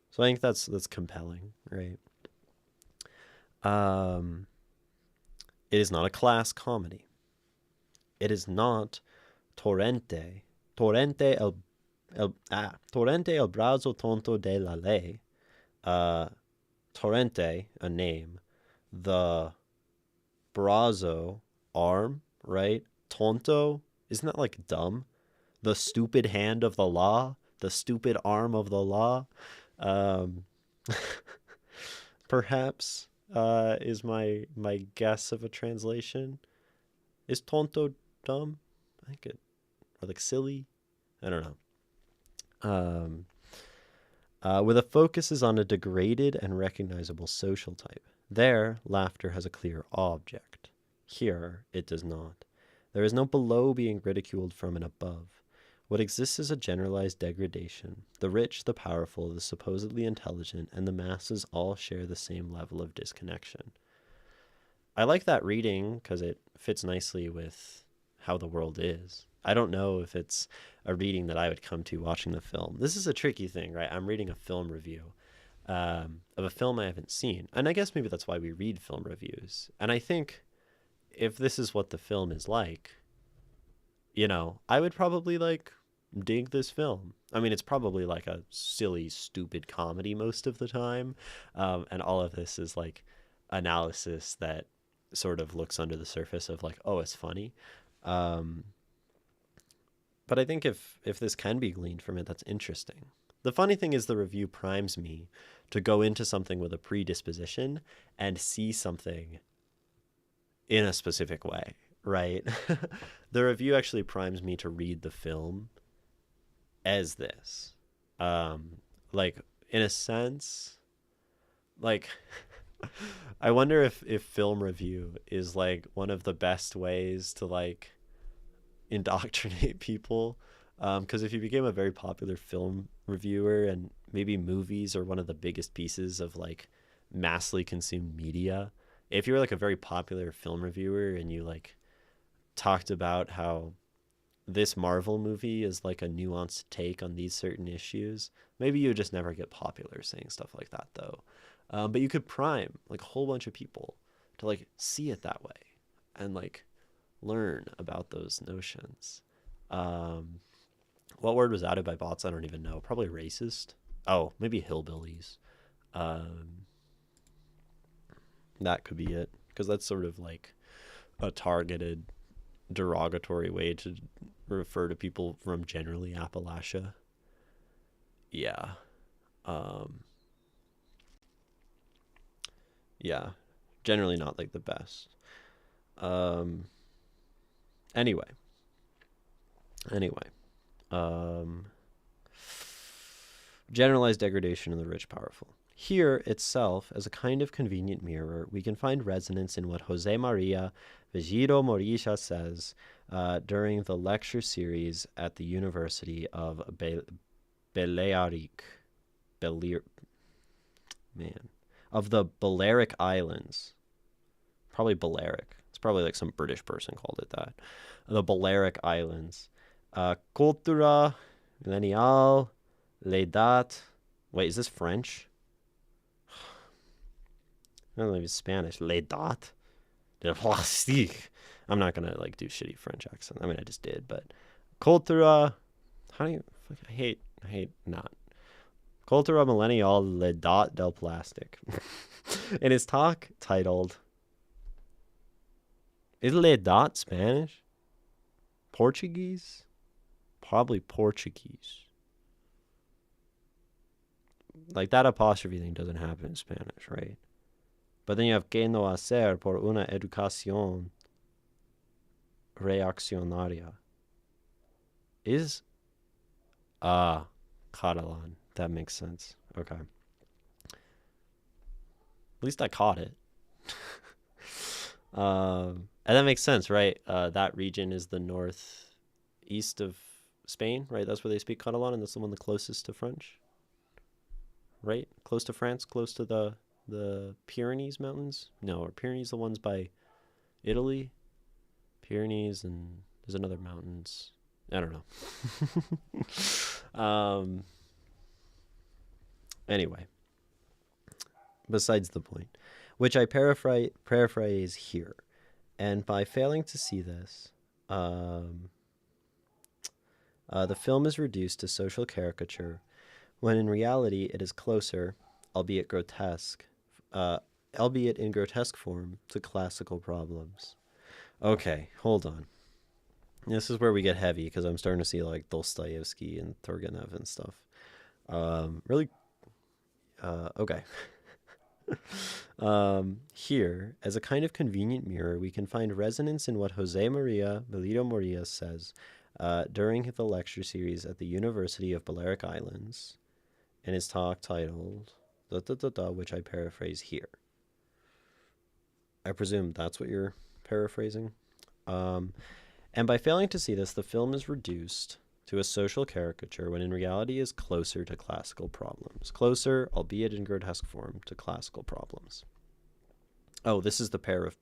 so I think that's compelling, right? It is not a class comedy. It is not torrente Torrente el brazo tonto de la ley. Uh, Torrente, a name. The brazo, arm, right? Tonto, isn't that like dumb? The stupid hand of the law, the stupid arm of the law. Um, perhaps is my guess of a translation. Is tonto dumb? I think it, or like silly. I don't know. Um, where the focus is on a degraded and recognizable social type. There, laughter has a clear object. Here, it does not. There is no below being ridiculed from and above. What exists is a generalized degradation. The rich, the powerful, the supposedly intelligent, and the masses all share the same level of disconnection. I like that reading because it fits nicely with how the world is. I don't know if it's a reading that I would come to watching the film. This is a tricky thing, right? I'm reading a film review of a film I haven't seen. And I guess maybe that's why we read film reviews. And I think if this is what the film is like, I would probably like dig this film. I mean, it's probably like a silly, stupid comedy most of the time. And all of this is like analysis that sort of looks under the surface of like, oh, it's funny. Um, but I think if this can be gleaned from it, that's interesting. The funny thing is the review primes me to go into something with a predisposition and see something in a specific way, right? The review actually primes me to read the film as this. Like in a sense, like I wonder if film review is like one of the best ways to like indoctrinate people. Because if you became a very popular film reviewer and maybe movies are one of the biggest pieces of like massively consumed media, if you were like a very popular film reviewer and you like talked about how this Marvel movie is like a nuanced take on these certain issues, maybe you would just never get popular saying stuff like that though. But you could prime like a whole bunch of people to like see it that way and like learn about those notions. Um, what word was added by bots? I don't even know. Probably racist. Oh, maybe hillbillies. Um, that could be it. Because that's sort of like a targeted, derogatory way to refer to people from generally Appalachia. Yeah. Um, yeah. Generally not like the best. Um, anyway. Anyway. Um, generalized degradation in the rich powerful. Here itself, as a kind of convenient mirror, we can find resonance in what Jose Maria Vigiro Morisha says during the lecture series at the University of Balearic, Balear, man, of the Balearic Islands. Probably Balearic. It's probably like some British person called it that. The Balearic Islands. Cultura millennial, l'edat. Wait, is this French? I don't know if it's Spanish. L'edat de plastique. I'm not gonna like do shitty French accent. I mean, I just did, but cultura. How do you? I hate not. Cultura millennial l'edat del plastic. In his talk titled, is l'edat Spanish? Portuguese? Probably Portuguese. Like that apostrophe thing doesn't happen in Spanish, right? But then you have que no hacer por una educación reaccionaria. Is Catalan. That makes sense. Okay. At least I caught it. And that makes sense, right? That region is the northeast of Spain, right? That's where they speak Catalan, and that's the one the closest to French, right? Close to France, close to the Pyrenees Mountains. No, are Pyrenees the ones by Italy? Pyrenees, and there's another mountains. I don't know. Anyway, besides the point, which I paraphrase here. And by failing to see this, The film is reduced to social caricature, when in reality it is closer, albeit grotesque, uh, albeit in grotesque form, to classical problems. Okay, hold on. This is where we get heavy because I'm starting to see like Dostoevsky and Turgenev and stuff. Really, okay. Here, as a kind of convenient mirror, we can find resonance in what Jose Maria Melito Moria says during the lecture series at the University of Balearic Islands in his talk titled, which I paraphrase here. I presume that's what you're paraphrasing. Um, and by failing to see this, the film is reduced to a social caricature when in reality is closer to classical problems. Closer, albeit in grotesque form, to classical problems. Oh, this is the pair of.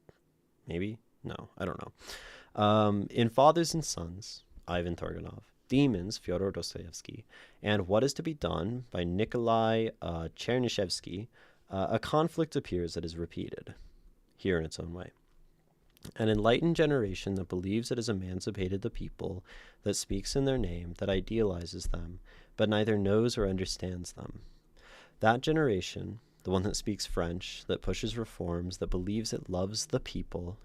Maybe? No, I don't know. In Fathers and Sons, Ivan Turgenev, Demons, Fyodor Dostoevsky, and What is to be Done by Nikolai Chernyshevsky, a conflict appears that is repeated, here in its own way. An enlightened generation that believes it has emancipated the people, that speaks in their name, that idealizes them, but neither knows or understands them. That generation, the one that speaks French, that pushes reforms, that believes it loves the people,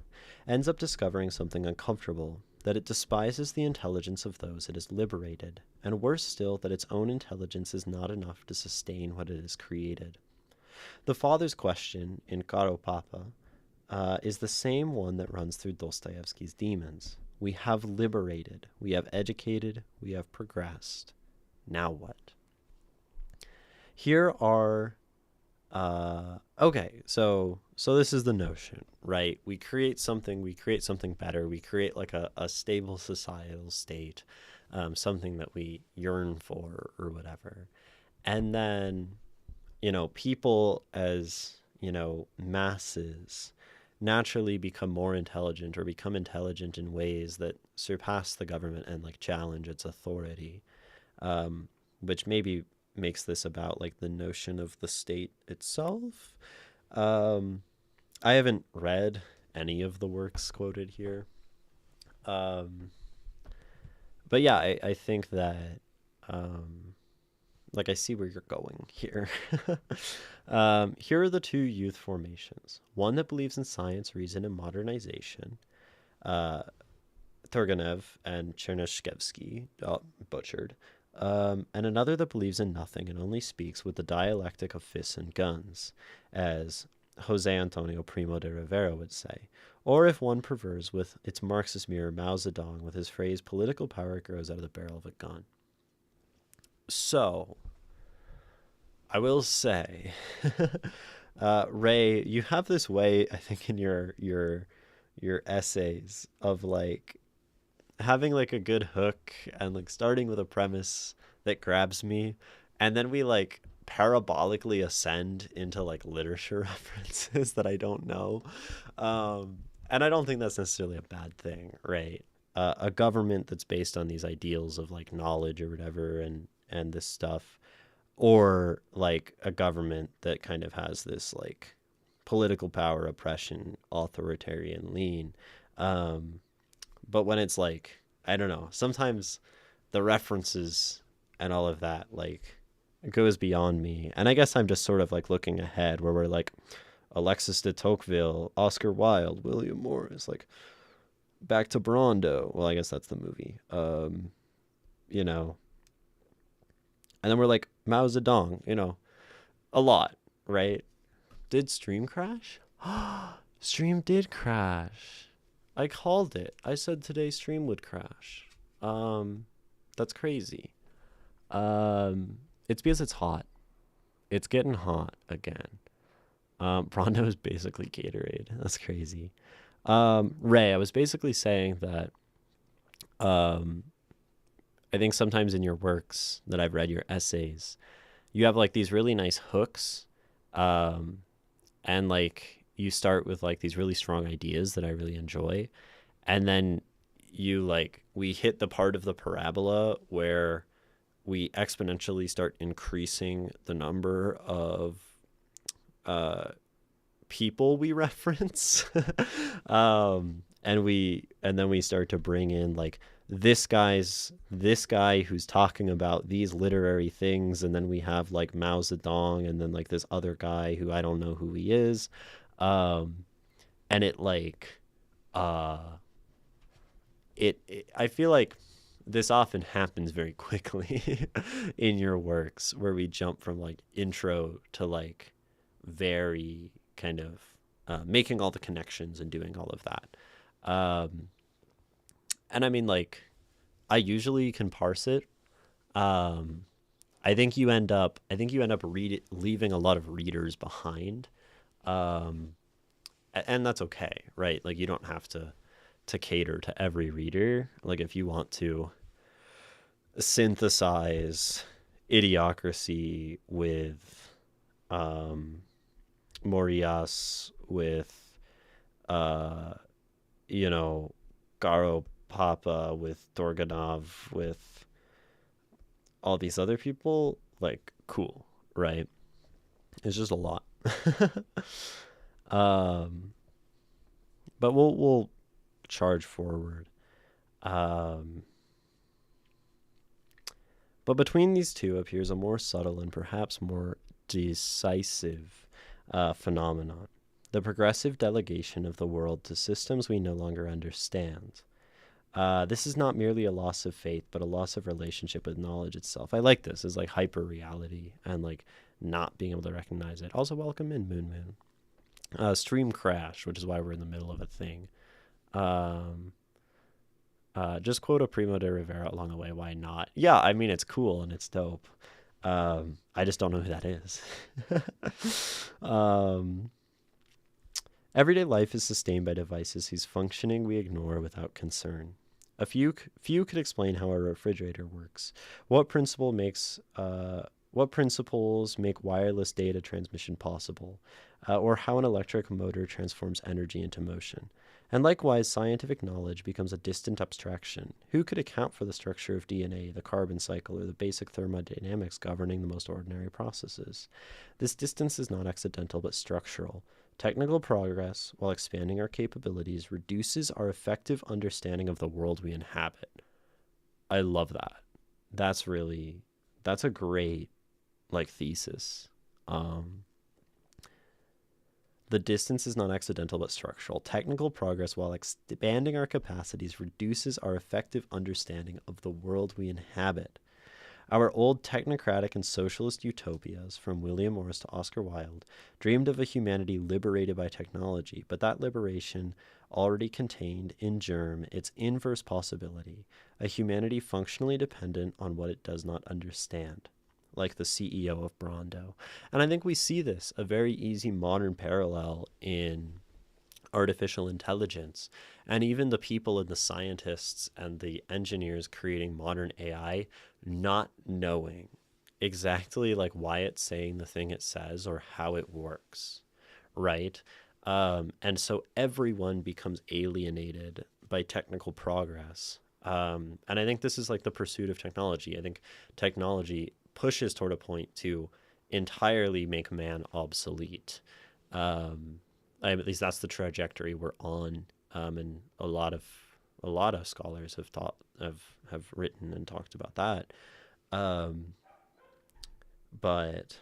ends up discovering something uncomfortable, that it despises the intelligence of those it has liberated, and worse still, that its own intelligence is not enough to sustain what it has created. The father's question in Caro Papa is the same one that runs through Dostoevsky's Demons. We have liberated, we have educated, we have progressed. Now what? Here are okay, so this is the notion, right? We create something better, we create like a stable societal state, something that we yearn for or whatever. And then, people as, masses naturally become more intelligent or become intelligent in ways that surpass the government and like challenge its authority, which maybe makes this about like the notion of the state itself. I haven't read any of the works quoted here. But yeah, I think that like I see where you're going here. Here are the two youth formations. One that believes in science, reason, and modernization. Turgenev and Chernyshevsky, butchered. And another that believes in nothing and only speaks with the dialectic of fists and guns, as Jose Antonio Primo de Rivera would say. Or if one prefers with its Marxist mirror, Mao Zedong, with his phrase, political power grows out of the barrel of a gun. So, I will say, Ray, you have this way, I think, in your essays of like having like a good hook and like starting with a premise that grabs me, and then we like parabolically ascend into like literature references that I don't know. And I don't think that's necessarily a bad thing, right? A government that's based on these ideals of like knowledge or whatever and this stuff, or like a government that kind of has this like political power, oppression, authoritarian lean. But when it's like, I don't know, sometimes the references and all of that, like, it goes beyond me. And I guess I'm just sort of like looking ahead where we're like, Alexis de Tocqueville, Oscar Wilde, William Morris, like, back to Brando. Well, I guess that's the movie. You know, and then we're like, Mao Zedong, a lot, right? Did Stream crash? Stream did crash. I called it. I said today Stream would crash. That's crazy. It's because it's hot. It's getting hot again. Brondo is basically Gatorade. That's crazy. Ray, I was basically saying that I think sometimes in your works that I've read, your essays, you have like these really nice hooks. And like you start with like these really strong ideas that I really enjoy. And then we hit the part of the parabola where we exponentially start increasing the number of people we reference. and then we start to bring in like this guy who's talking about these literary things, and then we have like Mao Zedong, and then like this other guy who I don't know who he is, um, and it like uh, I feel like this often happens very quickly in your works, where we jump from like intro to like very kind of making all the connections and doing all of that. And I mean, like, I usually can parse it. Um, I think you end up leaving a lot of readers behind, um, and that's okay, right? Like, you don't have to cater to every reader. Like, if you want to synthesize Idiocracy with um, Morias, with uh, you know, Garo Papa, with Dorganov, with all these other people, like, cool, right? It's just a lot. um, but we'll charge forward. Um, but between these two appears a more subtle and perhaps more decisive phenomenon: the progressive delegation of the world to systems we no longer understand. This is not merely a loss of faith, but a loss of relationship with knowledge itself. I like this as like hyper reality and like not being able to recognize it. Also, welcome in Moon Moon. Stream crash, which is why we're in the middle of a thing. Um, just quote a Primo de Rivera along the way. Why not? Yeah, I mean, it's cool and it's dope. I just don't know who that is. um, Everyday life is sustained by devices whose functioning we ignore without concern. A few could explain how a refrigerator works. What principle makes what principles make wireless data transmission possible, or how an electric motor transforms energy into motion. And likewise, scientific knowledge becomes a distant abstraction. Who could account for the structure of DNA, the carbon cycle, or the basic thermodynamics governing the most ordinary processes? This distance is not accidental but structural. Technical progress, while expanding our capabilities, reduces our effective understanding of the world we inhabit. I love that. That's a great like thesis. Um, the distance is not accidental but structural. Technical progress, while expanding our capacities, reduces our effective understanding of the world we inhabit. Our old technocratic and socialist utopias, from William Morris to Oscar Wilde, dreamed of a humanity liberated by technology, but that liberation already contained in germ its inverse possibility: a humanity functionally dependent on what it does not understand, like the CEO of Brondo. And I think we see this, a very easy modern parallel in artificial intelligence, and even the people and the scientists and the engineers creating modern AI not knowing exactly like why it's saying the thing it says or how it works, right? And so everyone becomes alienated by technical progress. And I think this is like the pursuit of technology. I think technology pushes toward a point to entirely make man obsolete. Um, at least that's the trajectory we're on, and a lot of scholars have written and talked about that. Um, but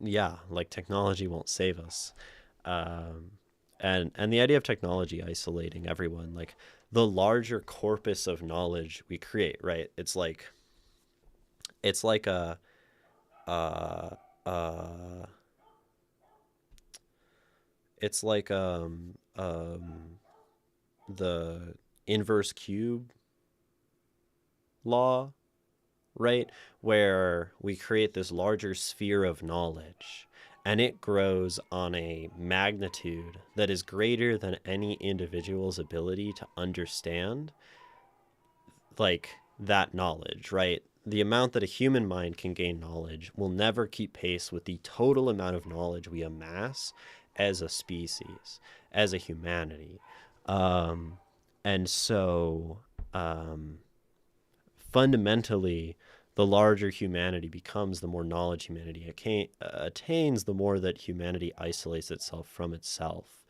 yeah, like technology won't save us, um, and the idea of technology isolating everyone, like the larger corpus of knowledge we create, right? It's like a uh, uh, it's like the inverse cube law, right? Where we create this larger sphere of knowledge and it grows on a magnitude that is greater than any individual's ability to understand like that knowledge, right? The amount that a human mind can gain knowledge will never keep pace with the total amount of knowledge we amass as a species, as a humanity. Um, and so um, fundamentally, the larger humanity becomes, the more knowledge humanity attains, the more that humanity isolates itself from itself.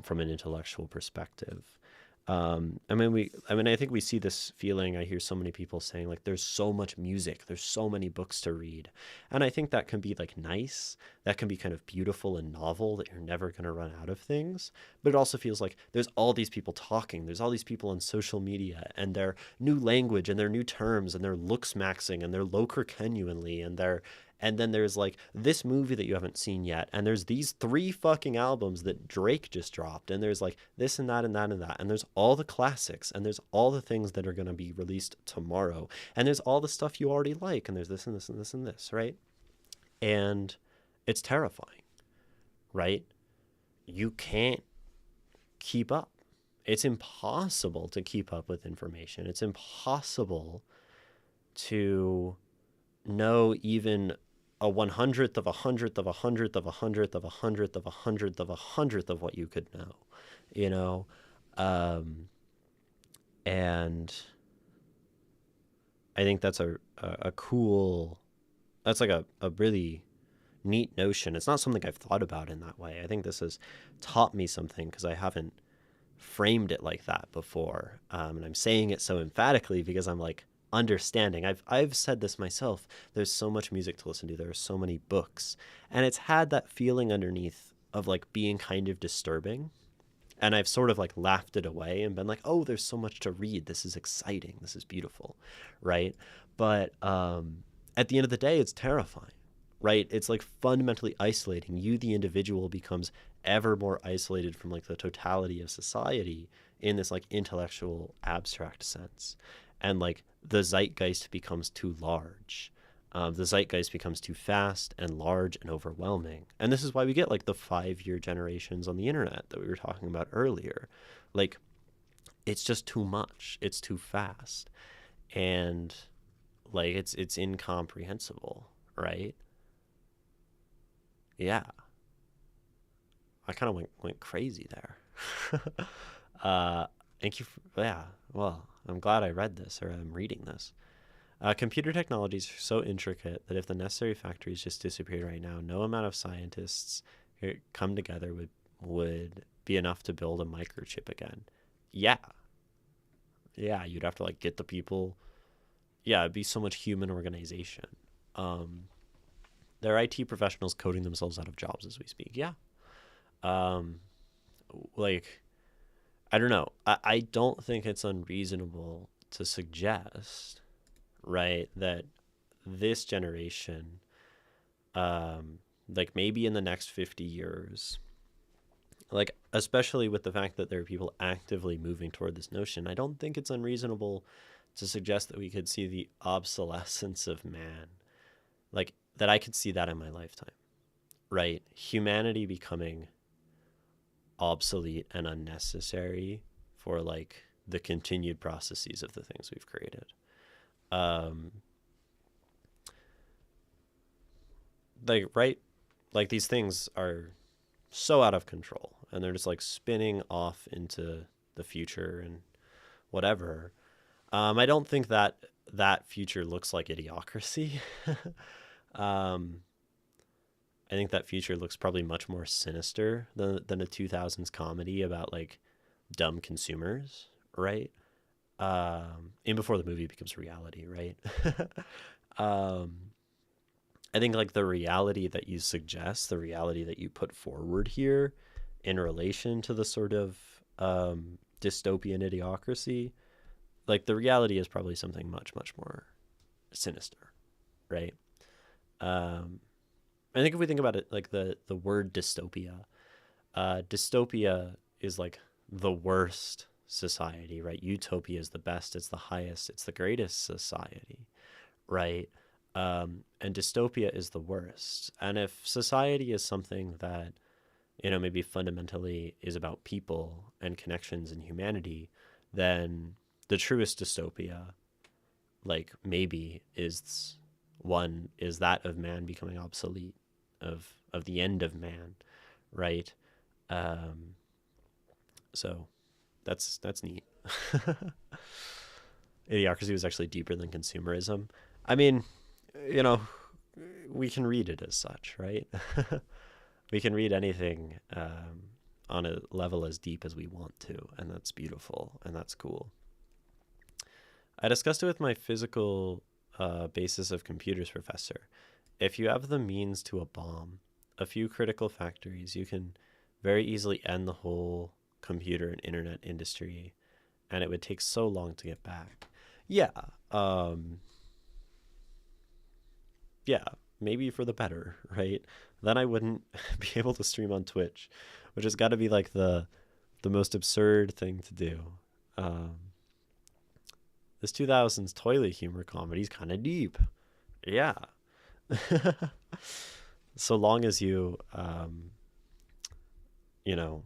from an intellectual perspective. I think we see this feeling. I hear so many people saying like, there's so much music, there's so many books to read. And I think that can be like nice. That can be kind of beautiful and novel that you're never going to run out of things. But it also feels like there's all these people talking. There's all these people on social media and their new language and their new terms and their looks maxing and their loker genuinely and their and then there's like this movie that you haven't seen yet. And there's these three fucking albums that Drake just dropped. And there's like this and that and that and that. And there's all the classics. And there's all the things that are going to be released tomorrow. And there's all the stuff you already like. And there's this and this and this and this, right? And it's terrifying, right? You can't keep up. It's impossible to keep up with information. It's impossible to know even a 100th of a 100th of a 100th of a 100th of a 100th of a 100th of a 100th of what you could know, you know? And I think that's a cool, that's like a really neat notion. It's not something I've thought about in that way. I think this has taught me something because I haven't framed it like that before. And I'm saying it so emphatically because I'm like, understanding. I've said this myself. There's so much music to listen to. There are so many books. And it's had that feeling underneath of like being kind of disturbing. And I've sort of like laughed it away and been like, oh, there's so much to read. This is exciting. This is beautiful. Right. But at the end of the day, it's terrifying. Right. It's like fundamentally isolating. You, the individual, becomes ever more isolated from like the totality of society in this like intellectual abstract sense. And like the zeitgeist becomes too large. The zeitgeist becomes too fast and large and overwhelming. And this is why we get like the 5-year generations on the internet that we were talking about earlier. Like, it's just too much. It's too fast. And like, it's incomprehensible, right? Yeah. I kind of went crazy there. Thank you for, yeah, well, I'm glad I read this or I'm reading this. Computer technologies are so intricate that if the necessary factories just disappeared right now, no amount of scientists come together would be enough to build a microchip again. Yeah. Yeah, you'd have to like get the people. Yeah, it'd be so much human organization. There are IT professionals coding themselves out of jobs as we speak. Yeah. Like, I don't know. I don't think it's unreasonable to suggest, right, that this generation, like maybe in the next 50 years, like especially with the fact that there are people actively moving toward this notion, I don't think it's unreasonable to suggest that we could see the obsolescence of man. Like that I could see that in my lifetime, right? Humanity becoming obsolete and unnecessary for like the continued processes of the things we've created. Like, right? Like these things are so out of control and they're just like spinning off into the future and whatever. I don't think that future looks like idiocracy. I think that future looks probably much more sinister than a 2000s comedy about like dumb consumers, right? And before the movie becomes reality, right? I think like the reality that you suggest, the reality that you put forward here in relation to the sort of dystopian idiocracy, like the reality is probably something much, much more sinister, right? I think if we think about it, like the word dystopia, dystopia is like the worst society, right? Utopia is the best, it's the highest, it's the greatest society, right? And dystopia is the worst. And if society is something that, you know, maybe fundamentally is about people and connections and humanity, then the truest dystopia, like maybe is that of man becoming obsolete, of the end of man, right? So that's neat. Idiocracy was actually deeper than consumerism. I mean, you know, we can read it as such, right? We can read anything on a level as deep as we want to, and that's beautiful and that's cool. I discussed it with my physical basis of computers professor. If you have the means to a bomb, a few critical factories, you can very easily end the whole computer and internet industry, and it would take so long to get back. Yeah, um, yeah, maybe for the better, right? Then I wouldn't be able to stream on Twitch, which has got to be like the most absurd thing to do. Um, this 2000s toilet humor comedy is kind of deep. Yeah. So long as you know,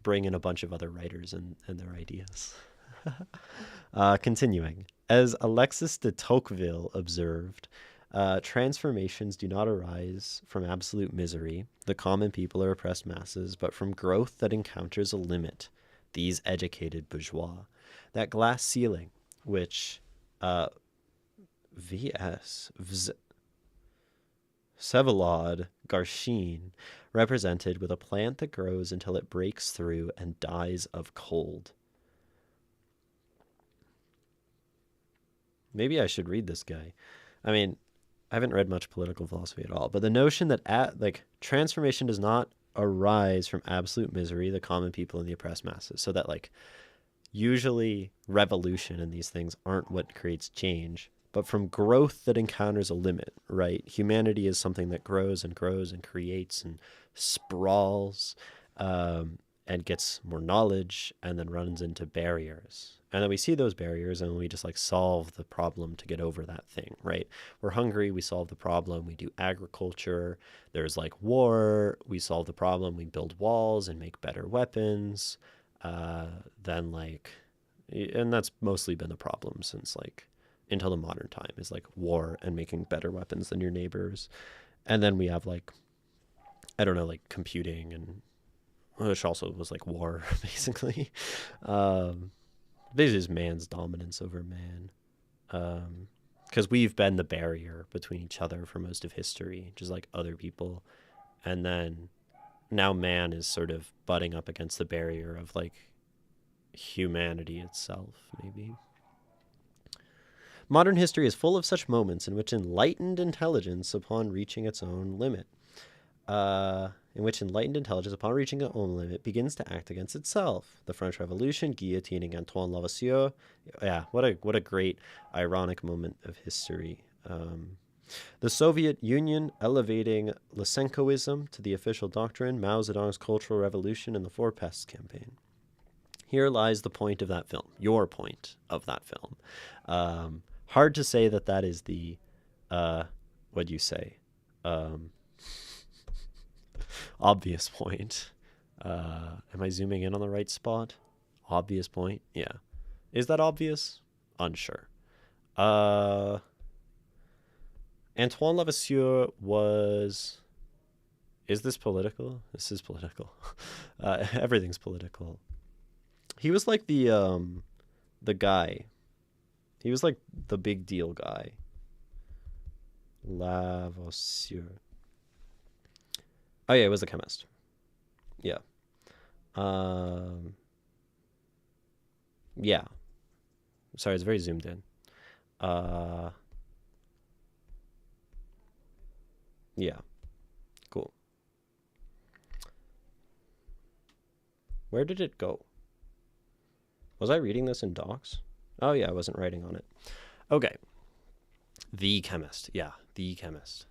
bring in a bunch of other writers and their ideas. Continuing. As Alexis de Tocqueville observed, transformations do not arise from absolute misery, the common people or oppressed masses, but from growth that encounters a limit, these educated bourgeois. That glass ceiling, which V.S. Vsevolod Garshin represented with a plant that grows until it breaks through and dies of cold. Maybe I should read this guy. I mean, I haven't read much political philosophy at all, but the notion that like transformation does not arise from absolute misery, the common people and the oppressed masses, so that like usually revolution and these things aren't what creates change, but from growth that encounters a limit, right? Humanity is something that grows and grows and creates and sprawls, and gets more knowledge and then runs into barriers. And then we see those barriers and we just like solve the problem to get over that thing, right? We're hungry, we solve the problem, we do agriculture, there's like war, we solve the problem, we build walls and make better weapons. Then like, and that's mostly been the problem since like until the modern time, is like war and making better weapons than your neighbors. And then we have like, I don't know, like computing, and which also was like war basically. This is man's dominance over man, because we've been the barrier between each other for most of history, just like other people. And then now man is sort of butting up against the barrier of like humanity itself, maybe. Modern history is full of such moments in which enlightened intelligence, upon reaching its own limit, begins to act against itself. The French Revolution, guillotining Antoine Lavoisier. Yeah, what a great ironic moment of history. The Soviet Union elevating Lysenkoism to the official doctrine, Mao Zedong's Cultural Revolution, and the Four Pests campaign. Here lies the point of that film, your point of that film. Hard to say that is the, what'd you say? Obvious point. Am I zooming in on the right spot? Obvious point? Yeah. Is that obvious? Unsure. Antoine Lavoisier was... Is this political? This is political. Everything's political. He was like the guy. He was like the big deal guy. Lavoisier. Oh yeah, he was a chemist. Yeah. Yeah. Sorry, it's very zoomed in. Yeah. Cool. Where did it go? Was I reading this in docs? Oh yeah, I wasn't writing on it. Okay. The chemist. Yeah, the chemist.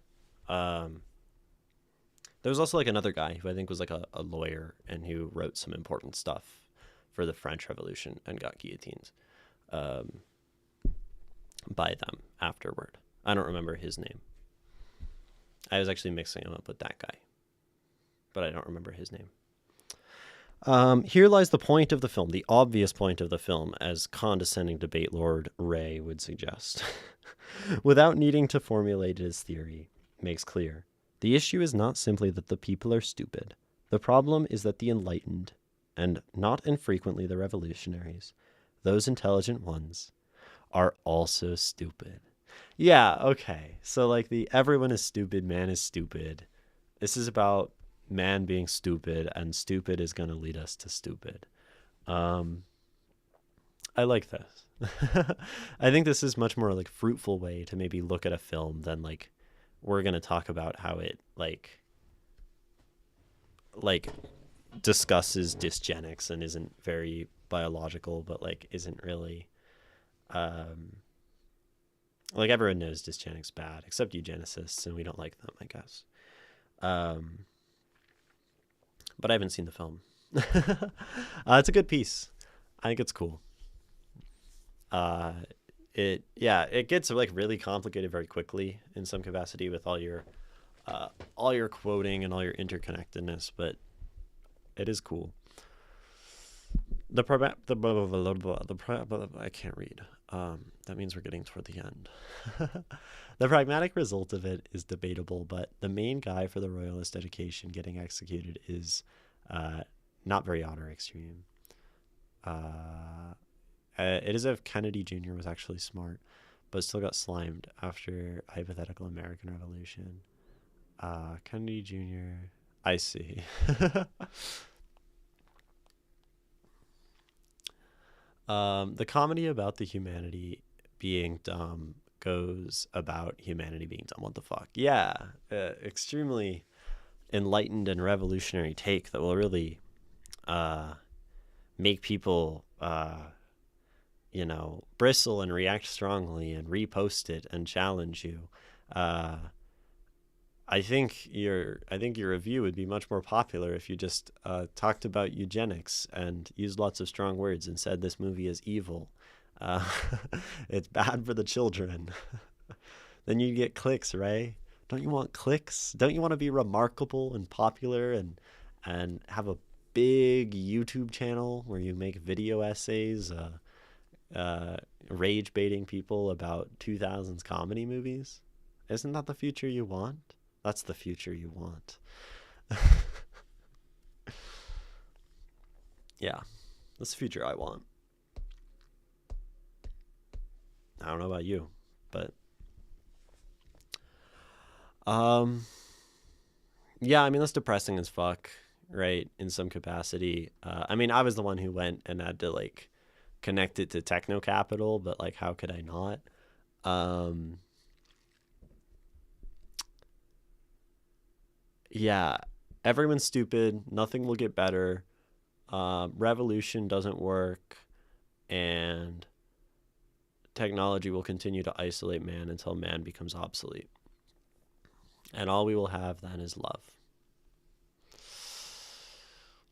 There was also like another guy who I think was like a lawyer and who wrote some important stuff for the French Revolution and got guillotined by them afterward. I don't remember his name. I was actually mixing him up with that guy, but I don't remember his name. Here lies the point of the film, the obvious point of the film, as condescending debate Lord Ray would suggest. Without needing to formulate his theory, makes clear. The issue is not simply that the people are stupid. The problem is that the enlightened, and not infrequently the revolutionaries, those intelligent ones, are also stupid. Yeah, okay. So like the everyone is stupid, man is stupid. This is about man being stupid, and stupid is going to lead us to stupid. Um, I like this. I think this is much more like fruitful way to maybe look at a film than like we're going to talk about how it like discusses dysgenics and isn't very biological, but like isn't really um like everyone knows dysgenics bad except eugenicists, and we don't like them, I guess. Um, but I haven't seen the film. It's a good piece. I think it's cool. Uh, it gets like really complicated very quickly in some capacity with all your quoting and all your interconnectedness, but it is cool. I can't read. That means we're getting toward the end. The pragmatic result of it is debatable, but the main guy for the royalist education getting executed is uh, not very odd or extreme. It is if Kennedy Jr. was actually smart, but still got slimed after hypothetical American Revolution. Kennedy Jr. I see. The comedy about the humanity being dumb goes about humanity being dumb. What the fuck? Yeah, extremely enlightened and revolutionary take that will really uh, make people, bristle and react strongly and repost it and challenge you. Uh, I think your review would be much more popular if you just talked about eugenics and used lots of strong words and said this movie is evil. Uh, it's bad for the children. Then you get clicks, right? Don't you want clicks? Don't you want to be remarkable and popular and have a big YouTube channel where you make video essays, rage baiting people about 2000s comedy movies? Isn't that the future you want? That's the future you want. Yeah, that's the future I want. I don't know about you, but um, yeah, I mean that's depressing as fuck, right? In some capacity. I mean, I was the one who went and had to like connect it to techno capital, but like, how could I not? Um, yeah, everyone's stupid. Nothing will get better. Revolution doesn't work, and technology will continue to isolate man until man becomes obsolete. And all we will have then is love.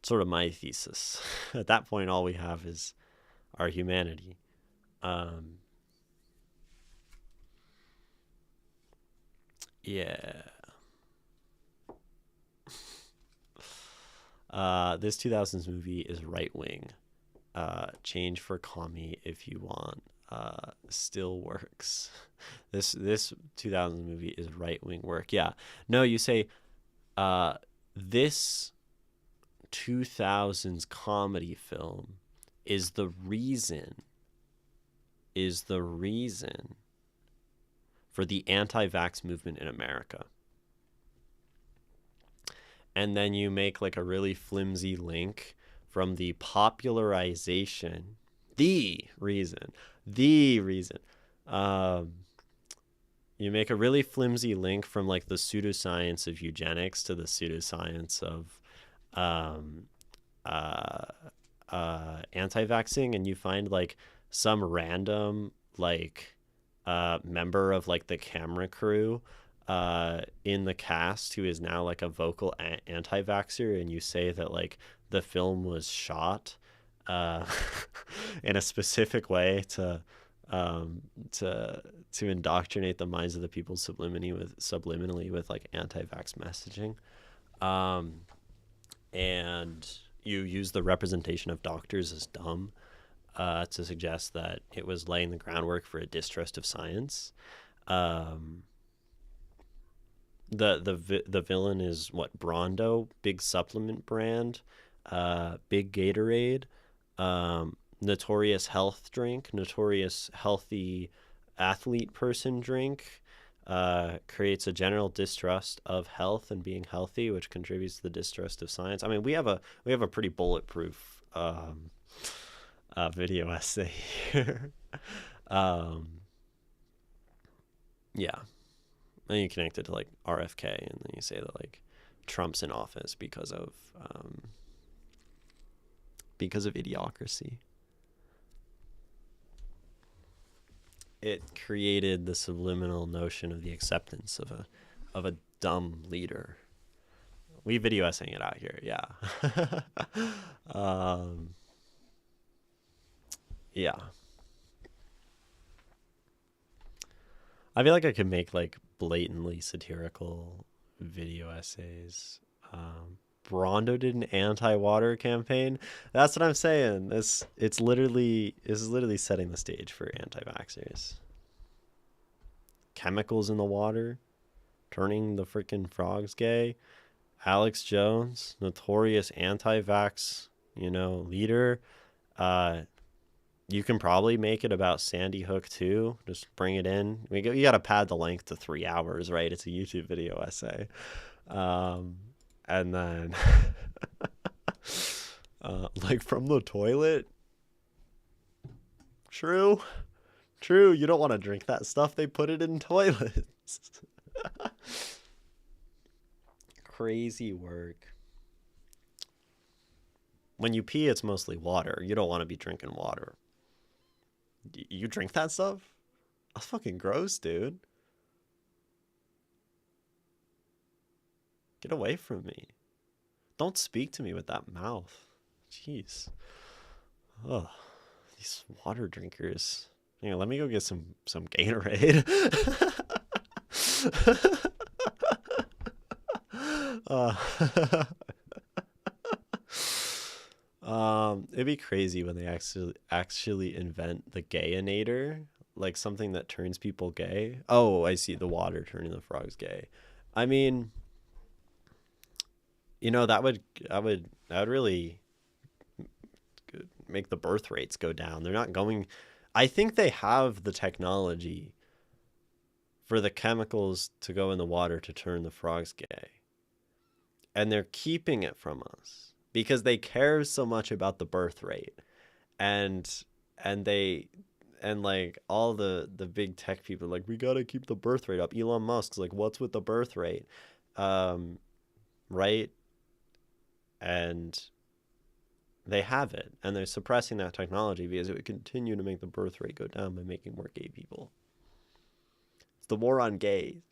Sort of my thesis. At that point, all we have is our humanity. Um, yeah. This 2000s movie is right wing. Change for commie if you want. Still works. This 2000s movie is right wing work. Yeah. No, you say this 2000s comedy film is the reason for the anti-vax movement in America. And then you make like a really flimsy link from the popularization, the reason. Um, you make a really flimsy link from like the pseudoscience of eugenics to the pseudoscience of um, uh, anti-vaxxing, and you find like some random like member of like the camera crew in the cast who is now like a vocal anti-vaxxer, and you say that like the film was shot uh, in a specific way um, to indoctrinate the minds of the people subliminally with like anti-vax messaging, um, and you use the representation of doctors as dumb to suggest that it was laying the groundwork for a distrust of science. Um, the villain is what, Brondo, big supplement brand, big Gatorade, notorious health drink, notorious healthy athlete person drink, creates a general distrust of health and being healthy, which contributes to the distrust of science. I mean, we have a pretty bulletproof video essay here. um, yeah, and you connect it to like RFK, and then you say that like Trump's in office because of idiocracy. It created the subliminal notion of the acceptance of a dumb leader. We video essaying it out here, yeah. Yeah. I feel like I could make like blatantly satirical video essays. Brondo did an anti-water campaign. That's what I'm saying. This is literally setting the stage for anti-vaxxers. Chemicals in the water, turning the freaking frogs gay. Alex Jones, notorious anti-vax, leader. You can probably make it about Sandy Hook too. Just bring it in. You got to pad the length to 3 hours, right? It's a YouTube video essay. And then like from the toilet. True. You don't want to drink that stuff. They put it in toilets. Crazy work. When you pee, it's mostly water. You don't want to be drinking water. You drink that stuff? That's fucking gross, dude. Get away from me. Don't speak to me with that mouth. Jeez. Ugh. These water drinkers. Let me go get some Gatorade. It'd be crazy when they actually invent the gayinator, like something that turns people gay. Oh, I see, the water turning the frogs gay. I mean, that would really make the birth rates go down. They're not going. I think they have the technology for the chemicals to go in the water to turn the frogs gay, and they're keeping it from us because they care so much about the birth rate, and like all the big tech people are like, we gotta keep the birth rate up. Elon Musk's like, what's with the birth rate? Right? And they have it, and they're suppressing that technology because it would continue to make the birth rate go down by making more gay people. It's the war on gays.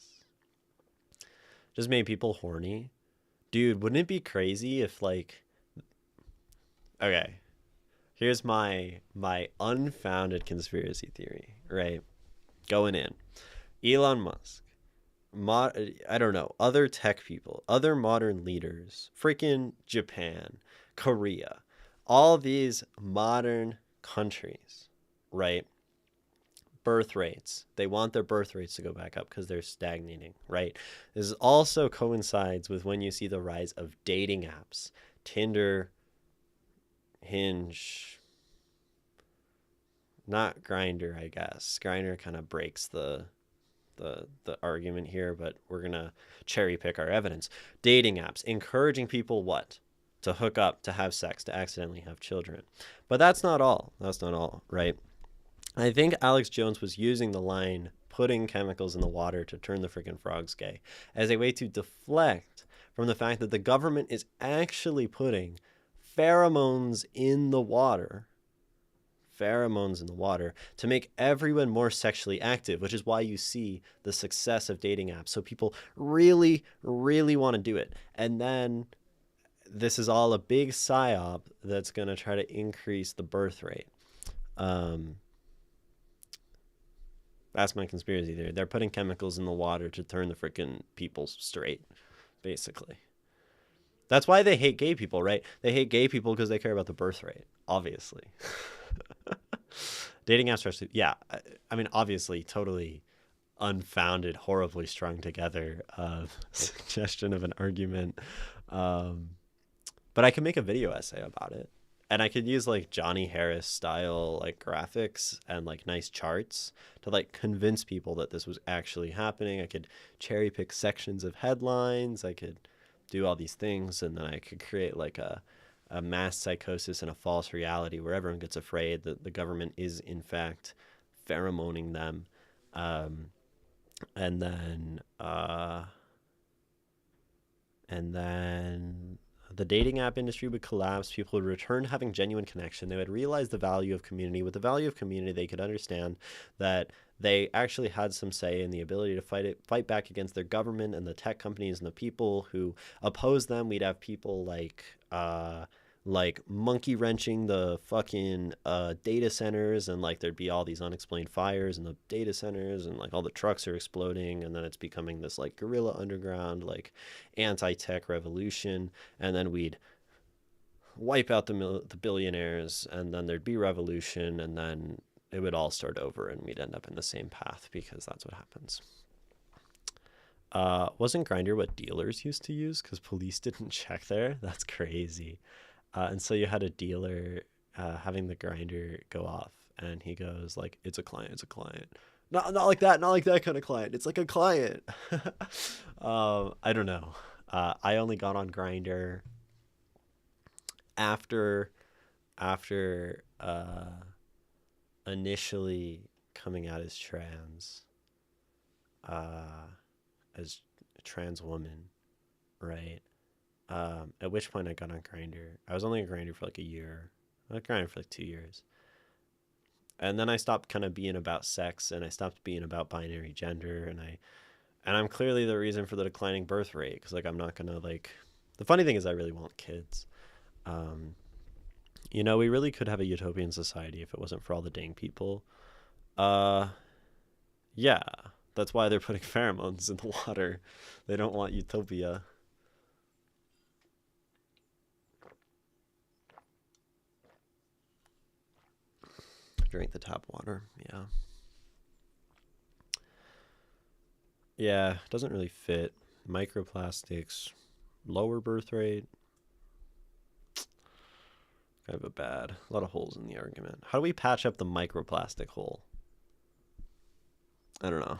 Just made people horny. Dude, wouldn't it be crazy if like, okay, here's my unfounded conspiracy theory, right? Going in. Elon Musk, I don't know, other tech people, other modern leaders, freaking Japan, Korea, all these modern countries, right? Birth rates. They want their birth rates to go back up because they're stagnating, right? This also coincides with when you see the rise of dating apps, Tinder, Hinge, not Grindr, I guess. Grindr kind of breaks the argument here, but we're gonna cherry pick our evidence. Dating apps encouraging people what? To hook up, to have sex, to accidentally have children. But that's not all. That's not all, right? I think Alex Jones was using the line, putting chemicals in the water to turn the freaking frogs gay, as a way to deflect from the fact that the government is actually putting pheromones in the water to make everyone more sexually active, which is why you see the success of dating apps. So people really, really want to do it. And then this is all a big psyop that's going to try to increase the birth rate. That's my conspiracy theory. They're putting chemicals in the water to turn the freaking people straight, basically. That's why they hate gay people, right? They hate gay people because they care about the birth rate, obviously. Dating apps are, yeah, I mean, obviously, totally unfounded, horribly strung together suggestion of an argument. But I can make a video essay about it. And I could use like Johnny Harris style like graphics and like nice charts to like convince people that this was actually happening. I could cherry pick sections of headlines. I could do all these things, and then I could create like a mass psychosis and a false reality where everyone gets afraid that the government is in fact pheromoning them. Um, and then and then the dating app industry would collapse. People would return to having genuine connection. They would realize the value of community. With the value of community, they could understand that they actually had some say in the ability to fight back against their government and the tech companies and the people who oppose them. We'd have people like monkey wrenching the fucking data centers, and like there'd be all these unexplained fires in the data centers, and like all the trucks are exploding, and then it's becoming this like guerrilla underground like anti-tech revolution, and then we'd wipe out the billionaires, and then there'd be revolution, and then it would all start over, and we'd end up in the same path because that's what happens. Wasn't Grinder what dealers used to use because police didn't check there? That's crazy. And so you had a dealer having the grinder go off, and he goes like, "It's a client. It's a client. Not like that. Not like that kind of client. It's like a client." I don't know. I only got on Grinder after initially coming out uh, as a trans woman, right? At which point I got on Grinder. I was only on Grinder for like a year. I was Grinder for like 2 years. And then I stopped kind of being about sex, and I stopped being about binary gender, and I'm clearly the reason for the declining birth rate, because like I'm not gonna like the funny thing is I really want kids. Um, we really could have a utopian society if it wasn't for all the dang people. Uh yeah. That's why they're putting pheromones in the water. They don't want utopia. Drink the tap water. Yeah. Yeah, doesn't really fit. Microplastics, lower birth rate. Kind of a lot of holes in the argument. How do we patch up the microplastic hole? I don't know.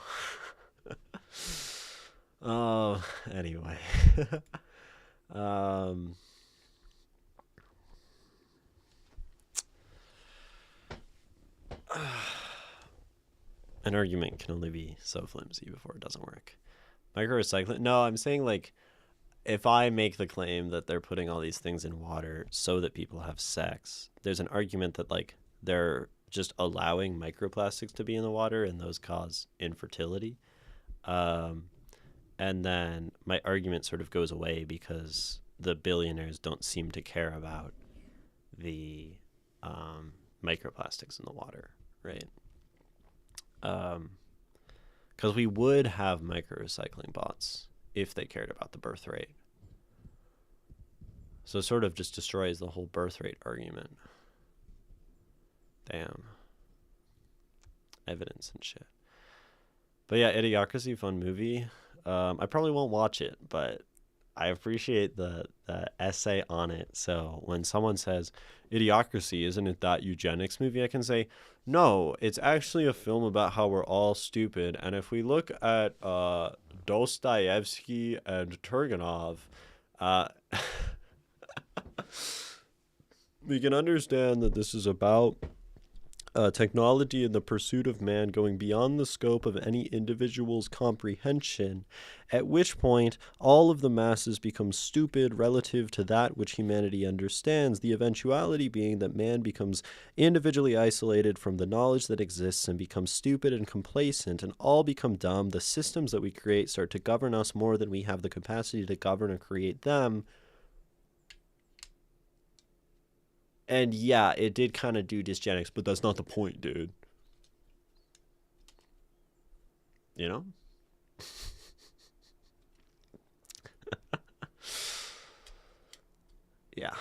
Oh, anyway. um, an argument can only be so flimsy before it doesn't work. Microrecycling? No, I'm saying like if I make the claim that they're putting all these things in water so that people have sex, there's an argument that like they're just allowing microplastics to be in the water and those cause infertility. Um, and then my argument sort of goes away because the billionaires don't seem to care about the microplastics in the water, right? Because we would have microrecycling bots if they cared about the birth rate. So it sort of just destroys the whole birth rate argument. Damn. Evidence and shit. But yeah, Idiocracy, fun movie. I probably won't watch it, but I appreciate the essay on it. So when someone says, Idiocracy, isn't it that eugenics movie? I can say, no, it's actually a film about how we're all stupid. And if we look at Dostoevsky and Turgenev, uh, we can understand that this is about technology and the pursuit of man going beyond the scope of any individual's comprehension, at which point all of the masses become stupid relative to that which humanity understands, the eventuality being that man becomes individually isolated from the knowledge that exists and becomes stupid and complacent, and all become dumb. The systems that we create start to govern us more than we have the capacity to govern or create them. And yeah, it did kind of do dysgenics, but that's not the point, dude. You know? Yeah.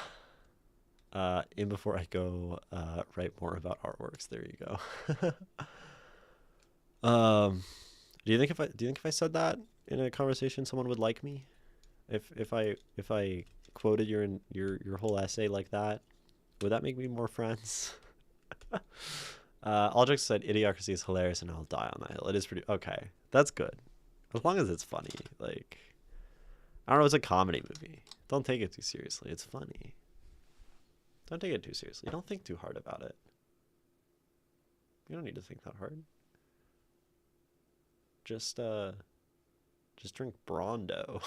And before I go write more about artworks, there you go. Do you think if I said that in a conversation, someone would like me? If I quoted your whole essay like that? Would that make me more friends? All jokes aside, Idiocracy is hilarious and I'll die on that hill. It is pretty okay. That's good. As long as it's funny. Like, I don't know, it's a comedy movie. Don't take it too seriously. It's funny. Don't take it too seriously. Don't think too hard about it. You don't need to think that hard. Just drink Brondo.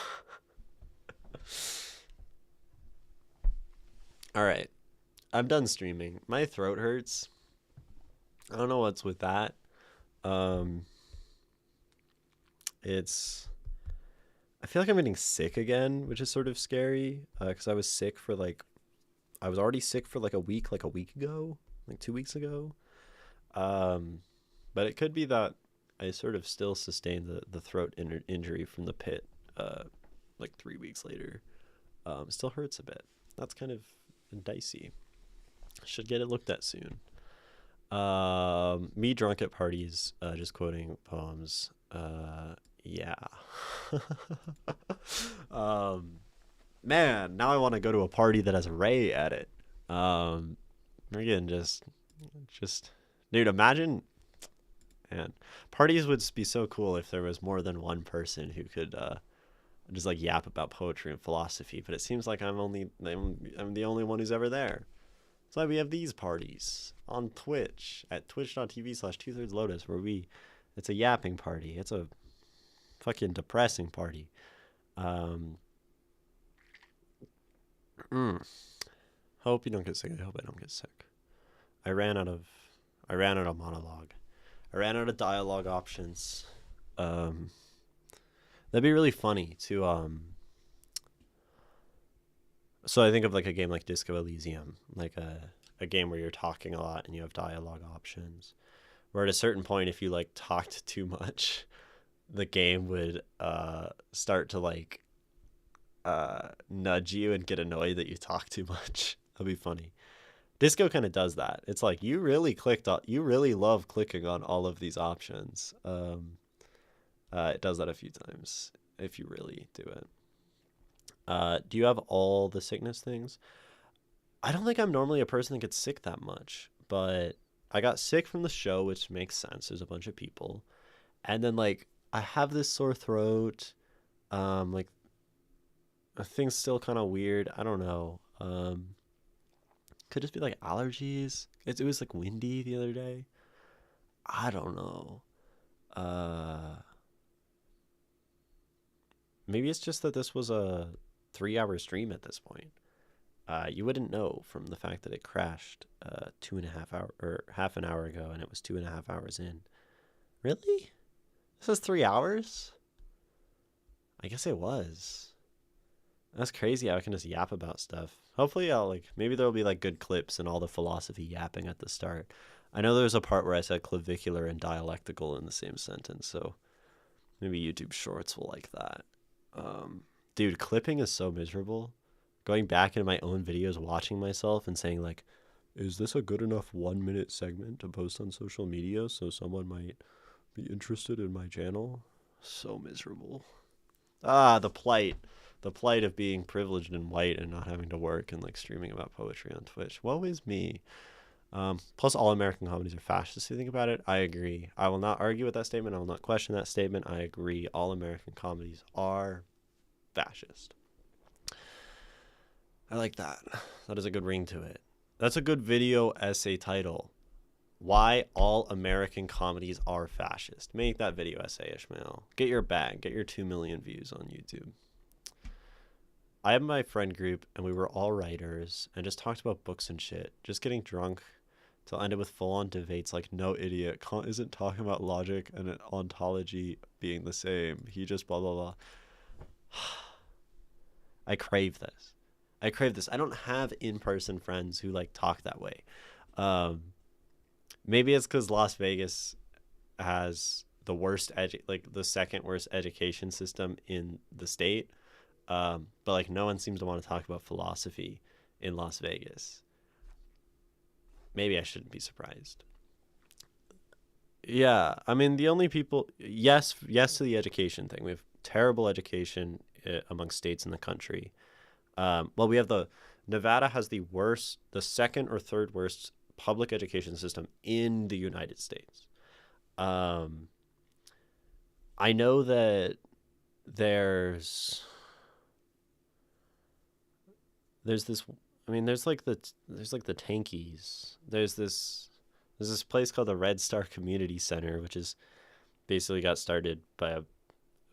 All right. I'm done streaming. My throat hurts. I don't know what's with that. It's I feel like I'm getting sick again, which is sort of scary because I was sick for I was already sick for like a week ago, like 2 weeks ago. But it could be that I sort of still sustained the throat injury from the pit like 3 weeks later. It still hurts a bit. That's kind of dicey. Should get it looked at soon. Me drunk at parties, just quoting poems. Yeah. Man, now I want to go to a party that has Ray at it. Again, just, dude, imagine, man, parties would be so cool if there was more than one person who could, just like yap about poetry and philosophy. But it seems like I'm the only one who's ever there. That's why we have these parties on Twitch at twitch.tv/2thirdslotus where it's a yapping party. It's a fucking depressing party. Hope you don't get sick. I hope I don't get sick. I ran out of monologue. I ran out of dialogue options. That'd be really funny to so I think of like a game like Disco Elysium, like a game where you're talking a lot and you have dialogue options. Where at a certain point, if you like talked too much, the game would start to like nudge you and get annoyed that you talk too much. That'd be funny. Disco kind of does that. It's like you really love clicking on all of these options. It does that a few times if you really do it. Do you have all the sickness things? I don't think I'm normally a person that gets sick that much, but I got sick from the show, which makes sense. There's a bunch of people. And then like I have this sore throat. Like things still kind of weird. I don't know. Could just be like allergies. It was like windy the other day. I don't know. Maybe it's just that this was a 3-hour stream at this point. You wouldn't know from the fact that it crashed 2.5 hour or half an hour ago, and it was 2.5 hours in. Really? This is 3 hours? I guess it was. That's crazy how I can just yap about stuff. Hopefully maybe there'll be like good clips and all the philosophy yapping at the start. I know there's a part where I said clavicular and dialectical in the same sentence, so maybe YouTube Shorts will like that. Dude, clipping is so miserable. Going back into my own videos, watching myself and saying like, is this a good enough 1-minute segment to post on social media so someone might be interested in my channel? So miserable. The plight of being privileged and white and not having to work and like streaming about poetry on Twitch. Woe is me. Plus all American comedies are fascist. If you think about it, I agree. I will not argue with that statement. I will not question that statement. I agree. All American comedies are fascist. I like that. That is a good ring to it. That's a good video essay title. Why all American comedies are fascist. Make that video essay, Ishmael. Get your bag. Get your 2 million views on YouTube. I have my friend group, and we were all writers, and just talked about books and shit. Just getting drunk till ended with full-on debates like, no, idiot, Kant isn't talking about logic and an ontology being the same. He just blah, blah, blah. I crave this. I don't have in-person friends who like talk that way. Maybe it's because Las Vegas has the worst the second worst education system in the state. But like no one seems to want to talk about philosophy in Las Vegas. Maybe I shouldn't be surprised. Yeah, I mean the only people yes to the education thing. We have terrible education among states in the country. Well, we have the Nevada has the second or third worst public education system in the United States. Um, I know that there's there's this. I mean, there's like the Tankies. There's this place called the Red Star Community Center, which is basically got started by a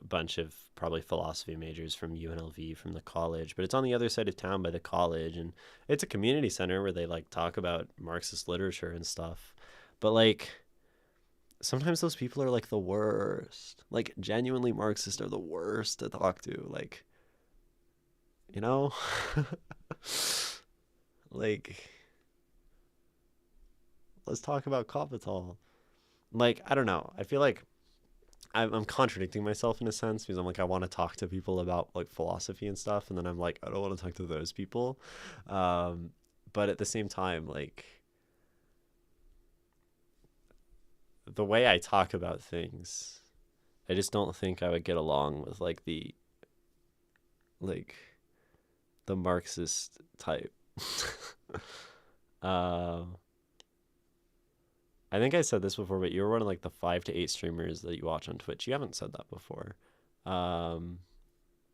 bunch of probably philosophy majors from UNLV from the college, but it's on the other side of town by the college, and it's a community center where they like talk about Marxist literature and stuff. But like sometimes those people are like the worst. Like genuinely Marxists are the worst to talk to. Like, you know? Like let's talk about Kapital. Like, I don't know. I feel like I'm contradicting myself in a sense because I'm like I want to talk to people about like philosophy and stuff, and then I'm like I don't want to talk to those people, um, but at the same time, like the way I talk about things, I just don't think I would get along with like the Marxist type. uh, I think I said this before, but you're one of like the 5 to 8 streamers that you watch on Twitch. You haven't said that before. Um,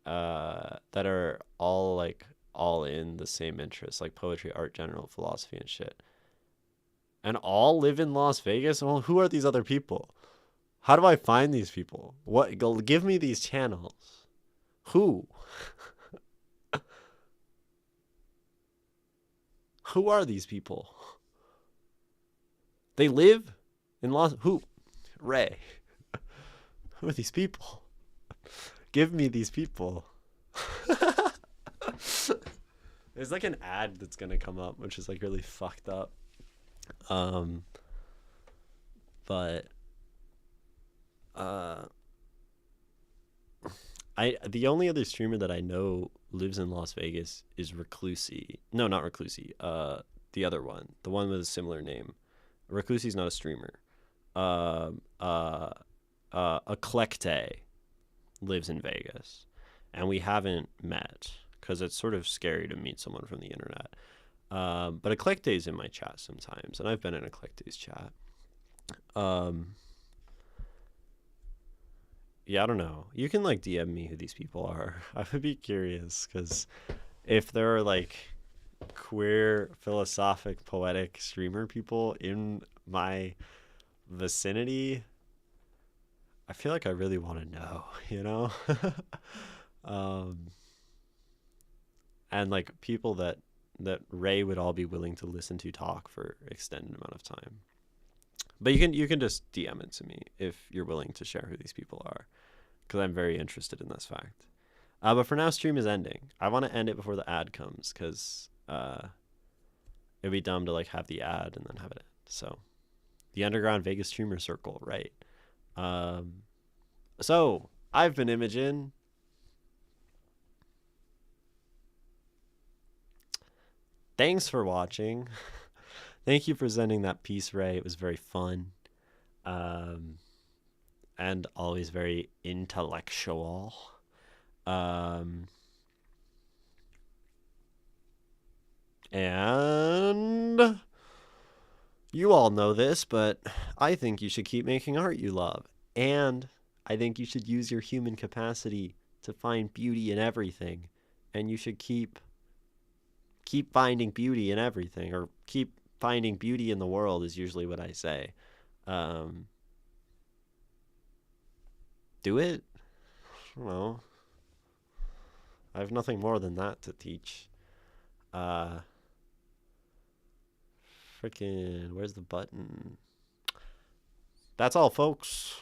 that are all like all in the same interests, like poetry, art, general, philosophy, and shit. And all live in Las Vegas? Well, who are these other people? How do I find these people? What? Give me these channels. Who? Who are these people? They live in Las. Who? Ray. Who are these people? Give me these people. There's like an ad that's gonna come up, which is like really fucked up. Um, but uh, the only other streamer that I know lives in Las Vegas is Reclusy. No, not Reclusy. The other one, the one with a similar name. Reclusy's not a streamer. Um, uh, Eclecte lives in Vegas, and we haven't met because it's sort of scary to meet someone from the internet. But Eclecte is in my chat sometimes, and I've been in Eclecte's chat. Yeah, I don't know. You can like DM me who these people are. I would be curious because if there are like queer, philosophic, poetic streamer people in my vicinity, I feel like I really want to know, you know? um, and like people that Ray would all be willing to listen to talk for extended amount of time. But you can just DM it to me if you're willing to share who these people are, because I'm very interested in this fact. But for now, stream is ending. I want to end it before the ad comes, because it'd be dumb to like have the ad and then have it end. So the underground Vegas streamer circle, right? So I've been Imogen. Thanks for watching. Thank you for sending that piece, Ray. It was very fun. And always very intellectual. And you all know this, but I think you should keep making art you love. And I think you should use your human capacity to find beauty in everything. And you should keep finding beauty in everything, or keep finding beauty in the world is usually what I say. Do it. I don't know. I have nothing more than that to teach. Freaking, where's the button? That's all, folks.